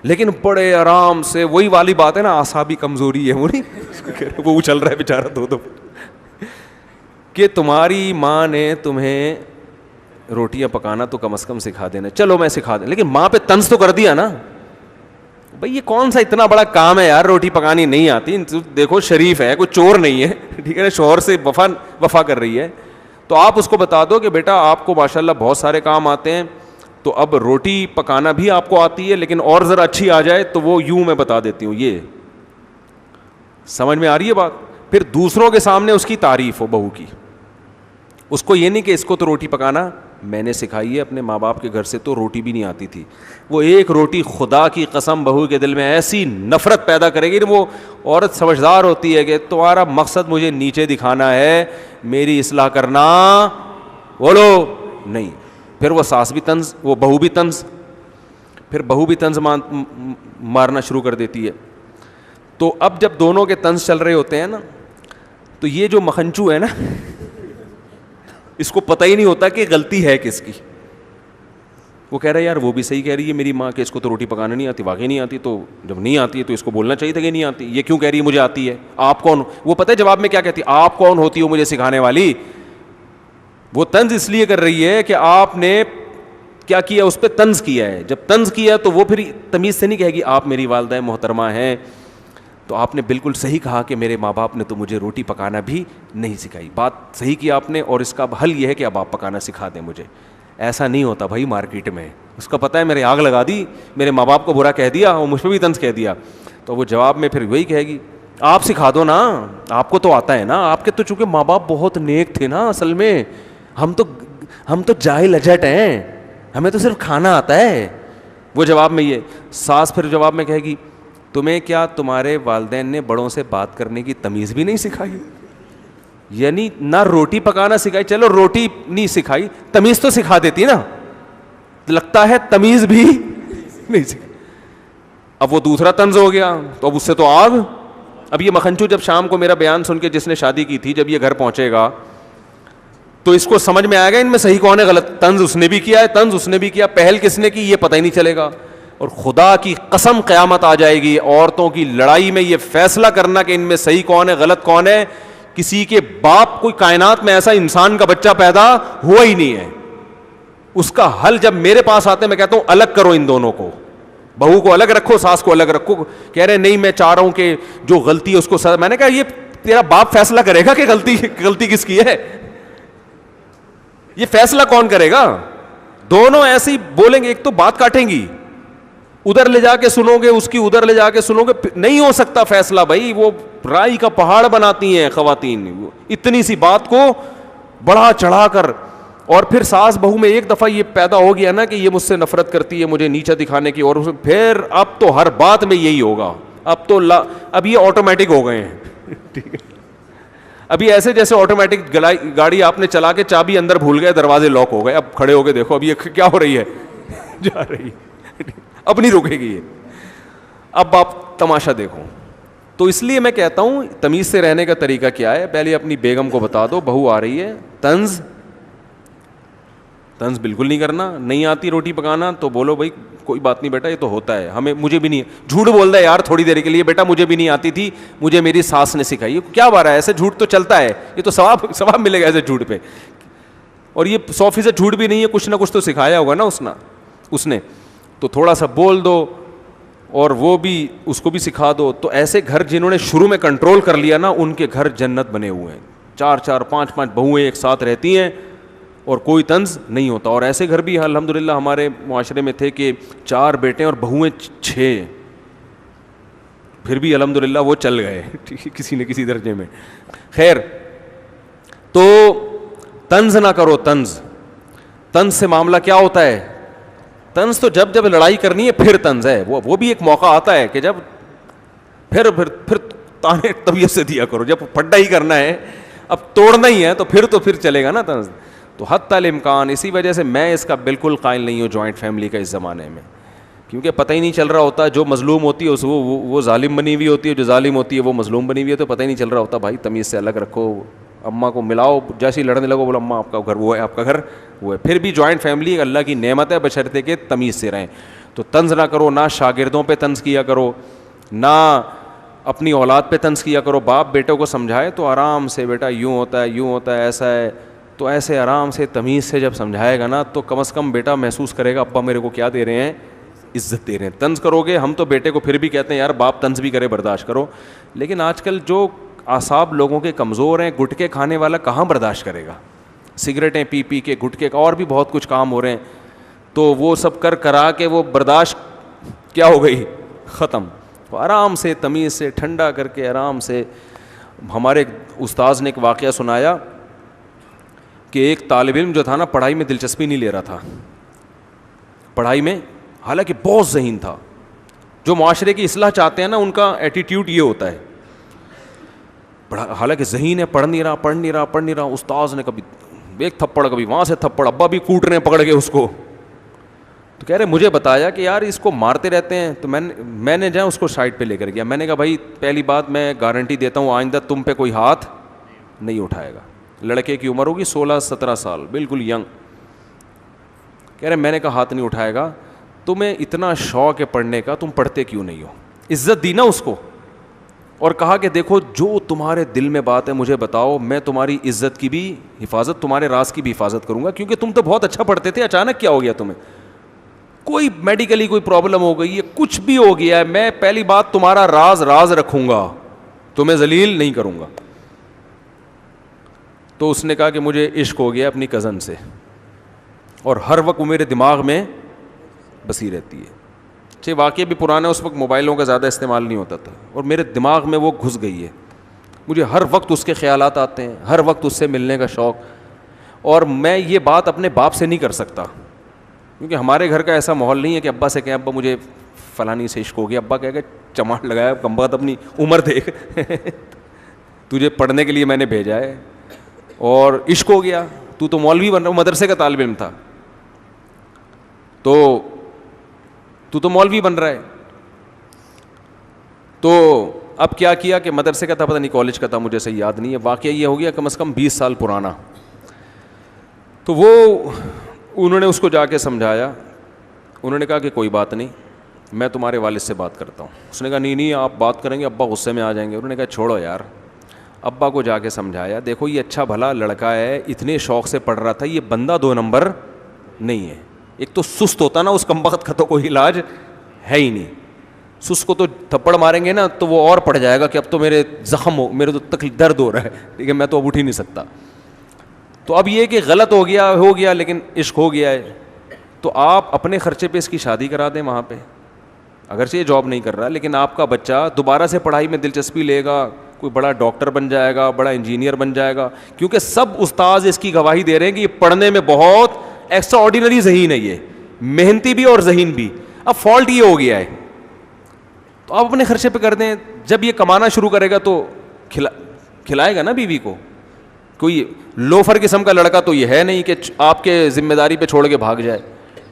لیکن بڑے آرام سے, وہی والی بات ہے نا, اعصابی کمزوری ہے وہ نہیں, وہ چل رہا ہے بیچارہ دو کہ تمہاری ماں نے تمہیں روٹیاں پکانا تو کم از کم سکھا دینا. چلو میں سکھا دیں, لیکن ماں پہ طنز تو کر دیا نا بھائی, یہ کون سا اتنا بڑا کام ہے یار, روٹی پکانی نہیں آتی, دیکھو شریف ہے, کوئی چور نہیں ہے, ٹھیک ہے نا, شوہر سے وفا کر رہی ہے. تو آپ اس کو بتا دو کہ بیٹا آپ کو ماشاءاللہ بہت سارے کام آتے ہیں, تو اب روٹی پکانا بھی آپ کو آتی ہے, لیکن اور ذرا اچھی آ جائے تو وہ یوں میں بتا دیتی ہوں. یہ سمجھ میں آ رہی ہے بات. پھر دوسروں کے سامنے اس کی تعریف ہو بہو کی, اس کو یہ نہیں کہ اس کو تو روٹی پکانا میں نے سکھائی ہے, اپنے ماں باپ کے گھر سے تو روٹی بھی نہیں آتی تھی. وہ ایک روٹی خدا کی قسم بہو کے دل میں ایسی نفرت پیدا کرے گی. وہ عورت سمجھدار ہوتی ہے کہ تمہارا مقصد مجھے نیچے دکھانا ہے, میری اصلاح کرنا بولو نہیں. پھر وہ ساس بھی طنز, وہ بہو بھی طنز, پھر بہو بھی طنز مارنا شروع کر دیتی ہے. تو اب جب دونوں کے طنز چل رہے ہوتے ہیں نا, تو یہ جو مکھنچو ہے نا, اس کو پتہ ہی نہیں ہوتا کہ غلطی ہے کس کی. وہ کہہ رہا ہے یار وہ بھی صحیح کہہ رہی ہے میری ماں کہ اس کو تو روٹی پکانا نہیں آتی, واقعی نہیں آتی, تو جب نہیں آتی ہے تو اس کو بولنا چاہیے تھا کہ نہیں آتی. یہ کیوں کہہ رہی ہے مجھے آتی ہے, آپ کون, وہ پتہ ہے جواب میں کیا کہتی ہے, آپ کون ہوتی ہو مجھے سکھانے والی. وہ طنز اس لیے کر رہی ہے کہ آپ نے کیا کیا, اس پہ طنز کیا ہے. جب طنز کیا تو وہ پھر تمیز سے نہیں کہے گی آپ میری والدہ محترمہ ہیں. تو آپ نے بالکل صحیح کہا کہ میرے ماں باپ نے تو مجھے روٹی پکانا بھی نہیں سکھائی, بات صحیح کی آپ نے, اور اس کا حل یہ ہے کہ اب آپ پکانا سکھا دیں مجھے. ایسا نہیں ہوتا بھائی مارکیٹ میں, اس کا پتہ ہے میرے آگ لگا دی, میرے ماں باپ کو برا کہہ دیا اور مجھ پہ بھی طنز کہہ دیا. تو وہ جواب میں پھر وہی کہے گی آپ سکھا دو نا, آپ کو تو آتا ہے نا, آپ کے تو چونکہ ماں باپ بہت نیک تھے نا, اصل میں ہم تو جاہل اجٹ ہیں, ہمیں تو صرف کھانا آتا ہے. وہ جواب میں یہ ساس پھر جواب میں کہے گی تمہیں کیا تمہارے والدین نے بڑوں سے بات کرنے کی تمیز بھی نہیں سکھائی. یعنی نہ روٹی پکانا سکھائی, چلو روٹی نہیں سکھائی, تمیز تو سکھا دیتی نا, لگتا ہے تمیز بھی نہیں سکھائی. اب وہ دوسرا طنز ہو گیا, تو اب اس سے تو آگ. اب یہ مکھنچو جب شام کو میرا بیان سن کے, جس نے شادی کی تھی, جب یہ گھر پہنچے گا تو اس کو سمجھ میں آئے گا ان میں صحیح کون ہے غلط. طنز اس نے بھی کیا ہے, طنز اس نے بھی کیا, پہل کس نے کی یہ پتہ ہی نہیں چلے گا. اور خدا کی قسم قیامت آ جائے گی, عورتوں کی لڑائی میں یہ فیصلہ کرنا کہ ان میں صحیح کون ہے غلط کون ہے. کسی کے باپ, کوئی کائنات میں ایسا انسان کا بچہ پیدا ہوا ہی نہیں ہے, اس کا حل جب میرے پاس آتے ہیں میں کہتا ہوں الگ کرو ان دونوں کو, بہو کو الگ رکھو, ساس کو الگ رکھو. کہہ رہے نہیں میں چاہ رہا ہوں کہ جو غلطی ہے اس کو میں نے کہا یہ تیرا باپ فیصلہ کرے گا کہ غلطی کس کی ہے, یہ فیصلہ کون کرے گا. دونوں ایسے ہی بولیں گے, ایک تو بات کاٹیں گی, ادھر لے جا کے سنو گے اس کی, ادھر لے جا کے سنو گے, نہیں ہو سکتا فیصلہ بھائی. وہ رائی کا پہاڑ بناتی ہیں خواتین, اتنی سی بات کو بڑھا چڑھا کر. اور پھر ساس بہو میں ایک دفعہ یہ پیدا ہو گیا نا کہ یہ مجھ سے نفرت کرتی ہے, مجھے نیچا دکھانے کی, اور پھر اب تو ہر بات میں یہی ہوگا. اب یہ آٹومیٹک ہو گئے ہیں, ٹھیک ہے, ابھی ایسے جیسے آٹومیٹک گاڑی آپ نے چلا کے چابی اندر بھول گئے, دروازے لاک ہو گئے, اب کھڑے ہو کے دیکھو اب یہ کیا ہو رہی ہے, جا رہی ہے, اب نہیں رکے گی یہ, اب آپ تماشا دیکھو. تو اس لیے میں کہتا ہوں تمیز سے رہنے کا طریقہ کیا ہے, پہلے اپنی بیگم کو بتا دو بہو آ رہی ہے, طنز بالکل نہیں کرنا. نہیں آتی روٹی پکانا تو بولو بھائی کوئی بات نہیں بیٹا, یہ تو ہوتا ہے, ہمیں مجھے بھی نہیں. جھوٹ بول رہا ہے یار تھوڑی دیر کے لیے, بیٹا مجھے بھی نہیں آتی تھی, مجھے میری ساس نے سکھائی. کیا بات ہے, ایسے جھوٹ تو چلتا ہے, یہ تو ثواب ملے گا ایسے جھوٹ پہ. اور یہ 100% جھوٹ بھی نہیں ہے, کچھ نہ کچھ تو سکھایا ہوگا نا اس نے, تو تھوڑا سا بول دو اور وہ بھی اس کو بھی سکھا دو. تو ایسے گھر جنہوں نے شروع میں کنٹرول کر لیا نا, ان کے گھر جنت بنے ہوئے ہیں. 4 5 بہویں ایک ساتھ رہتی ہیں اور کوئی طنز نہیں ہوتا. اور ایسے گھر بھی الحمدللہ ہمارے معاشرے میں تھے کہ 4 بیٹے اور بہویں 6, پھر بھی الحمدللہ وہ چل گئے کسی نہ کسی درجے میں. خیر, تو طنز نہ کرو. طنز سے معاملہ کیا ہوتا ہے, طنز تو جب لڑائی کرنی ہے پھر طنز ہے. وہ بھی ایک موقع آتا ہے کہ جب پھر تانے طبیعت سے دیا کرو. جب پھڈا ہی کرنا ہے, اب توڑنا ہی ہے, تو پھر چلے گا نا طنز. تو حتی الامکان, اسی وجہ سے میں اس کا بالکل قائل نہیں ہوں جوائنٹ فیملی کا اس زمانے میں, کیونکہ پتہ ہی نہیں چل رہا ہوتا. جو مظلوم ہوتی ہے وہ ظالم بنی ہوئی ہوتی ہے, جو ظالم ہوتی ہے وہ مظلوم بنی ہوئی ہے, تو پتہ ہی نہیں چل رہا ہوتا. بھائی تمیز سے الگ رکھو, اماں کو ملاؤ, جیسے ہی لڑنے لگو بولو اماں آپ کا گھر وہ ہے, آپ کا گھر وہ ہے. پھر بھی جوائنٹ فیملی ایک اللہ کی نعمت ہے, بشرطے کہ تمیز سے رہیں. تو طنز نہ کرو, نہ شاگردوں پہ طنز کیا کرو, نہ اپنی اولاد پہ طنز کیا کرو. باپ بیٹوں کو سمجھائے تو آرام سے, بیٹا یوں ہوتا ہے ایسا ہے, تو ایسے آرام سے تمیز سے جب سمجھائے گا نا, تو کم از کم بیٹا محسوس کرے گا ابا میرے کو کیا دے رہے ہیں, عزت دے رہے ہیں. طنز کرو گے, ہم تو بیٹے کو پھر بھی کہتے ہیں یار باپ طنز بھی کرے برداشت کرو, لیکن آج کل جو اعصاب لوگوں کے کمزور ہیں, گٹکے کھانے والا کہاں برداشت کرے گا, سگریٹیں پی کے گٹکے کا اور بھی بہت کچھ کام ہو رہے ہیں, تو وہ سب کرا کے وہ برداشت کیا ہو گئی, ختم. تو آرام سے تمیز سے ٹھنڈا کر کے آرام سے. ہمارے استاذ نے ایک واقعہ سنایا کہ ایک طالب علم جو تھا نا, پڑھائی میں دلچسپی نہیں لے رہا تھا, پڑھائی میں حالانکہ بہت ذہین تھا. جو معاشرے کی اصلاح چاہتے ہیں نا, ان کا ایٹیٹیوڈ یہ ہوتا ہے, حالانکہ ذہین ہے, پڑھ نہیں رہا. استاذ نے کبھی ایک تھپڑ, کبھی وہاں سے تھپڑ, ابا بھی کوٹ رہے ہیں پکڑ کے اس کو. تو کہہ رہے مجھے بتایا کہ یار اس کو مارتے رہتے ہیں. تو میں نے اس کو سائڈ پہ لے کر گیا. میں نے کہا بھائی پہلی بات میں گارنٹی دیتا ہوں آئندہ تم پہ کوئی ہاتھ نہیں اٹھائے گا. لڑکے کی عمر ہوگی 16-17 سال, بالکل ینگ. کہہ رہے میں نے کہا ہاتھ نہیں اٹھائے گا. تمہیں اتنا شوق ہے پڑھنے کا, تم پڑھتے کیوں نہیں ہو. عزت دی نا اس کو, اور کہا کہ دیکھو جو تمہارے دل میں بات ہے مجھے بتاؤ, میں تمہاری عزت کی بھی حفاظت, تمہارے راز کی بھی حفاظت کروں گا, کیونکہ تم تو بہت اچھا پڑھتے تھے, اچانک کیا ہو گیا تمہیں, کوئی میڈیکلی کوئی پرابلم ہو گئی ہے, کچھ بھی ہو گیا ہے, میں پہلی بات تمہارا راز رکھوں گا, تمہیں ذلیل نہیں کروں گا. تو اس نے کہا کہ مجھے عشق ہو گیا اپنی کزن سے, اور ہر وقت وہ میرے دماغ میں بسی رہتی ہے. واقعہ بھی پرانا, اس وقت موبائلوں کا زیادہ استعمال نہیں ہوتا تھا, اور میرے دماغ میں وہ گھس گئی ہے. مجھے ہر وقت اس کے خیالات آتے ہیں, ہر وقت اس سے ملنے کا شوق. اور میں یہ بات اپنے باپ سے نہیں کر سکتا, کیونکہ ہمارے گھر کا ایسا ماحول نہیں ہے کہ ابا سے کہیں ابا مجھے فلانی سے عشق ہو گیا. ابا کہہ کہ چماٹ لگایا, کم بخت اپنی عمر دیکھ تجھے پڑھنے کے لیے میں نے بھیجا ہے اور عشق ہو گیا, تو مولوی بن رہا, مدرسے کا طالب علم تھا, تو مولوی بن رہا ہے. تو اب کیا کیا کہ مدرسے کا تھا, پتہ نہیں کالج کا تھا, مجھے صحیح یاد نہیں ہے. واقعہ یہ ہو گیا کم از کم 20 سال پرانا. تو وہ انہوں نے اس کو جا کے سمجھایا. انہوں نے کہا کہ کوئی بات نہیں, میں تمہارے والد سے بات کرتا ہوں. اس نے کہا نہیں آپ بات کریں گے ابا غصے میں آ جائیں گے. انہوں نے کہا چھوڑو یار. ابا کو جا کے سمجھایا, دیکھو یہ اچھا بھلا لڑکا ہے, اتنے شوق سے پڑھ رہا تھا, یہ بندہ 2 نمبر نہیں ہے. ایک تو سست ہوتا نا, اس کم بخت کا تو کوئی علاج ہے ہی نہیں. سست کو تو تھپڑ ماریں گے نا تو وہ اور پڑ جائے گا کہ اب تو میرے زخم ہو, میرے تو تکلیف درد ہو رہا ہے, ٹھیک ہے, میں تو اب اٹھ ہی نہیں سکتا. تو اب یہ کہ غلط ہو گیا لیکن عشق ہو گیا ہے, تو آپ اپنے خرچے پہ اس کی شادی کرا دیں وہاں پہ. اگرچہ یہ جاب نہیں کر رہا, لیکن آپ کا بچہ دوبارہ سے پڑھائی میں دلچسپی لے گا, کوئی بڑا ڈاکٹر بن جائے گا, بڑا انجینئر بن جائے گا, کیونکہ سب استاذ اس کی گواہی دے رہے ہیں کہ یہ پڑھنے میں بہت ایکسٹرا آرڈینری ذہین ہے, یہ محنتی بھی اور ذہین بھی. اب فالٹ یہ ہو گیا ہے, تو آپ اپنے خرچے پہ کر دیں. جب یہ کمانا شروع کرے گا تو کھلائے گا نا بیوی کو. کوئی لوفر قسم کا لڑکا تو یہ ہے نہیں کہ آپ کے ذمہ داری پہ چھوڑ کے بھاگ جائے.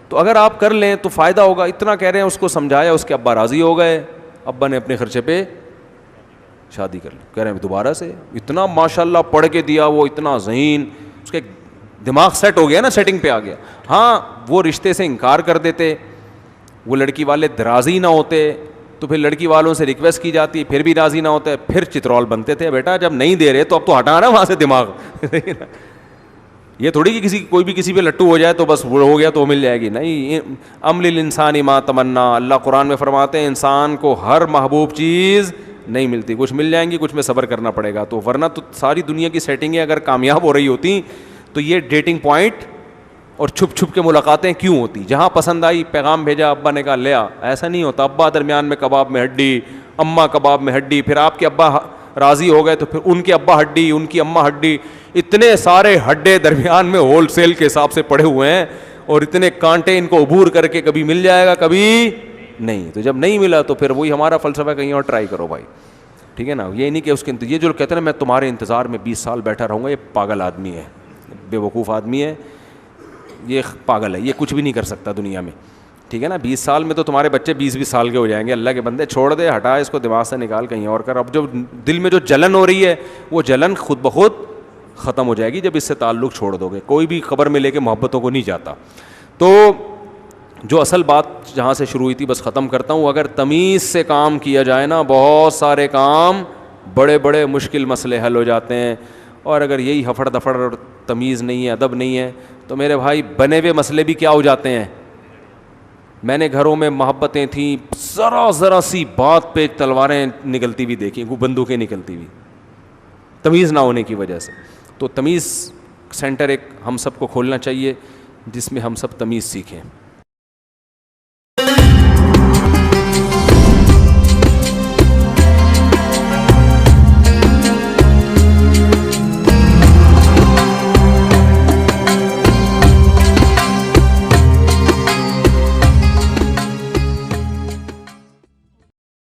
تو اگر آپ کر لیں تو فائدہ ہوگا. اتنا کہہ رہے ہیں, اس کو سمجھایا, اس کے ابا راضی ہو گئے, ابا نے اپنے خرچے پہ شادی کر لی. کہہ رہے ہیں دوبارہ سے اتنا ماشاء اللہ پڑھ کے دیا, وہ اتنا ذہین, اس کے دماغ سیٹ ہو گیا نا, سیٹنگ پہ آ گیا. ہاں وہ رشتے سے انکار کر دیتے, وہ لڑکی والے راضی نہ ہوتے, تو پھر لڑکی والوں سے ریکویسٹ کی جاتی, پھر بھی راضی نہ ہوتے, پھر چترول بنتے تھے. بیٹا جب نہیں دے رہے تو اب تو ہٹانا وہاں سے دماغ. یہ تھوڑی کہ کوئی بھی کسی پہ لٹو ہو جائے تو بس وہ ہو گیا تو مل جائے گی. نہیں, عمل الانسان ما تمنا. اللہ قرآن میں فرماتے ہیں انسان کو ہر محبوب چیز نہیں ملتی, کچھ مل جائیں گی, کچھ میں صبر کرنا پڑے گا. تو ورنہ تو ساری دنیا کی سیٹنگیں اگر کامیاب ہو رہی ہوتی تو یہ ڈیٹنگ پوائنٹ اور چھپ چھپ کے ملاقاتیں کیوں ہوتی؟ جہاں پسند آئی پیغام بھیجا, ابا نے کہا لیا. ایسا نہیں ہوتا. ابا درمیان میں کباب میں ہڈی, اماں کباب میں ہڈی, پھر آپ کے ابا راضی ہو گئے تو پھر ان کے ابا ہڈی, ان کی اماں ہڈی, اتنے سارے ہڈے درمیان میں ہول سیل کے حساب سے پڑے ہوئے ہیں, اور اتنے کانٹے ان کو عبور کر کے کبھی مل جائے گا کبھی نہیں. تو جب نہیں ملا تو پھر وہی ہمارا فلسفہ, کہیں اور ٹرائی کرو بھائی, ٹھیک ہے نا. یہ نہیں کہ اس کے یہ جو کہتے ہیں نا میں تمہارے انتظار میں 20 سال بیٹھا رہوں گا, یہ پاگل آدمی ہے, بے وقوف آدمی ہے, یہ پاگل ہے, یہ کچھ بھی نہیں کر سکتا دنیا میں, ٹھیک ہے نا. 20 سال میں تو تمہارے بچے 20-20 سال کے ہو جائیں گے. اللہ کے بندے چھوڑ دے, ہٹا اس کو دماغ سے, نکال کہیں اور کر. اب جو دل میں جو جلن ہو رہی ہے وہ جلن خود بخود ختم ہو جائے گی جب اس سے تعلق چھوڑ دو گے. کوئی بھی خبر میں لے کے محبتوں کو نہیں جاتا. تو جو اصل بات جہاں سے شروع ہوئی تھی بس ختم کرتا ہوں. اگر تمیز سے کام کیا جائے نا, بہت سارے کام, بڑے بڑے مشکل مسئلے حل ہو جاتے ہیں. اور اگر یہی ہفڑ دفڑ اور تمیز نہیں ہے, ادب نہیں ہے, تو میرے بھائی بنے ہوئے مسئلے بھی کیا ہو جاتے ہیں. میں نے گھروں میں محبتیں تھیں, ذرا سی بات پہ تلواریں نکلتی ہوئی دیکھی, بندوقیں نکلتی ہوئی, تمیز نہ ہونے کی وجہ سے. تو تمیز سینٹر ایک ہم سب کو کھولنا چاہیے جس میں ہم سب تمیز سیکھیں.